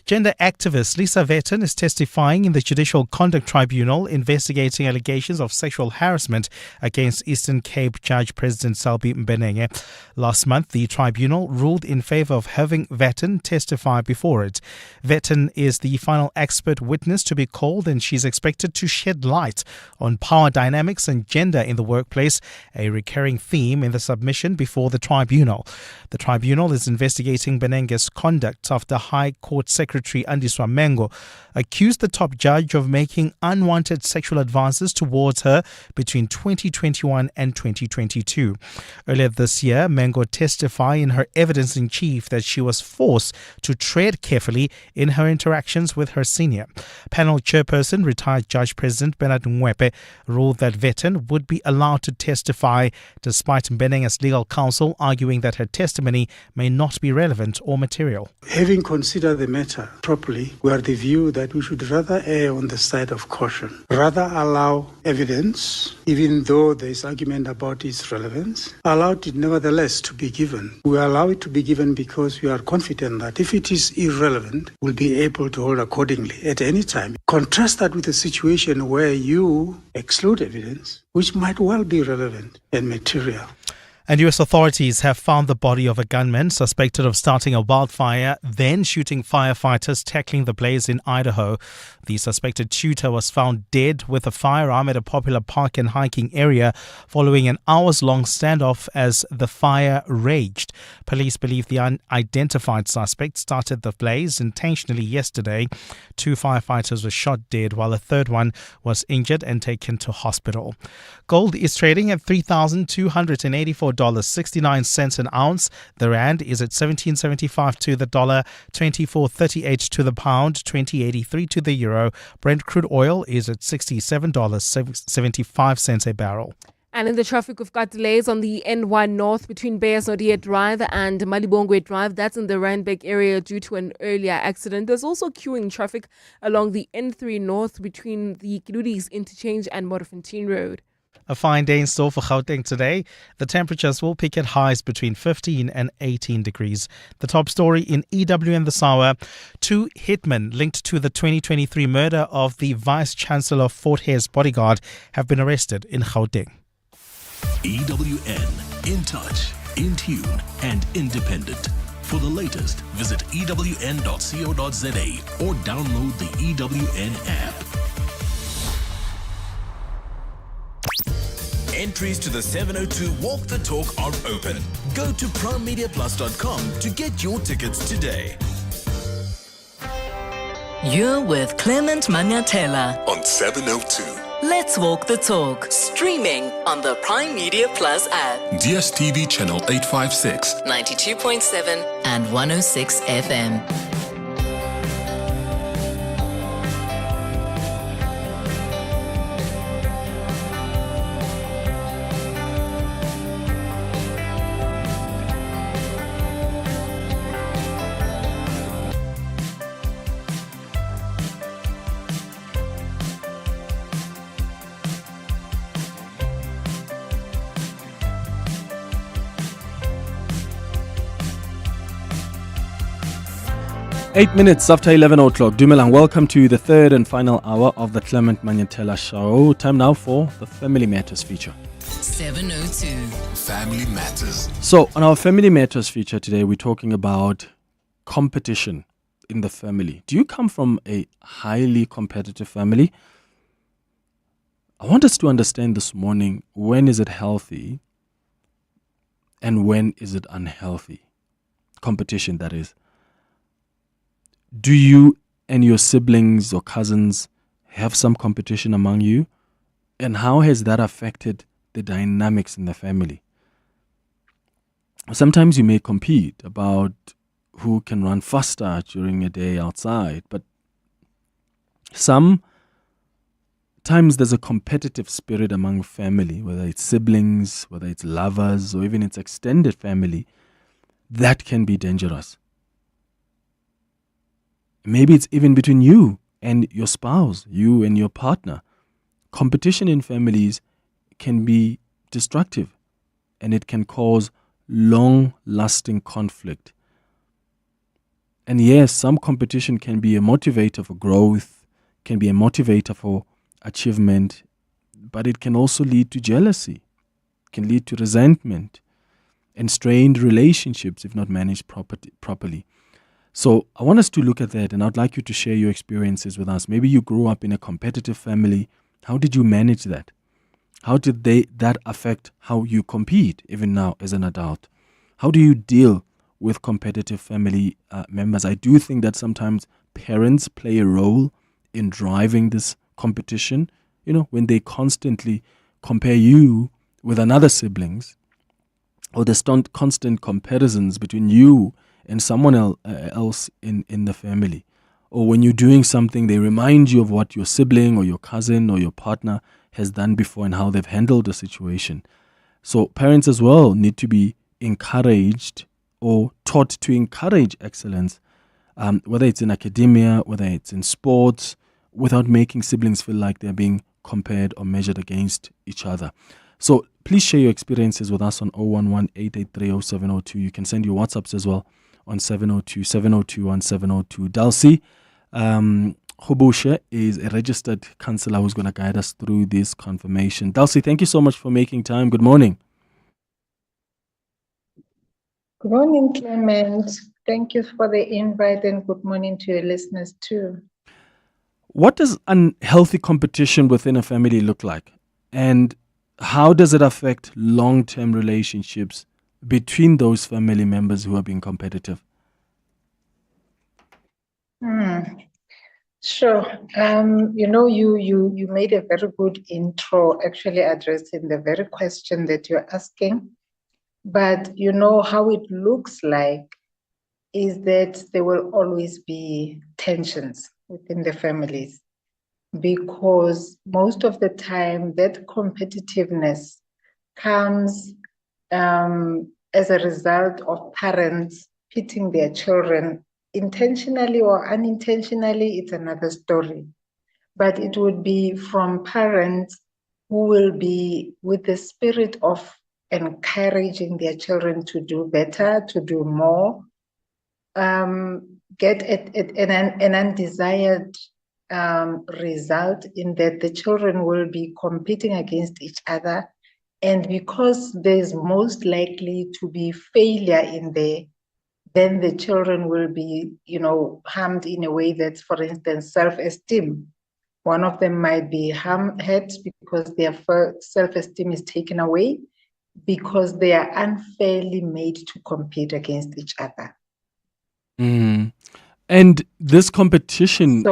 Gender activist Lisa Vetten is testifying in the Judicial Conduct Tribunal investigating allegations of sexual harassment against Eastern Cape Judge President Selby Mbenenge. Last month, the tribunal ruled in favor of having Vetten testify before it. Vetten is the final expert witness to be called, and she's expected to shed light on power dynamics and gender in the workplace, a recurring theme in the submission before the tribunal. The tribunal is investigating Benenge's conduct after High Court Secretary Secretary Andiswa Mengo accused the top judge of making unwanted sexual advances towards her between 2021 and 2022. Earlier this year, Mengo testified in her evidence in chief that she was forced to tread carefully in her interactions with her senior. Panel chairperson, retired Judge President Bernard Mwepe, ruled that Vetten would be allowed to testify despite Mbenenga's legal counsel arguing that her testimony may not be relevant or material. Having considered the matter properly, we are the view that we should rather err on the side of caution, rather allow evidence, even though there is argument about its relevance, allow it nevertheless to be given. We allow it to be given because we are confident that if it is irrelevant, we'll be able to hold accordingly at any time. Contrast that with a situation where you exclude evidence, which might well be relevant and material. And U.S. authorities have found the body of a gunman suspected of starting a wildfire, then shooting firefighters tackling the blaze in Idaho. The suspected shooter was found dead with a firearm at a popular park and hiking area following an hours-long standoff as the fire raged. Police believe the unidentified suspect started the blaze intentionally yesterday. 2 firefighters were shot dead while a third one was injured and taken to hospital. Gold is trading at $3,284.69 an ounce. The rand is at 17.75 to the dollar, 24.38 to the pound, 20.83 to the euro. Brent crude oil is at $67.75 a barrel. And in the traffic, we've got delays on the N1 North between Beyers Nodier Drive and Malibongwe Drive. That's in the Randbeck area due to an earlier accident. There's also queuing traffic along the N3 North between the Kiludis Interchange and Modderfontein Road. A fine day in store for Gauteng today. The temperatures will peak at highs between 15 and 18 degrees. The top story in EWN this hour: 2 hitmen linked to the 2023 murder of the Vice-Chancellor of Fort Hare's bodyguard have been arrested in Gauteng. EWN, in touch, in tune, and independent. For the latest, visit ewn.co.za or download the EWN app. Entries to the 702 Walk the Talk are open. Go to primemediaplus.com to get your tickets today. You're with Clement Manyathela on 702. Let's Walk the Talk, streaming on the Prime Media Plus app. DSTV channel 856, 92.7 and 106 FM. 8 minutes after 11 o'clock. Dumelang, welcome to the third and final hour of the Clement Manyathela Show. Time now for the Family Matters feature. 702. Family Matters. So, on our Family Matters feature today, we're talking about competition in the family. Do you come from a highly competitive family? I want us to understand this morning, when is it healthy and when is it unhealthy? Competition, that is. Do you and your siblings or cousins have some competition among you? And how has that affected the dynamics in the family? Sometimes you may compete about who can run faster during a day outside, but sometimes there's a competitive spirit among family, whether it's siblings, whether it's lovers, or even it's extended family, that can be dangerous. Maybe it's even between you and your spouse, you and your partner. Competition in families can be destructive and it can cause long-lasting conflict. And yes, some competition can be a motivator for growth, can be a motivator for achievement, but it can also lead to jealousy, can lead to resentment and strained relationships if not managed properly. So I want us to look at that, and I'd like you to share your experiences with us. Maybe you grew up in a competitive family. How did you manage that? How did that affect how you compete, even now as an adult? How do you deal with competitive family members? I do think that sometimes parents play a role in driving this competition? When they constantly compare you with another siblings, or the constant comparisons between you and someone else in the family. Or when you're doing something, they remind you of what your sibling or your cousin or your partner has done before and how they've handled the situation. So parents as well need to be encouraged or taught to encourage excellence, whether it's in academia, whether it's in sports, without making siblings feel like they're being compared or measured against each other. So please share your experiences with us on 011-883-0702. You can send your WhatsApps as well on 702-702-1702. Dulcie Hobosha is a registered counsellor who's going to guide us through this confirmation. Dulcie, thank you so much for making time. Good morning. Good morning, Clement. Thank you for the invite and good morning to your listeners too. What does unhealthy competition within a family look like? And how does it affect long-term relationships between those family members who are being competitive? Sure. You made a very good intro, actually addressing the very question that you're asking. But how it looks like is that there will always be tensions within the families, because most of the time that competitiveness comes as a result of parents pitting their children intentionally or unintentionally. It's another story. But it would be from parents who will be with the spirit of encouraging their children to do better, to do more, get an undesired result in that the children will be competing against each other. And because there's most likely to be failure in there, then the children will be, harmed in a way that's, for instance, self-esteem. One of them might be hurt because their self-esteem is taken away because they are unfairly made to compete against each other. And this competition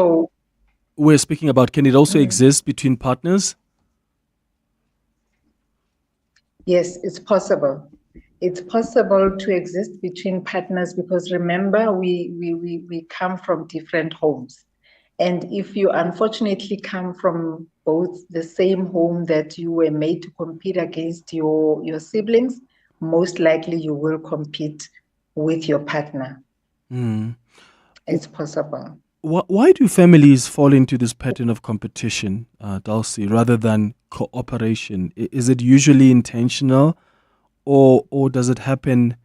we're speaking about, can it also exist between partners? Yes, it's possible. It's possible to exist between partners because remember, we come from different homes. And if you unfortunately come from both the same home that you were made to compete against your siblings, most likely you will compete with your partner. It's possible. Why do families fall into this pattern of competition, Dulcie, rather than cooperation? Is it usually intentional, or does it happen,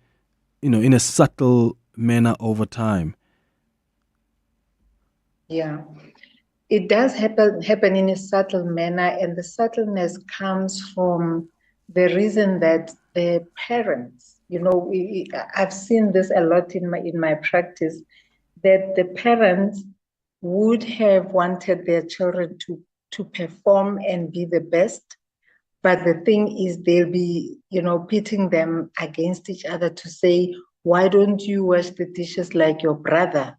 in a subtle manner over time? Yeah, it does happen in a subtle manner, and the subtleness comes from the reason that the parents, I've seen this a lot in my practice, that the parents would have wanted their children to perform and be the best. But the thing is, they'll be, pitting them against each other to say, why don't you wash the dishes like your brother?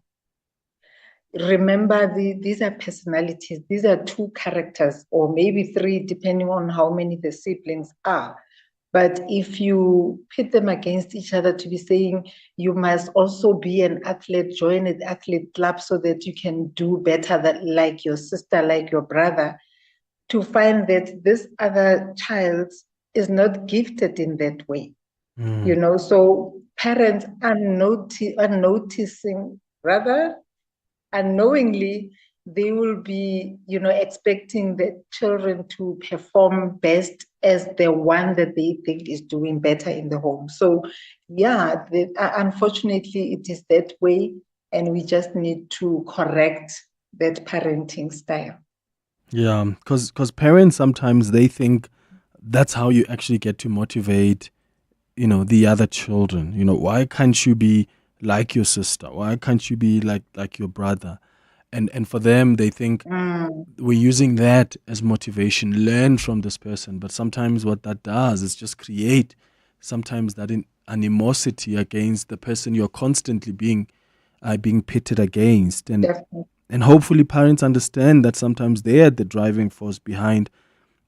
Remember, these are personalities. These are two characters, or maybe three, depending on how many the siblings are. But if you pit them against each other to be saying, you must also be an athlete, join an athlete club so that you can do better like your sister, like your brother, to find that this other child is not gifted in that way. So parents are noticing, rather unknowingly, they will be, expecting the children to perform best as the one that they think is doing better in the home. So, yeah, unfortunately, it is that way, and we just need to correct that parenting style. Yeah, because parents sometimes they think that's how you actually get to motivate, the other children. Why can't you be like your sister? Why can't you be like your brother? And for them, they think we're using that as motivation. Learn from this person. But sometimes what that does is just create sometimes that animosity against the person you're constantly being being pitted against. Definitely. And hopefully parents understand that sometimes they are the driving force behind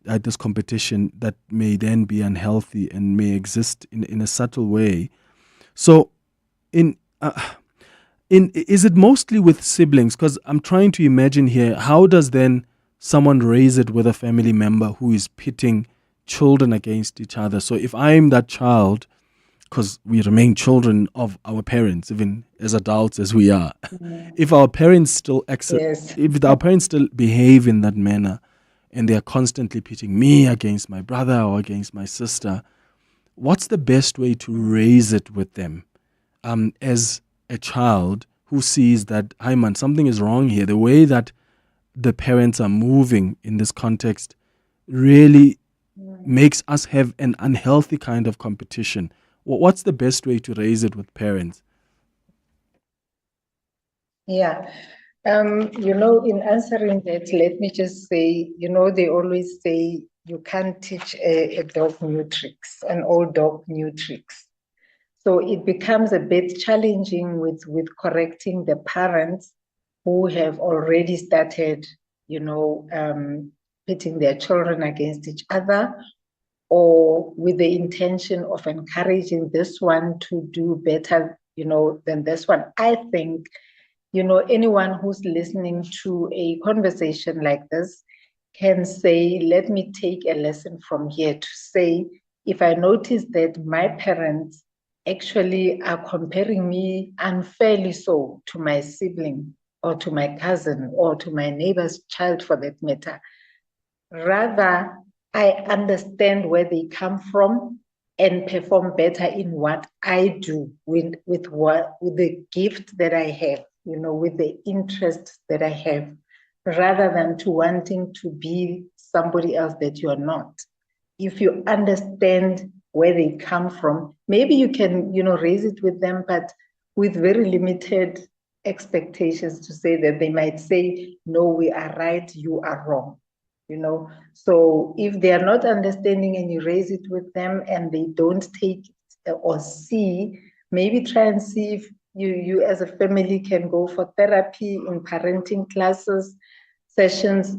this competition that may then be unhealthy and may exist in a subtle way. So is it mostly with siblings? Because I'm trying to imagine here, how does then someone raise it with a family member who is pitting children against each other? So if I'm that child, because we remain children of our parents, even as adults as we are, if our parents still if our parents still behave in that manner, and they are constantly pitting me against my brother or against my sister, what's the best way to raise it with them? As a child who sees that, hi man, something is wrong here. The way that the parents are moving in this context really makes us have an unhealthy kind of competition. What's the best way to raise it with parents? Yeah. In answering that, let me just say, they always say you can't teach a dog new tricks, an old dog new tricks. So it becomes a bit challenging with correcting the parents who have already started, pitting their children against each other, or with the intention of encouraging this one to do better, than this one. I think, anyone who's listening to a conversation like this can say, let me take a lesson from here to say, if I notice that my parents actually are comparing me unfairly so to my sibling or to my cousin or to my neighbor's child for that matter, rather I understand where they come from and perform better in what I do with the gift that I have, with the interest that I have, rather than to wanting to be somebody else that you are not. If you understand where they come from, maybe you can, raise it with them, but with very limited expectations to say that they might say, no, we are right, you are wrong. So if they are not understanding and you raise it with them and they don't take or see, maybe try and see if you as a family can go for therapy in parenting classes, sessions,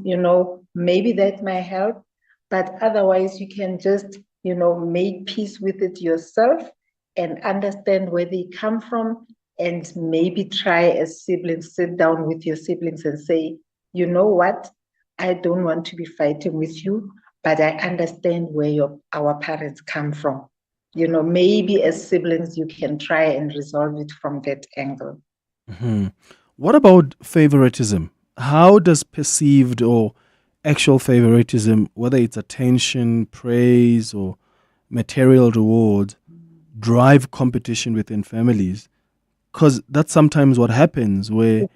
maybe that might help. But otherwise you can just, make peace with it yourself and understand where they come from, and maybe try as siblings, sit down with your siblings and say, you know what? I don't want to be fighting with you, but I understand where our parents come from. Maybe as siblings, you can try and resolve it from that angle. Mm-hmm. What about favoritism? How does perceived or actual favoritism, whether it's attention, praise, or material reward, drive competition within families? Because that's sometimes what happens, where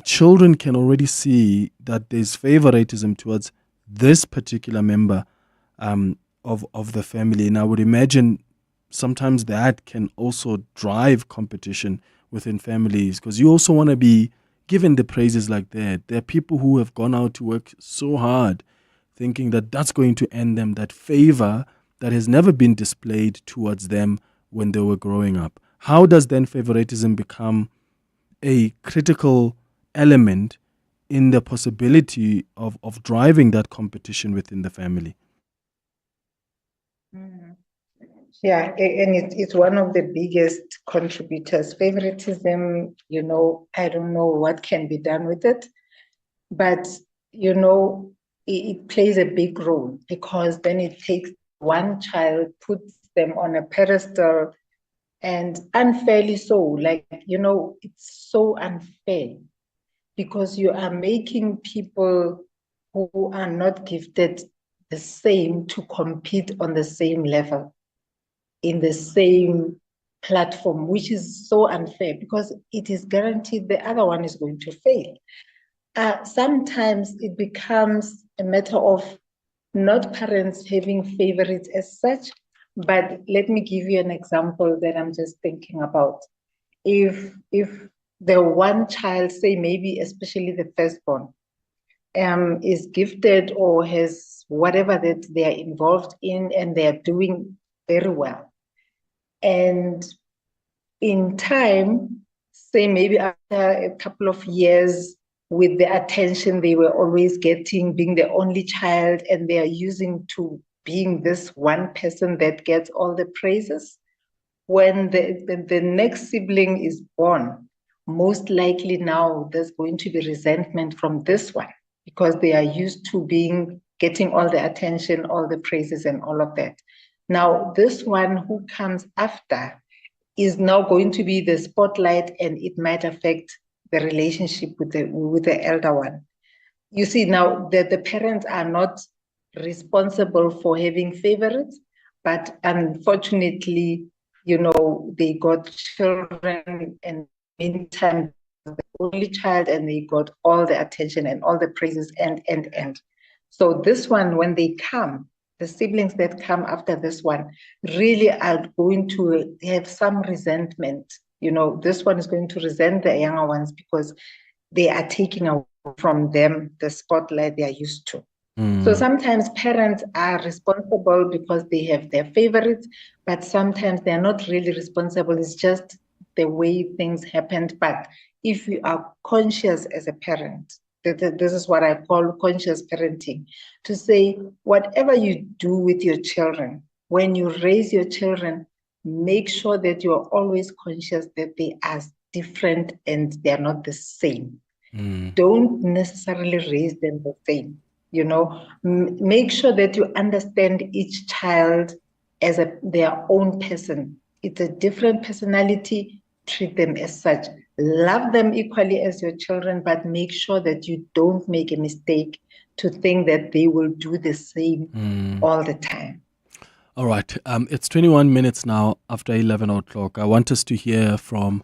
children can already see that there's favoritism towards this particular member of the family. And I would imagine sometimes that can also drive competition within families, because you also want to be given the praises like that. There are people who have gone out to work so hard thinking that that's going to earn them that favor that has never been displayed towards them when they were growing up. How does then favoritism become a critical element in the possibility of driving that competition within the family? Yeah, and it's one of the biggest contributors. Favoritism, I don't know what can be done with it, but, it plays a big role, because then it takes one child, puts them on a pedestal, and unfairly so, it's so unfair, because you are making people who are not gifted the same to compete on the same level, in the same platform, which is so unfair, because it is guaranteed the other one is going to fail. Sometimes it becomes a matter of not parents having favorites as such, but let me give you an example that I'm just thinking about. If the one child, say maybe especially the firstborn, is gifted or has whatever that they are involved in and they are doing very well, and in time say maybe after a couple of years, with the attention they were always getting, being the only child, and they are using to being this one person that gets all the praises. When the next sibling is born, most likely now there's going to be resentment from this one because they are used to getting all the attention, all the praises, and all of that. Now, this one who comes after is now going to be the spotlight, and it might affect the relationship with the elder one. You see, now the parents are not responsible for having favorites, but unfortunately, they got children, and meantime, the only child, and they got all the attention and all the praises, and. So this one, when they come, the siblings that come after this one really are going to have some resentment. This one is going to resent the younger ones because they are taking away from them the spotlight they are used to. So sometimes parents are responsible because they have their favorites, but sometimes they're not really responsible. It's just the way things happened. But if you are conscious as a parent, this is what I call conscious parenting, to say whatever you do with your children, when you raise your children, make sure that you're always conscious that they are different and they're not the same. Don't necessarily raise them the same. Make sure that you understand each child as their own person. It's a different personality. Treat them as such. Love them equally as your children, but make sure that you don't make a mistake to think that they will do the same all the time. All right. It's 21 minutes now after 11 o'clock. I want us to hear from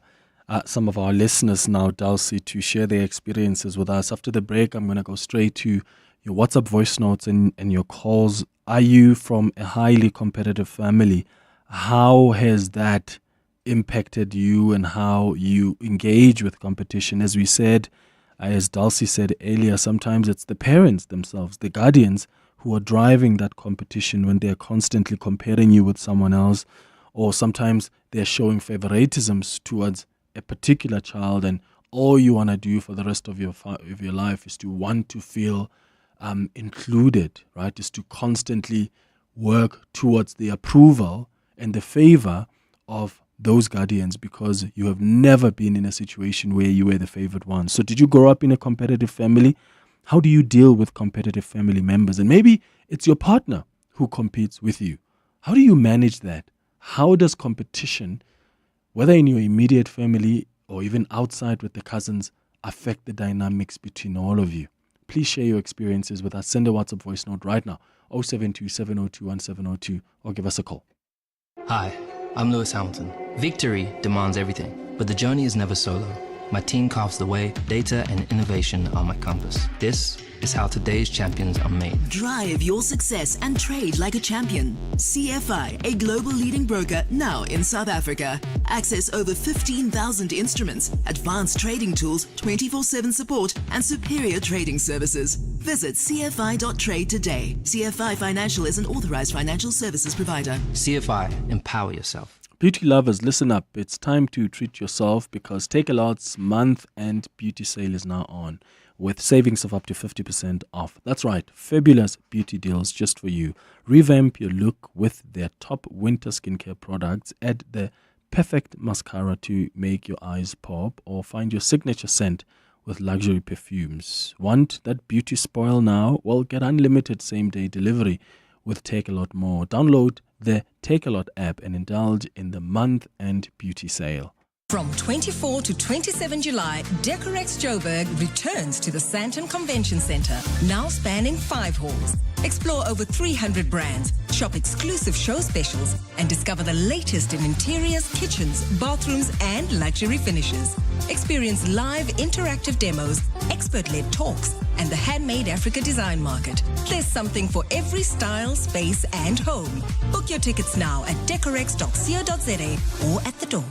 some of our listeners now, Dulcie, to share their experiences with us. After the break, I'm going to go straight to your WhatsApp voice notes and your calls. Are you from a highly competitive family? How has that impacted you and how you engage with competition? As we said, as Dulcie said earlier, sometimes it's the parents themselves, the guardians, who are driving that competition when they're constantly comparing you with someone else, or sometimes they're showing favoritisms towards a particular child, and all you want to do for the rest of your life is to want to feel included, right? Is to constantly work towards the approval and the favor of those guardians, because you have never been in a situation where you were the favored one. So did you grow up in a competitive family? How do you deal with competitive family members? And maybe it's your partner who competes with you. How do you manage that? How does competition, whether in your immediate family or even outside with the cousins, affect the dynamics between all of you? Please share your experiences with us. Send a WhatsApp voice note right now, 072 702 1702, or give us a call. Hi, I'm Lewis Hamilton. Victory demands everything, but the journey is never solo. My team carves the way, data and innovation are my compass. This is how today's champions are made. Drive your success and trade like a champion. CFI, a global leading broker now in South Africa. Access over 15,000 instruments, advanced trading tools, 24/7 support, and superior trading services. Visit cfi.trade today. CFI Financial is an authorized financial services provider. CFI, empower yourself. Beauty lovers, listen up. It's time to treat yourself, because Takealot's month end beauty sale is now on, with savings of up to 50% off. That's right, fabulous beauty deals just for you. Revamp your look with their top winter skincare products. Add the perfect mascara to make your eyes pop, or find your signature scent with luxury perfumes. Want that beauty spoil now? Well, get unlimited same-day delivery with Takealot More. Download the Takealot app and indulge in the month-end beauty sale. From 24 to 27 July, Decorex Joburg returns to the Sandton Convention Center, now spanning 5 halls. Explore over 300 brands, shop exclusive show specials, and discover the latest in interiors, kitchens, bathrooms, and luxury finishes. Experience live interactive demos, expert-led talks, and the Handmade Africa Design Market. There's something for every style, space, and home. Book your tickets now at decorex.co.za or at the door.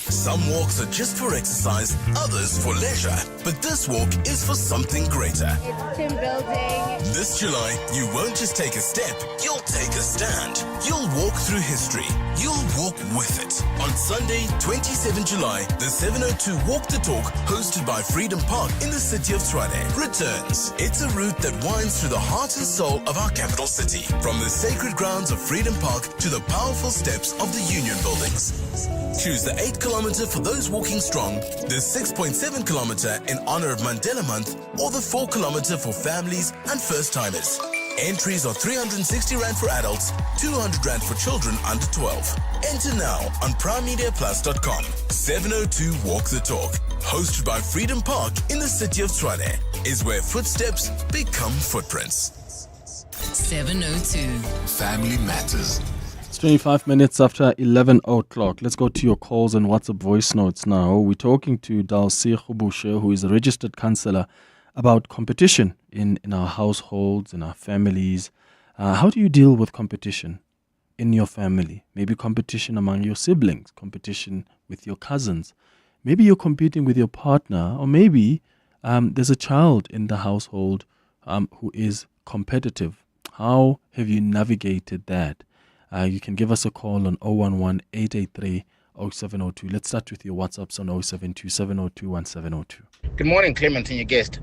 Some walks are just for exercise, others for leisure. But this walk is for something greater. It's team building. This July, you won't just take a step, you'll take a stand. You'll walk through history. You'll walk with it. On Sunday, 27 July, the 702 Walk the Talk, hosted by Freedom Park in the city of Tshwane, returns. It's a route that winds through the heart and soul of our capital city, from the sacred grounds of Freedom Park to the powerful steps of the Union buildings. Choose the 8 kilometer for those walking strong, the 6.7 kilometer in honor of Mandela Month, or the 4 kilometer for families and first-timers. Entries are 360 Rand for adults, 200 Rand for children under 12. Enter now on primemediaplus.com. 702 Walk the Talk, hosted by Freedom Park in the city of Tshwane, is where footsteps become footprints. 702. Family Matters. It's 25 minutes after 11 o'clock. Let's go to your calls and WhatsApp voice notes now. We're talking to Dalsi Khubushe, who is a registered counsellor, about competition in our households, in our families. How do you deal with competition in your family? Maybe competition among your siblings, competition with your cousins. Maybe you're competing with your partner, or maybe there's a child in the household who is competitive. How have you navigated that? You can give us a call on 011-883-0702. Let's start with your WhatsApps on 072-702-1702. Good morning, Clement and your guest.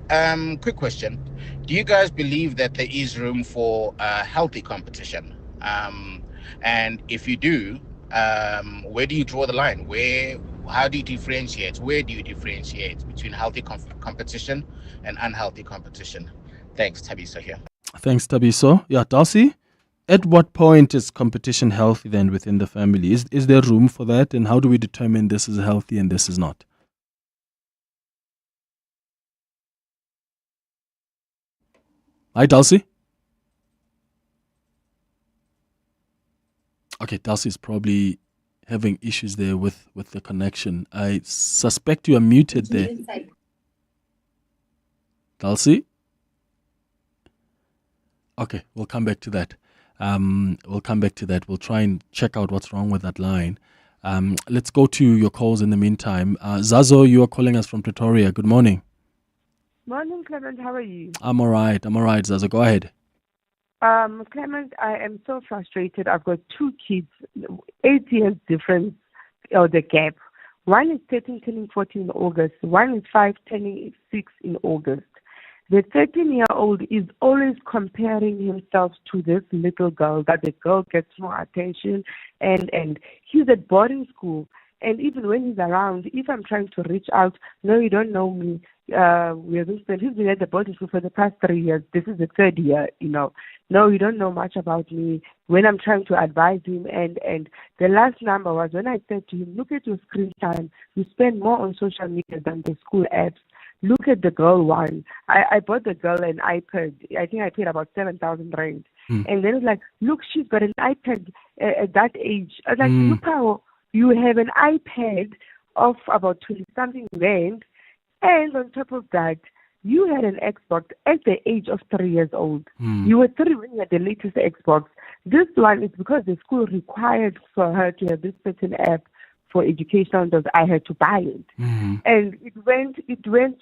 Quick question. Do you guys believe that there is room for healthy competition? And if you do, where do you draw the line? How do you differentiate? Where do you differentiate between healthy competition and unhealthy competition? Thanks, Tabiso here. Thanks, Tabiso. Yeah, Darcy? At what point is competition healthy then within the family? Is there room for that? And how do we determine this is healthy and this is not? Hi, Dulcie. Okay, Dulcie is probably having issues there with the connection. I suspect you are muted there. Dulcie? Okay, we'll come back to that. We'll try and check out what's wrong with that line. Let's go to your calls in the meantime. Zazo, you are calling us from Pretoria. Good morning. Morning, Clement. How are you? I'm all right, Zazo. Go ahead. Clement, I am so frustrated. I've got 2 kids, 8 years difference, or the gap. One is 13, turning 14 in August. One is 5, turning 6 in August. The 13-year-old is always comparing himself to this little girl, that the girl gets more attention, and he's at boarding school. And even when he's around, if I'm trying to reach out, no, you don't know me. He's been at the boarding school for the past 3 years. This is the 3rd year, No, you don't know much about me. When I'm trying to advise him, and the last number was when I said to him, look at your screen time. You spend more on social media than the school apps. Look at the girl one. I bought the girl an iPad. I think I paid about 7,000 Rand. And then it's like, look, she's got an iPad at that age. I was like, look how you have an iPad of about 20-something Rand. And on top of that, you had an Xbox at the age of 3 years old. You were 3 when you had the latest Xbox. This one is because the school required for her to have this certain app for educational, I had to buy it. And it went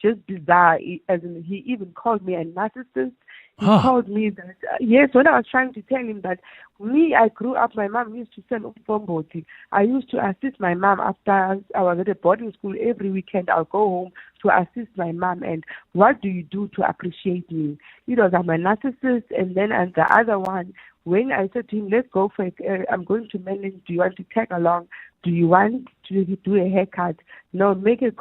just bizarre. As in, he even called me a narcissist. He called me that, yes, when I was trying to tell him that I grew up, my mom used to send Umfomboti. I used to assist my mom after I was at a boarding school. Every weekend I'll go home to assist my mom. And what do you do to appreciate me? I'm a narcissist. And then the other one, when I said to him, let's go for it, I'm going to Mainland, do you want to tag along? Do you want to do a haircut? No, make an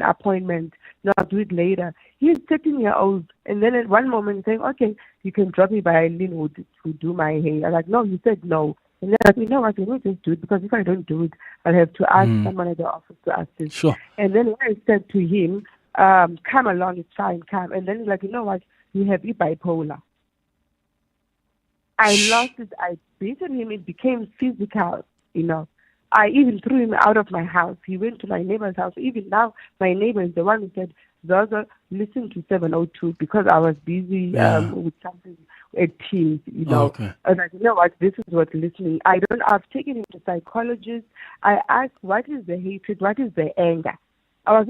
appointment. No, I'll do it later. He's 13-year-old. And then at one moment he's saying, okay, you can drop me by Lynn who do my hair. I'm like, no, you said no. And then I'm like, you know what, let me just do it, because if I don't do it, I'll have to ask someone at the office to assist. Sure. And then when I said to him, come along, it's fine, come. And then he's like, you know what, you have bipolar. I lost it. I beaten him. It became physical, I even threw him out of my house. He went to my neighbor's house. Even now, my neighbor is the one who said, Zaza, listen to 702, because I was busy with something at Teams, Okay. I was like, you know what, this is what listening. I've taken him to psychologists. I asked, what is the hatred? What is the anger? I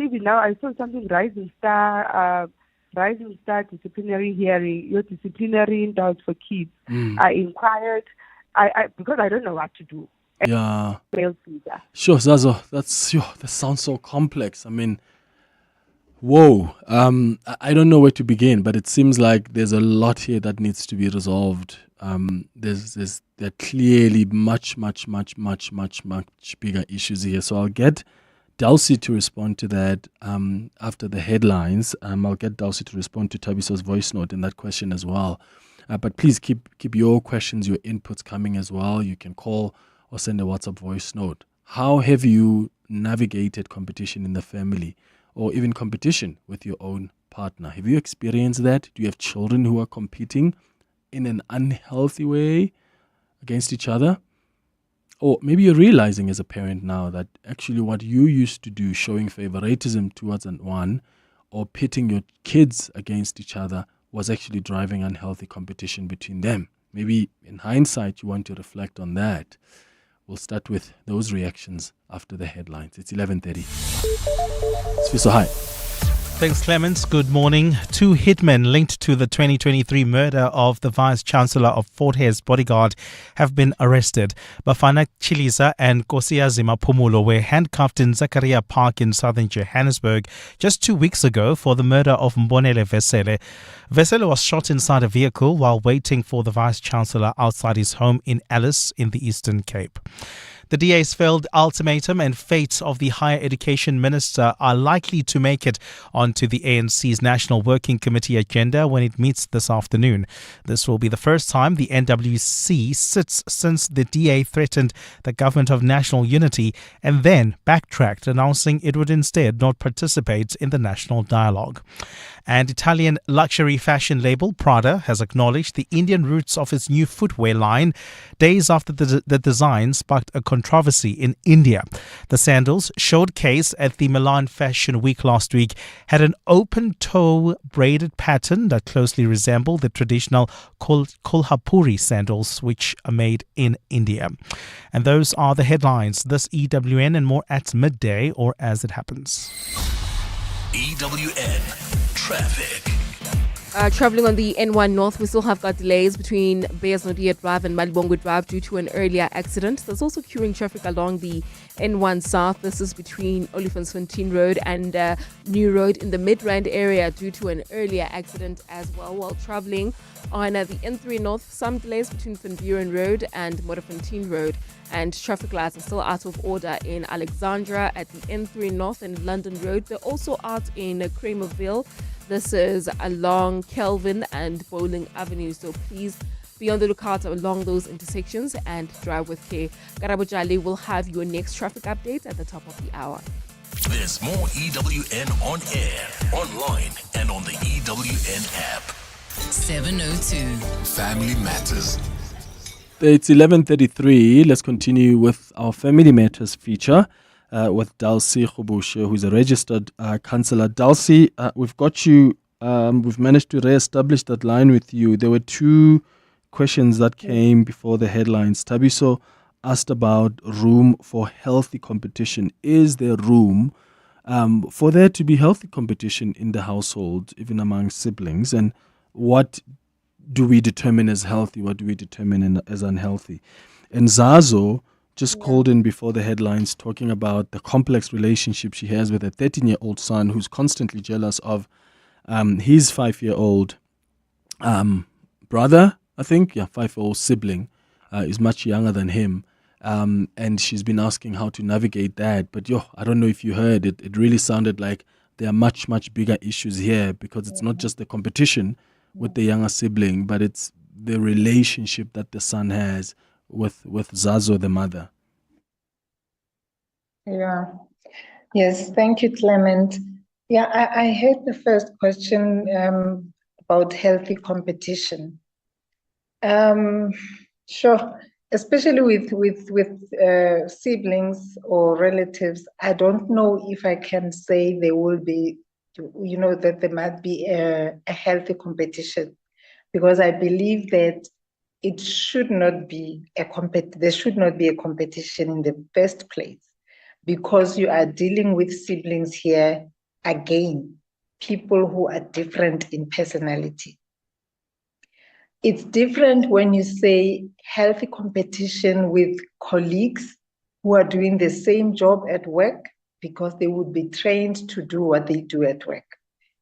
saw something rising star disciplinary hearing, your disciplinary doubts for kids. I inquired, because I don't know what to do. Yeah. Male feeder. Sure, Zazo. That sounds so complex. I mean, whoa. I don't know where to begin, but it seems like there's a lot here that needs to be resolved. There are clearly much bigger issues here. So I'll get Dulcie to respond to that after the headlines. I'll get Dulcie to respond to Tabiso's voice note in that question as well. But please keep your questions, your inputs coming as well. You can call or send a WhatsApp voice note. How have you navigated competition in the family or even competition with your own partner? Have you experienced that? Do you have children who are competing in an unhealthy way against each other? Or maybe you're realizing as a parent now that actually what you used to do, showing favoritism towards one or pitting your kids against each other, was actually driving unhealthy competition between them. Maybe in hindsight, you want to reflect on that. We'll start with those reactions after the headlines. It's 11:30. Sfiso, hi. Thanks, Clements. Good morning. 2 hitmen linked to the 2023 murder of the Vice-Chancellor of Fort Hare's bodyguard have been arrested. Bafana Chiliza and Nkosiyazi Maphumulo were handcuffed in Zakaria Park in southern Johannesburg just 2 weeks ago for the murder of Mbonele Vesele. Vesele was shot inside a vehicle while waiting for the Vice-Chancellor outside his home in Alice in the Eastern Cape. The DA's failed ultimatum and fate of the Higher Education Minister are likely to make it onto the ANC's National Working Committee agenda when it meets this afternoon. This will be the first time the NWC sits since the DA threatened the Government of National Unity and then backtracked, announcing it would instead not participate in the national dialogue. And Italian luxury fashion label Prada has acknowledged the Indian roots of its new footwear line days after the design sparked a controversy in India. The sandals, showcased at the Milan Fashion Week last week, had an open-toe braided pattern that closely resembled the traditional Kolhapuri sandals, which are made in India. And those are the headlines. This EWN and more at midday or as it happens. EWN Traffic. Traveling on the N1 North, we still have got delays between Beyers-Naudé Drive and Malibongwe Drive due to an earlier accident. There's also queuing traffic along the N1 South. This is between Olifantsfontein Road and New Road in the Midrand area due to an earlier accident as well. While traveling on the N3 North, some delays between Van Buren Road and Modderfontein Road. And traffic lights are still out of order in Alexandra at the N3 North and London Road. They're also out in Kramerville. This is along Kelvin and Bowling Avenue. So please be on the lookout along those intersections and drive with care. Karabo Jali will have your next traffic update at the top of the hour. There's more EWN on air, online, and on the EWN app. 702. Family Matters. It's 11:33. Let's continue with our Family Matters feature with Dulcie Khobushe, who's a registered counsellor. Dulcie, we've got you. We've managed to re-establish that line with you. There were 2 questions that came before the headlines. Tabiso asked about room for healthy competition. Is there room for there to be healthy competition in the household, even among siblings? And what do we determine as healthy? What do we determine as unhealthy? And Zazo just called in before the headlines talking about the complex relationship she has with a 13-year-old son who's constantly jealous of his 5-year-old brother, I think. 5-year-old sibling is much younger than him. And she's been asking how to navigate that. But I don't know if you heard it. It really sounded like there are much bigger issues here because it's not just the competition with the younger sibling, but it's the relationship that the son has with Zazo, the mother. Yeah. Yes, thank you, Clement. Yeah, I heard the first question about healthy competition. Sure, especially with siblings or relatives, I don't know if I can say there will be, that there might be a healthy competition, because I believe that it should not be there should not be a competition in the first place, because you are dealing with siblings here, again, people who are different in personality. It's different when you say healthy competition with colleagues who are doing the same job at work, because they would be trained to do what they do at work.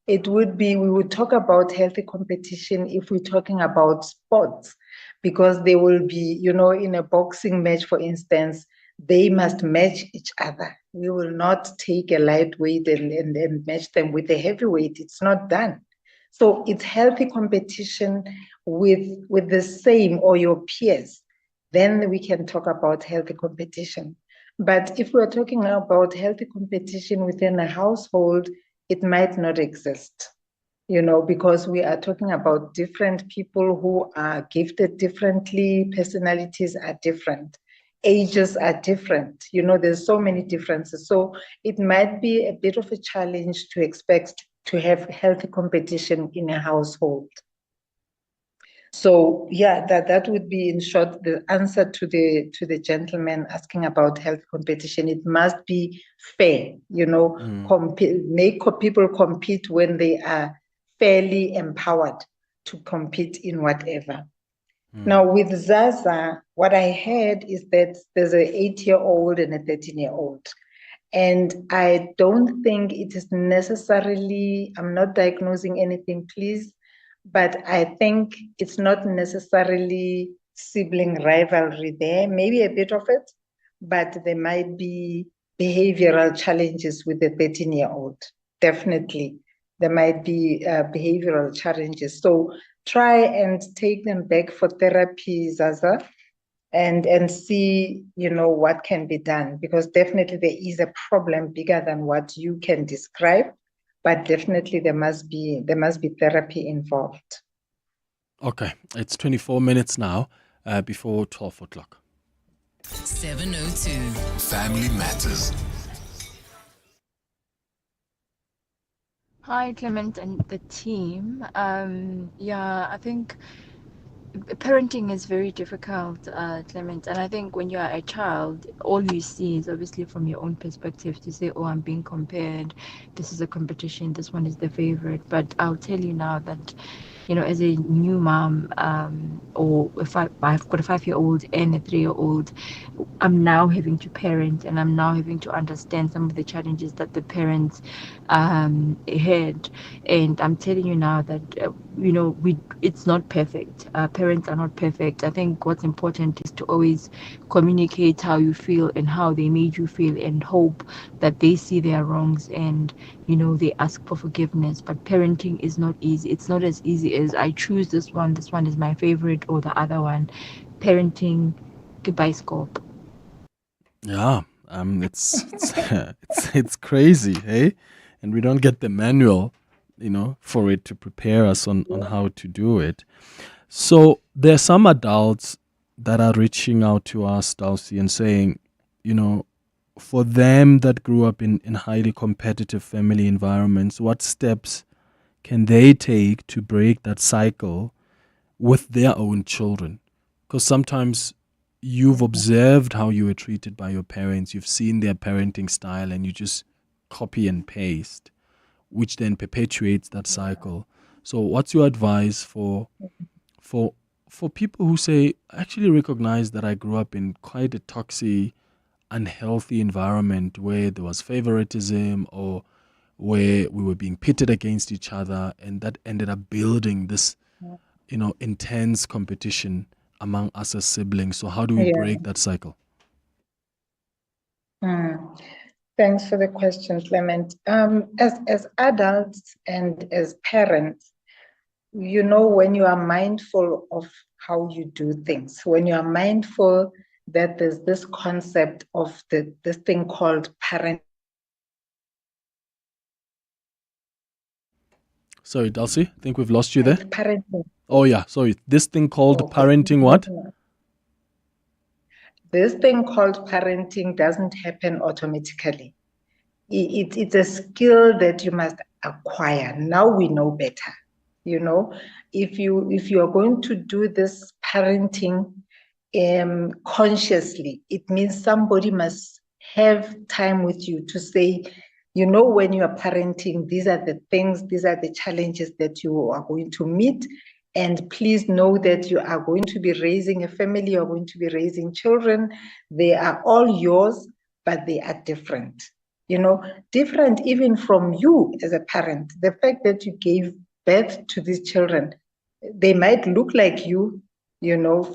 We would talk about healthy competition if we're talking about sports, because they will be, in a boxing match, for instance, they must match each other. We will not take a lightweight and match them with a heavyweight. It's not done. So it's healthy competition with the same or your peers. Then we can talk about healthy competition. But if we're talking about healthy competition within a household, it might not exist, because we are talking about different people who are gifted differently, personalities are different, ages are different. There's so many differences. So it might be a bit of a challenge to expect to have healthy competition in a household. So yeah, that would be, in short, the answer to the gentleman asking about healthy competition. It must be fair, make people compete when they are fairly empowered to compete in whatever. Now with Zaza, what I heard is that there's an 8-year-old and a 13-year-old. And I don't think it is necessarily, I'm not diagnosing anything, please, but I think it's not necessarily sibling rivalry there, maybe a bit of it, but there might be behavioral challenges with the 13-year-old. Definitely, there might be behavioral challenges. So try and take them back for therapy, Zaza, and see, what can be done, because definitely there is a problem bigger than what you can describe, but definitely there must be therapy involved. Okay, it's 24 minutes now before 12 o'clock. 702 Family Matters. Hi, Clement and the team. I think parenting is very difficult, Clement. And I think when you are a child, all you see is obviously from your own perspective to say, oh, I'm being compared. This is a competition. This one is the favorite. But I'll tell you now that, as a new mom, or if I've got a 5-year-old and a 3-year-old, I'm now having to parent, and I'm now having to understand some of the challenges that the parents had. And I'm telling you now that, it's not perfect. Parents are not perfect. I think what's important is to always communicate how you feel and how they made you feel, and hope that they see their wrongs and, they ask for forgiveness. But parenting is not easy. It's not as easy as I choose this one is my favorite, or the other one. Parenting, goodbye scope. Yeah, it's it's crazy, hey? And we don't get the manual, for it to prepare us on how to do it. So there are some adults that are reaching out to us, Dulcie, and saying, for them that grew up in highly competitive family environments, what steps can they take to break that cycle with their own children? Because sometimes you've observed how you were treated by your parents, you've seen their parenting style, and you just copy and paste, which then perpetuates that cycle. So what's your advice for people who say, I actually recognize that I grew up in quite a toxic, unhealthy environment where there was favoritism, or where we were being pitted against each other, and that ended up building this, intense competition among us as siblings. So how do we break that cycle? Thanks for the question, Clement. As adults and as parents, when you are mindful of how you do things, when you are mindful that there's this concept of this thing called parent. Sorry, Dulcie, I think we've lost you there. Parenting. Oh yeah, sorry. This thing called parenting what? This thing called parenting doesn't happen automatically. It's a skill that you must acquire. Now we know better. If you are going to do this parenting consciously, it means somebody must have time with you to say, when you are parenting, these are the things, these are the challenges that you are going to meet, And please know that you are going to be raising a family, you're going to be raising children. They are all yours, but they are different. Different even from you as a parent. The fact that you gave birth to these children, they might look like you,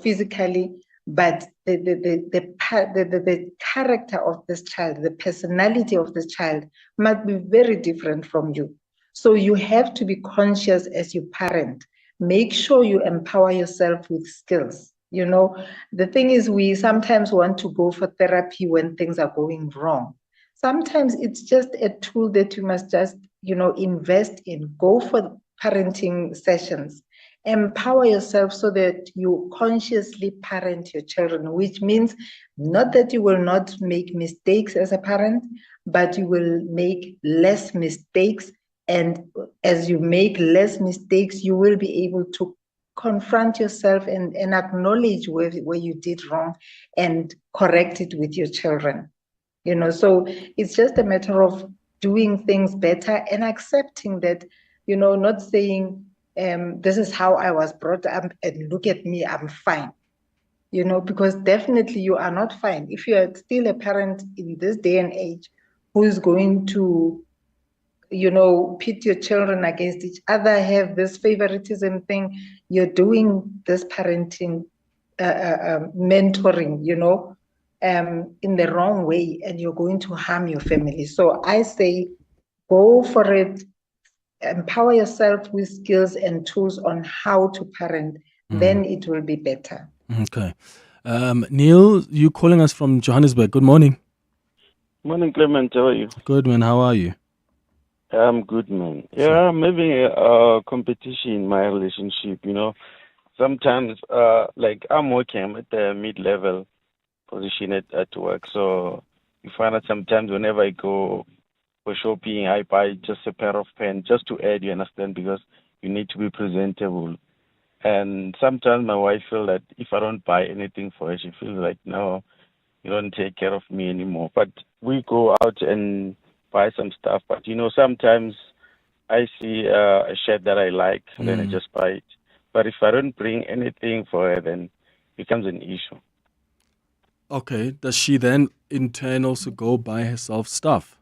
physically, but the character of this child, the personality of this child might be very different from you. So you have to be conscious as you parent. Make sure you empower yourself with skills. The thing is, we sometimes want to go for therapy when things are going wrong. Sometimes it's just a tool that you must just, invest in. Go for parenting sessions. Empower yourself so that you consciously parent your children, which means not that you will not make mistakes as a parent, but you will make less mistakes. And as you make less mistakes, you will be able to confront yourself and acknowledge where you did wrong and correct it with your children. So it's just a matter of doing things better and accepting that, not saying, this is how I was brought up and look at me, I'm fine. Because definitely you are not fine. If you are still a parent in this day and age who is going to, pit your children against each other, have this favoritism thing, you're doing this parenting, mentoring, in the wrong way, and you're going to harm your family. So I say, go for it. Empower yourself with skills and tools on how to parent, then it will be better. Okay. Neil, you calling us from Johannesburg. Good morning. Morning, Clement. How are you? Good, man. How are you? I'm good, man. Yeah, I'm having a competition in my relationship, Sometimes, I'm working, I'm at the mid-level position at work. So you find out sometimes whenever I go for shopping, I buy just a pair of pants just to add, you understand, because you need to be presentable. And sometimes my wife feels that if I don't buy anything for her, she feels like, no, you don't take care of me anymore. But we go out and buy some stuff. But, sometimes I see a shirt that I like, then I just buy it. But if I don't bring anything for her, then it becomes an issue. Okay. Does she then in turn also go buy herself stuff?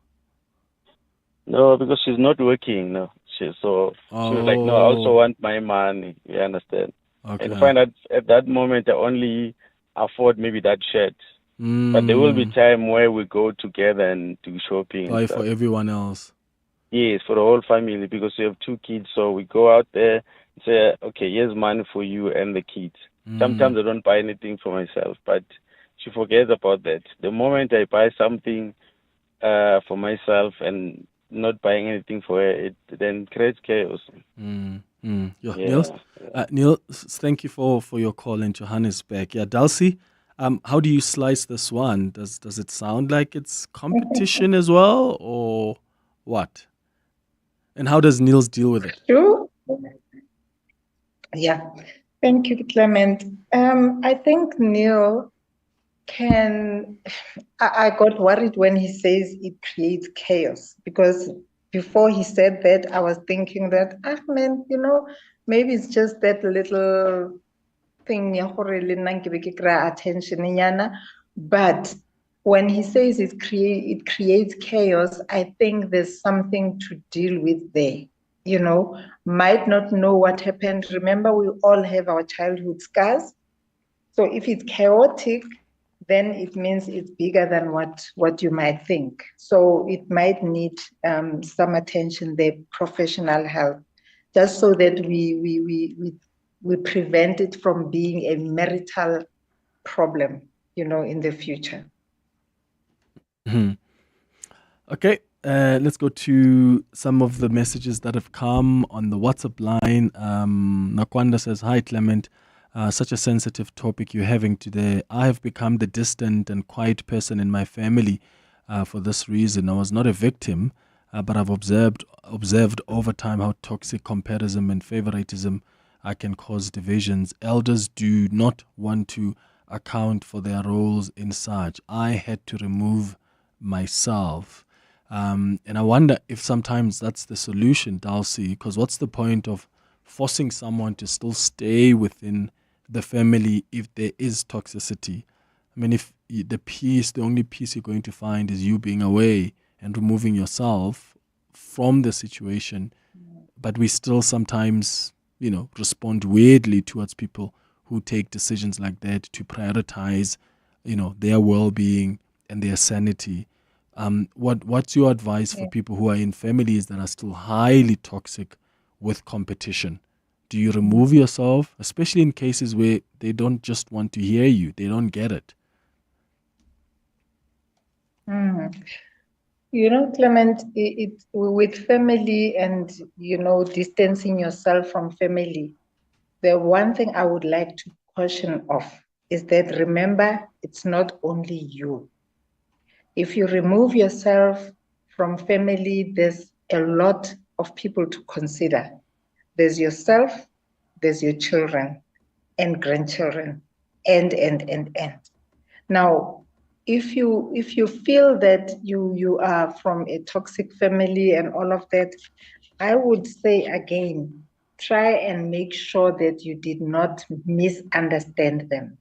No, because she's not working. No, she was like, no, I also want my money. You understand? Okay. And find out at that moment I only afford maybe that shirt. But there will be time where we go together and do shopping. Buy and stuff. for everyone else. Yes, for the whole family, because we have 2 kids. So we go out there and say, okay, here's money for you and the kids. Sometimes I don't buy anything for myself, but she forgets about that. The moment I buy something for myself and not buying anything for her, it then creates chaos. Neil, thank you for your call in Johannesburg. Yeah, Dulcie, how do you slice this one? Does it sound like it's competition as well, or what? And how does Niels deal with it? Sure. Yeah, thank you, Clement. I think Neil I got worried when he says it creates chaos, because before he said that, I was thinking that, man, maybe it's just that little thing, attention. But when he says it creates chaos, I think there's something to deal with there. Might not know what happened. Remember, we all have our childhood scars. So if it's chaotic, then it means it's bigger than what you might think. So it might need some attention there, professional help, just so that we prevent it from being a marital problem, in the future. Okay, let's go to some of the messages that have come on the WhatsApp line. Nakwanda says, hi, Clement. Such a sensitive topic you're having today. I have become the distant and quiet person in my family for this reason. I was not a victim, but I've observed over time how toxic comparison and favoritism can cause divisions. Elders do not want to account for their roles in such. I had to remove myself. And I wonder if sometimes that's the solution, Dulcie, because what's the point of forcing someone to still stay within the family if there is toxicity. I mean, if the only peace you're going to find is you being away and removing yourself from the situation, but we still sometimes, respond weirdly towards people who take decisions like that to prioritize, their well-being and their sanity. What's your advice for people who are in families that are still highly toxic with competition? Do you remove yourself, especially in cases where they don't just want to hear you, they don't get it? Clement, with family and, distancing yourself from family, the one thing I would like to caution of is that, remember, it's not only you. If you remove yourself from family, there's a lot of people to consider. There's yourself, there's your children and grandchildren, and. Now, if you feel that you are from a toxic family and all of that, I would say again, try and make sure that you did not misunderstand them.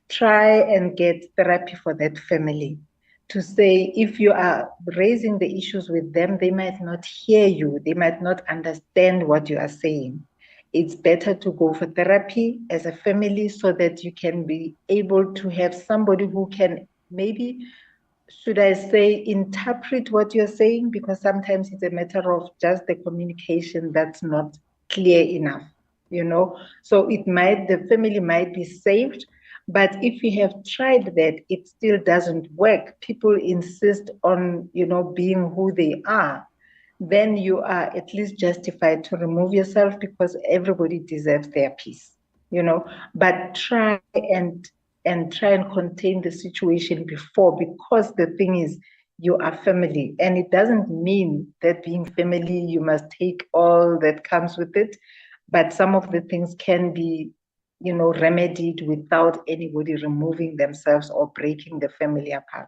Try and get therapy for that family to say, if you are raising the issues with them, they might not hear you, they might not understand what you are saying. It's better to go for therapy as a family so that you can be able to have somebody who can maybe, should I say, interpret what you're saying, because sometimes it's a matter of just the communication that's not clear enough, So the family might be saved, but if you have tried that, it still doesn't work. People insist on, being who they are. Then you are at least justified to remove yourself, because everybody deserves their peace, But try and contain the situation before, because the thing is, you are family, and it doesn't mean that being family, you must take all that comes with it. But some of the things can be, remedied without anybody removing themselves or breaking the family apart.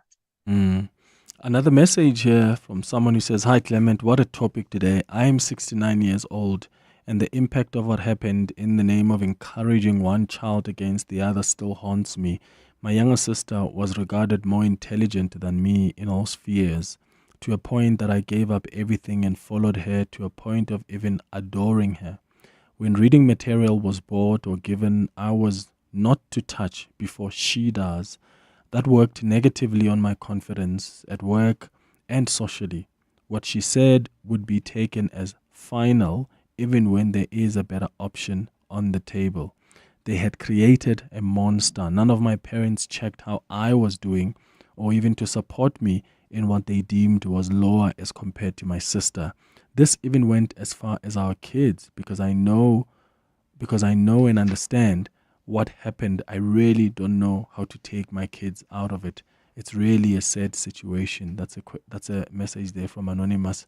Another message here from someone who says, "Hi Clement, what a topic today. I am 69 years old and the impact of what happened in the name of encouraging one child against the other still haunts me. My younger sister was regarded more intelligent than me in all spheres, to a point that I gave up everything and followed her, to a point of even adoring her. When reading material was bought or given, I was not to touch before she does. That worked negatively on my confidence at work and socially. What she said would be taken as final even when there is a better option on the table. They had created a monster. None of my parents checked how I was doing or even to support me in what they deemed was lower as compared to my sister. This even went as far as our kids, because I know and understand what happened. I really don't know how to take my kids out of it. It's really a sad situation." That's a message there from Anonymous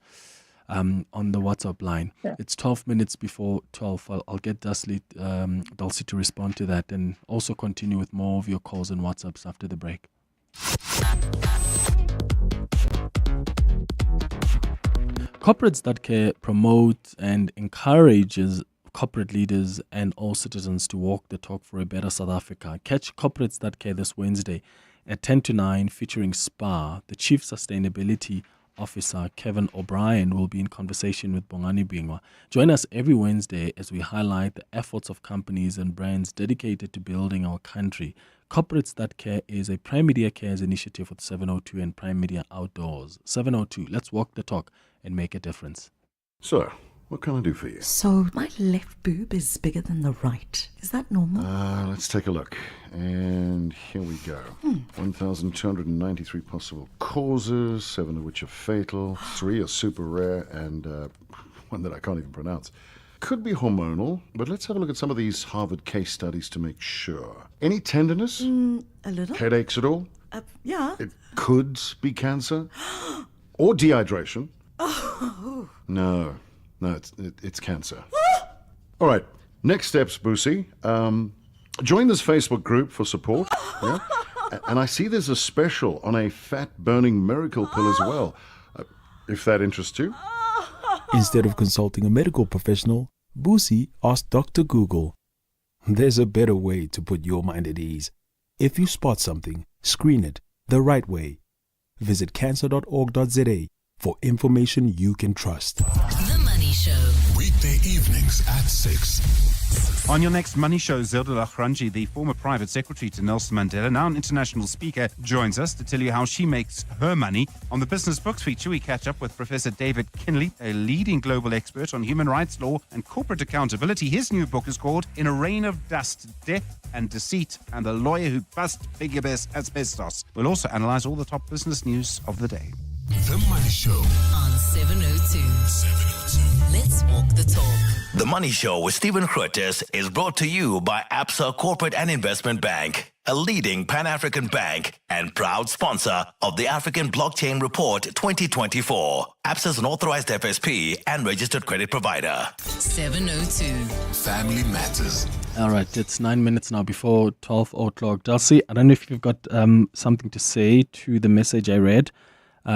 on the WhatsApp line. Yeah. It's 12 minutes before 12. I'll get Dulcie to respond to that, and also continue with more of your calls and WhatsApps after the break. Corporates that care promote and encourages corporate leaders and all citizens to walk the talk for a better South Africa. Catch Corporates That Care this Wednesday at 10 to 9, featuring SPA. The Chief Sustainability Officer, Kevin O'Brien, will be in conversation with Bongani Bingwa. Join us every Wednesday as we highlight the efforts of companies and brands dedicated to building our country. Corporates That Care is a Prime Media Cares initiative with 702 and Prime Media Outdoors. 702, let's walk the talk and make a difference. So, what can I do for you? So, my left boob is bigger than the right. Is that normal? Let's take a look. And here we go. 1,293 possible causes, 7 of which are fatal, 3 are super rare, and one that I can't even pronounce. Could be hormonal, but let's have a look at some of these Harvard case studies to make sure. Any tenderness? A little. Headaches at all? Yeah. It could be cancer. Or dehydration. Oh. No, it's cancer. All right, next steps, Boosie. Join this Facebook group for support. Yeah? And I see there's a special on a fat-burning miracle pill as well, if that interests you. Instead of consulting a medical professional, Busi asked Dr. Google. There's a better way to put your mind at ease. If you spot something, screen it the right way. Visit cancer.org.za for information you can trust. The Money Show. Weekday evenings at 6. On your next Money Show, Zille Lachranji, the former private secretary to Nelson Mandela, now an international speaker, joins us to tell you how she makes her money. On the Business Books feature, we catch up with Professor David Kinley, a leading global expert on human rights law and corporate accountability. His new book is called In a Rain of Dust, Death and Deceit, and the Lawyer Who Bust Big Asbestos. We'll also analyse all the top business news of the day. The Money Show on 702. Let's walk the talk. The Money Show with Stephen Curtis is brought to you by Absa Corporate and Investment Bank, a leading Pan-African bank and proud sponsor of the African Blockchain Report 2024. Absa is an authorized FSP and registered credit provider. 702. Family Matters. All right, it's 9 minutes now before 12 o'clock. Dulcie, I don't know if you've got something to say to the message I read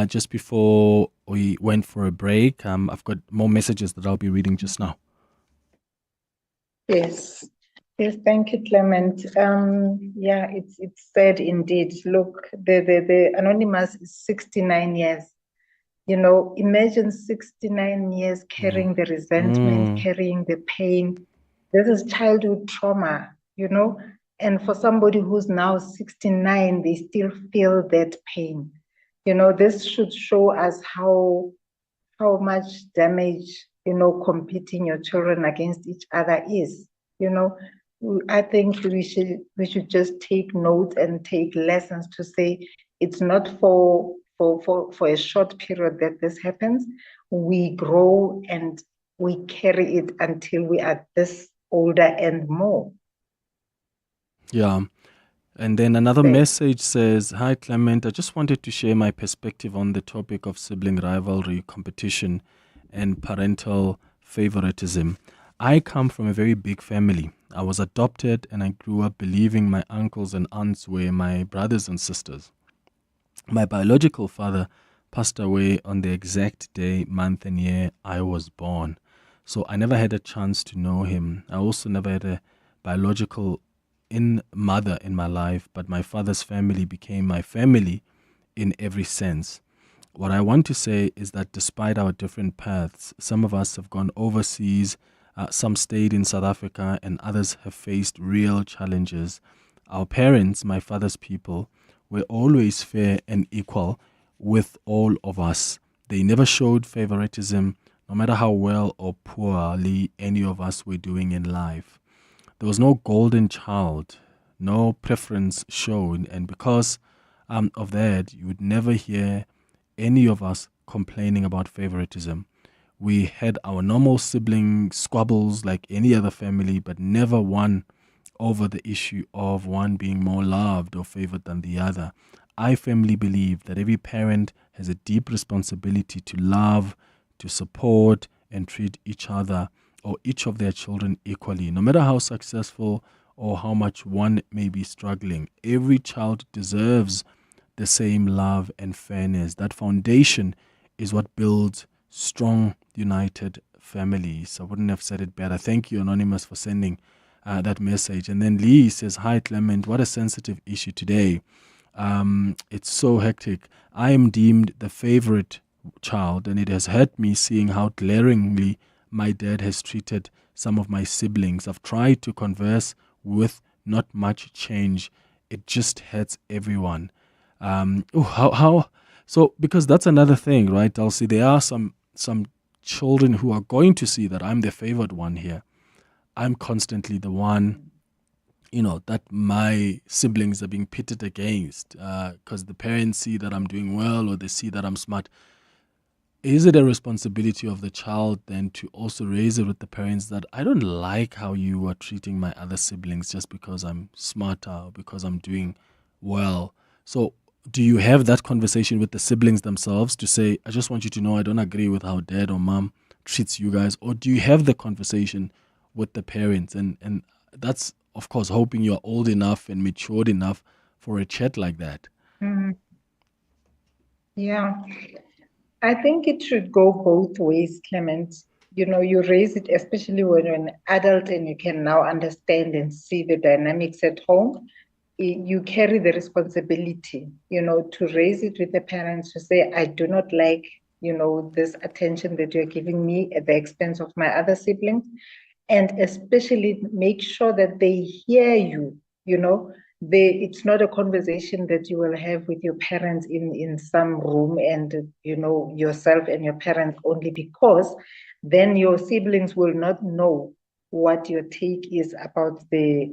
just before we went for a break. I've got more messages that I'll be reading just now. Yes. Yes, thank you, Clement. Yeah, it's sad indeed. Look, the anonymous is 69 years. You know, imagine 69 years carrying the resentment, carrying the pain. This is childhood trauma, you know, and for somebody who's now 69, they still feel that pain. You know, this should show us how much damage, you know, competing your children against each other is. You know, I think we should just take note and take lessons to say it's not for a short period that this happens. We grow and we carry it until we are this older and more. Yeah. And then another message says, "Hi Clement, I just wanted to share my perspective on the topic of sibling rivalry, competition, and parental favoritism. I come from a very big family. I was adopted and I grew up believing my uncles and aunts were my brothers and sisters. My biological father passed away on the exact day, month, and year I was born. So I never had a chance to know him. I also never had a biological mother in my life, but my father's family became my family in every sense. What I want to say is that despite our different paths, some of us have gone overseas, some stayed in South Africa, and others have faced real challenges. Our parents, my father's people, were always fair and equal with all of us. They never showed favoritism, no matter how well or poorly any of us were doing in life. There was no golden child, no preference shown, and because of that, you would never hear any of us complaining about favoritism. We had our normal sibling squabbles like any other family, but never one over the issue of one being more loved or favored than the other. I firmly believe that every parent has a deep responsibility to love, to support, and treat each other or each of their children equally, no matter how successful or how much one may be struggling. Every child deserves the same love and fairness. That foundation is what builds strong, united families. I wouldn't have said it better. Thank you, Anonymous, for sending that message. And then Lee says, "Hi, Clement, what a sensitive issue today. It's so hectic. I am deemed the favorite child, and it has hurt me seeing how glaringly my dad has treated some of my siblings. I've tried to converse with not much change. It just hurts everyone." So because that's another thing, right, Dulcie? There are some children who are going to see that I'm the favored one here. I'm constantly the one, that my siblings are being pitted against because the parents see that I'm doing well or they see that I'm smart. Is it a responsibility of the child then to also raise it with the parents that I don't like how you are treating my other siblings just because I'm smarter or because I'm doing well? So do you have that conversation with the siblings themselves to say, I just want you to know I don't agree with how dad or mom treats you guys? Or do you have the conversation with the parents? And that's, of course, hoping you're old enough and matured enough for a chat like that. Yeah. I think it should go both ways, Clement. You know, you raise it, especially when you're an adult and you can now understand and see the dynamics at home. You carry the responsibility, you know, to raise it with the parents to say, I do not like, you know, this attention that you're giving me at the expense of my other siblings. And especially make sure that they hear you, you know, it's not a conversation that you will have with your parents in some room and, you know, yourself and your parents only, because then your siblings will not know what your take is about the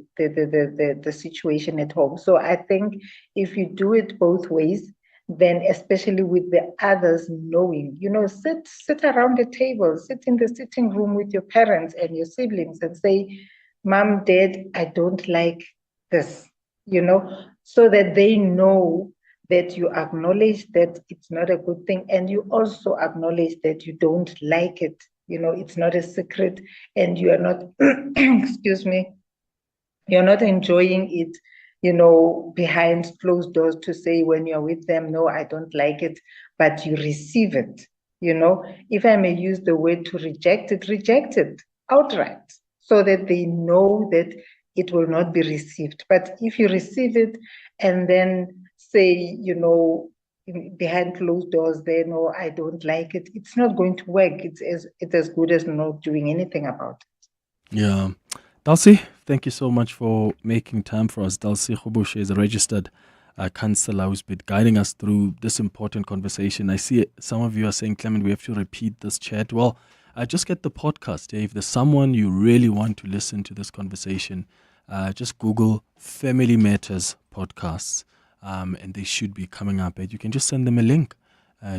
situation at home. So I think if you do it both ways, then especially with the others knowing, you know, sit around the table, sit in the sitting room with your parents and your siblings and say, Mom, Dad, I don't like this, you know, so that they know that you acknowledge that it's not a good thing, and you also acknowledge that you don't like it. You know, it's not a secret, and you are not, excuse me, you're not enjoying it, you know, behind closed doors to say when you're with them, no, I don't like it, but you receive it. You know, if I may use the word to reject it outright, so that they know that it will not be received. But if you receive it and then say, you know, behind closed doors, they know I don't like it, it's not going to work. It's as good as not doing anything about it. Yeah. Dulcie, thank you so much for making time for us. Dulcie Khobushe is a registered counselor who's been guiding us through this important conversation. I see some of you are saying, Clement, we have to repeat this chat. Well, just get the podcast. Yeah? If there's someone you really want to listen to this conversation, just Google Family Matters podcasts, and they should be coming up. You can just send them a link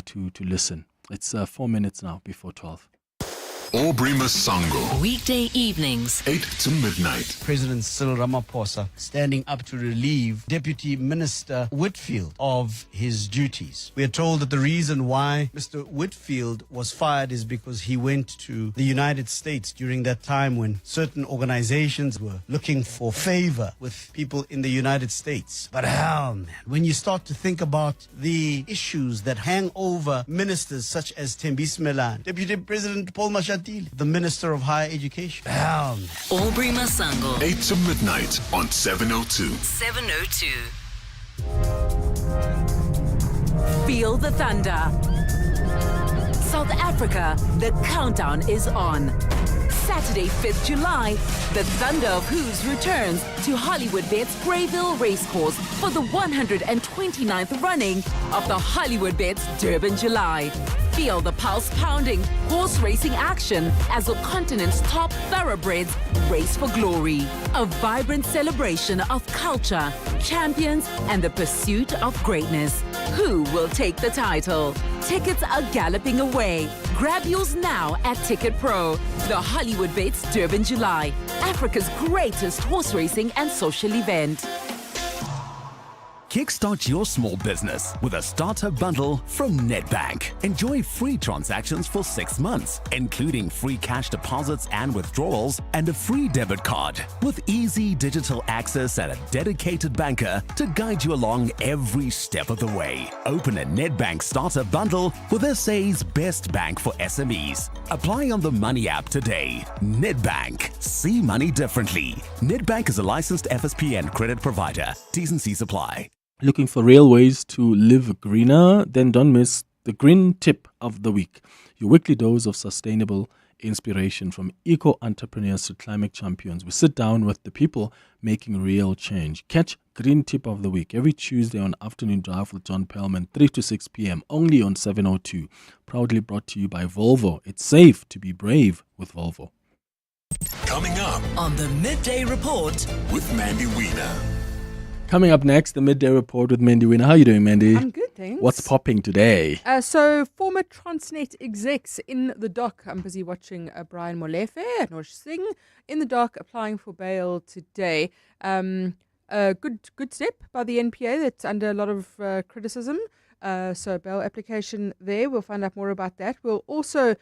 to listen. It's 4 minutes now before 12. Aubrey Masango. Weekday evenings, 8 to midnight. President Cyril Ramaphosa standing up to relieve Deputy Minister Whitfield of his duties. We are told that the reason why Mr. Whitfield was fired is because he went to the United States during that time when certain organizations were looking for favor with people in the United States. But hell, man, when you start to think about the issues that hang over ministers such as Thembisa Malan, Deputy President Paul Mashatile, the Minister of Higher Education. Hell, man. Aubrey Masango. 8 to midnight on 702. 702. Feel the thunder. South Africa, the countdown is on. Saturday, 5th July, the Thunder of Who's returns to Hollywood Bets Greyville Racecourse for the 129th running of the Hollywood Bets Durban July. Feel the pulse pounding horse racing action as the continent's top thoroughbreds race for glory. A vibrant celebration of culture, champions, and the pursuit of greatness. Who will take the title? Tickets are galloping away. Grab yours now at Ticket Pro. The Hollywood Bets Durban July, Africa's greatest horse racing and social event. Kickstart your small business with a starter bundle from Nedbank. Enjoy free transactions for 6 months, including free cash deposits and withdrawals and a free debit card with easy digital access and a dedicated banker to guide you along every step of the way. Open a Nedbank starter bundle with SA's best bank for SMEs. Apply on the Money app today. Nedbank. See money differently. Nedbank is a licensed FSP and credit provider. T's and C's apply. Looking for real ways to live greener? Then don't miss the Green Tip of the Week, your weekly dose of sustainable inspiration from eco-entrepreneurs to climate champions. We sit down with the people making real change. Catch Green Tip of the Week every Tuesday on Afternoon Drive with John Perlman, 3 to 6 p.m. only on 702. Proudly brought to you by Volvo. It's safe to be brave with Volvo. Coming up on the Midday Report with Mandy Wiener. Coming up next, the Midday Report with Mandy Wiener. How are you doing, Mandy? I'm good, thanks. What's popping today? So, former Transnet execs in the dock. I'm busy watching Brian Molefe and Nosh Singh in the dock applying for bail today. A good step by the NPA that's under a lot of criticism. So, bail application there. We'll find out more about that. We'll also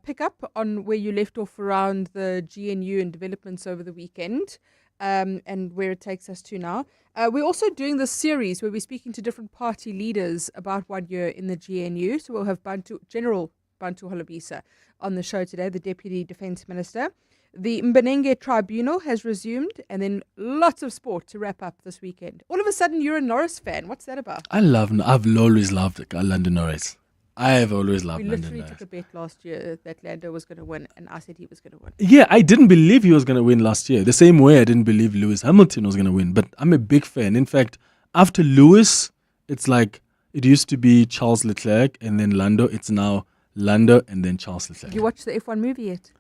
pick up on where you left off around the GNU and developments over the weekend. and where it takes us to now. We're also doing this series where we're speaking to different party leaders about 1 year in the GNU. So we'll have General Bantu Holobisa on the show today, the Deputy Defence Minister. The Mbenenge Tribunal has resumed, and then lots of sport to wrap up this weekend. All of a sudden, you're a Norris fan. What's that about? I've always loved London Norris. I've always loved We London literally Norris. took a bet last year that Lando was going to win, and I said he was going to win. Yeah, I didn't believe he was going to win last year. The same way I didn't believe Lewis Hamilton was going to win. But I'm a big fan. In fact, after Lewis, it's like it used to be Charles Leclerc and then Lando. It's now Lando and then Charles Leclerc. Did you watch the F1 movie yet?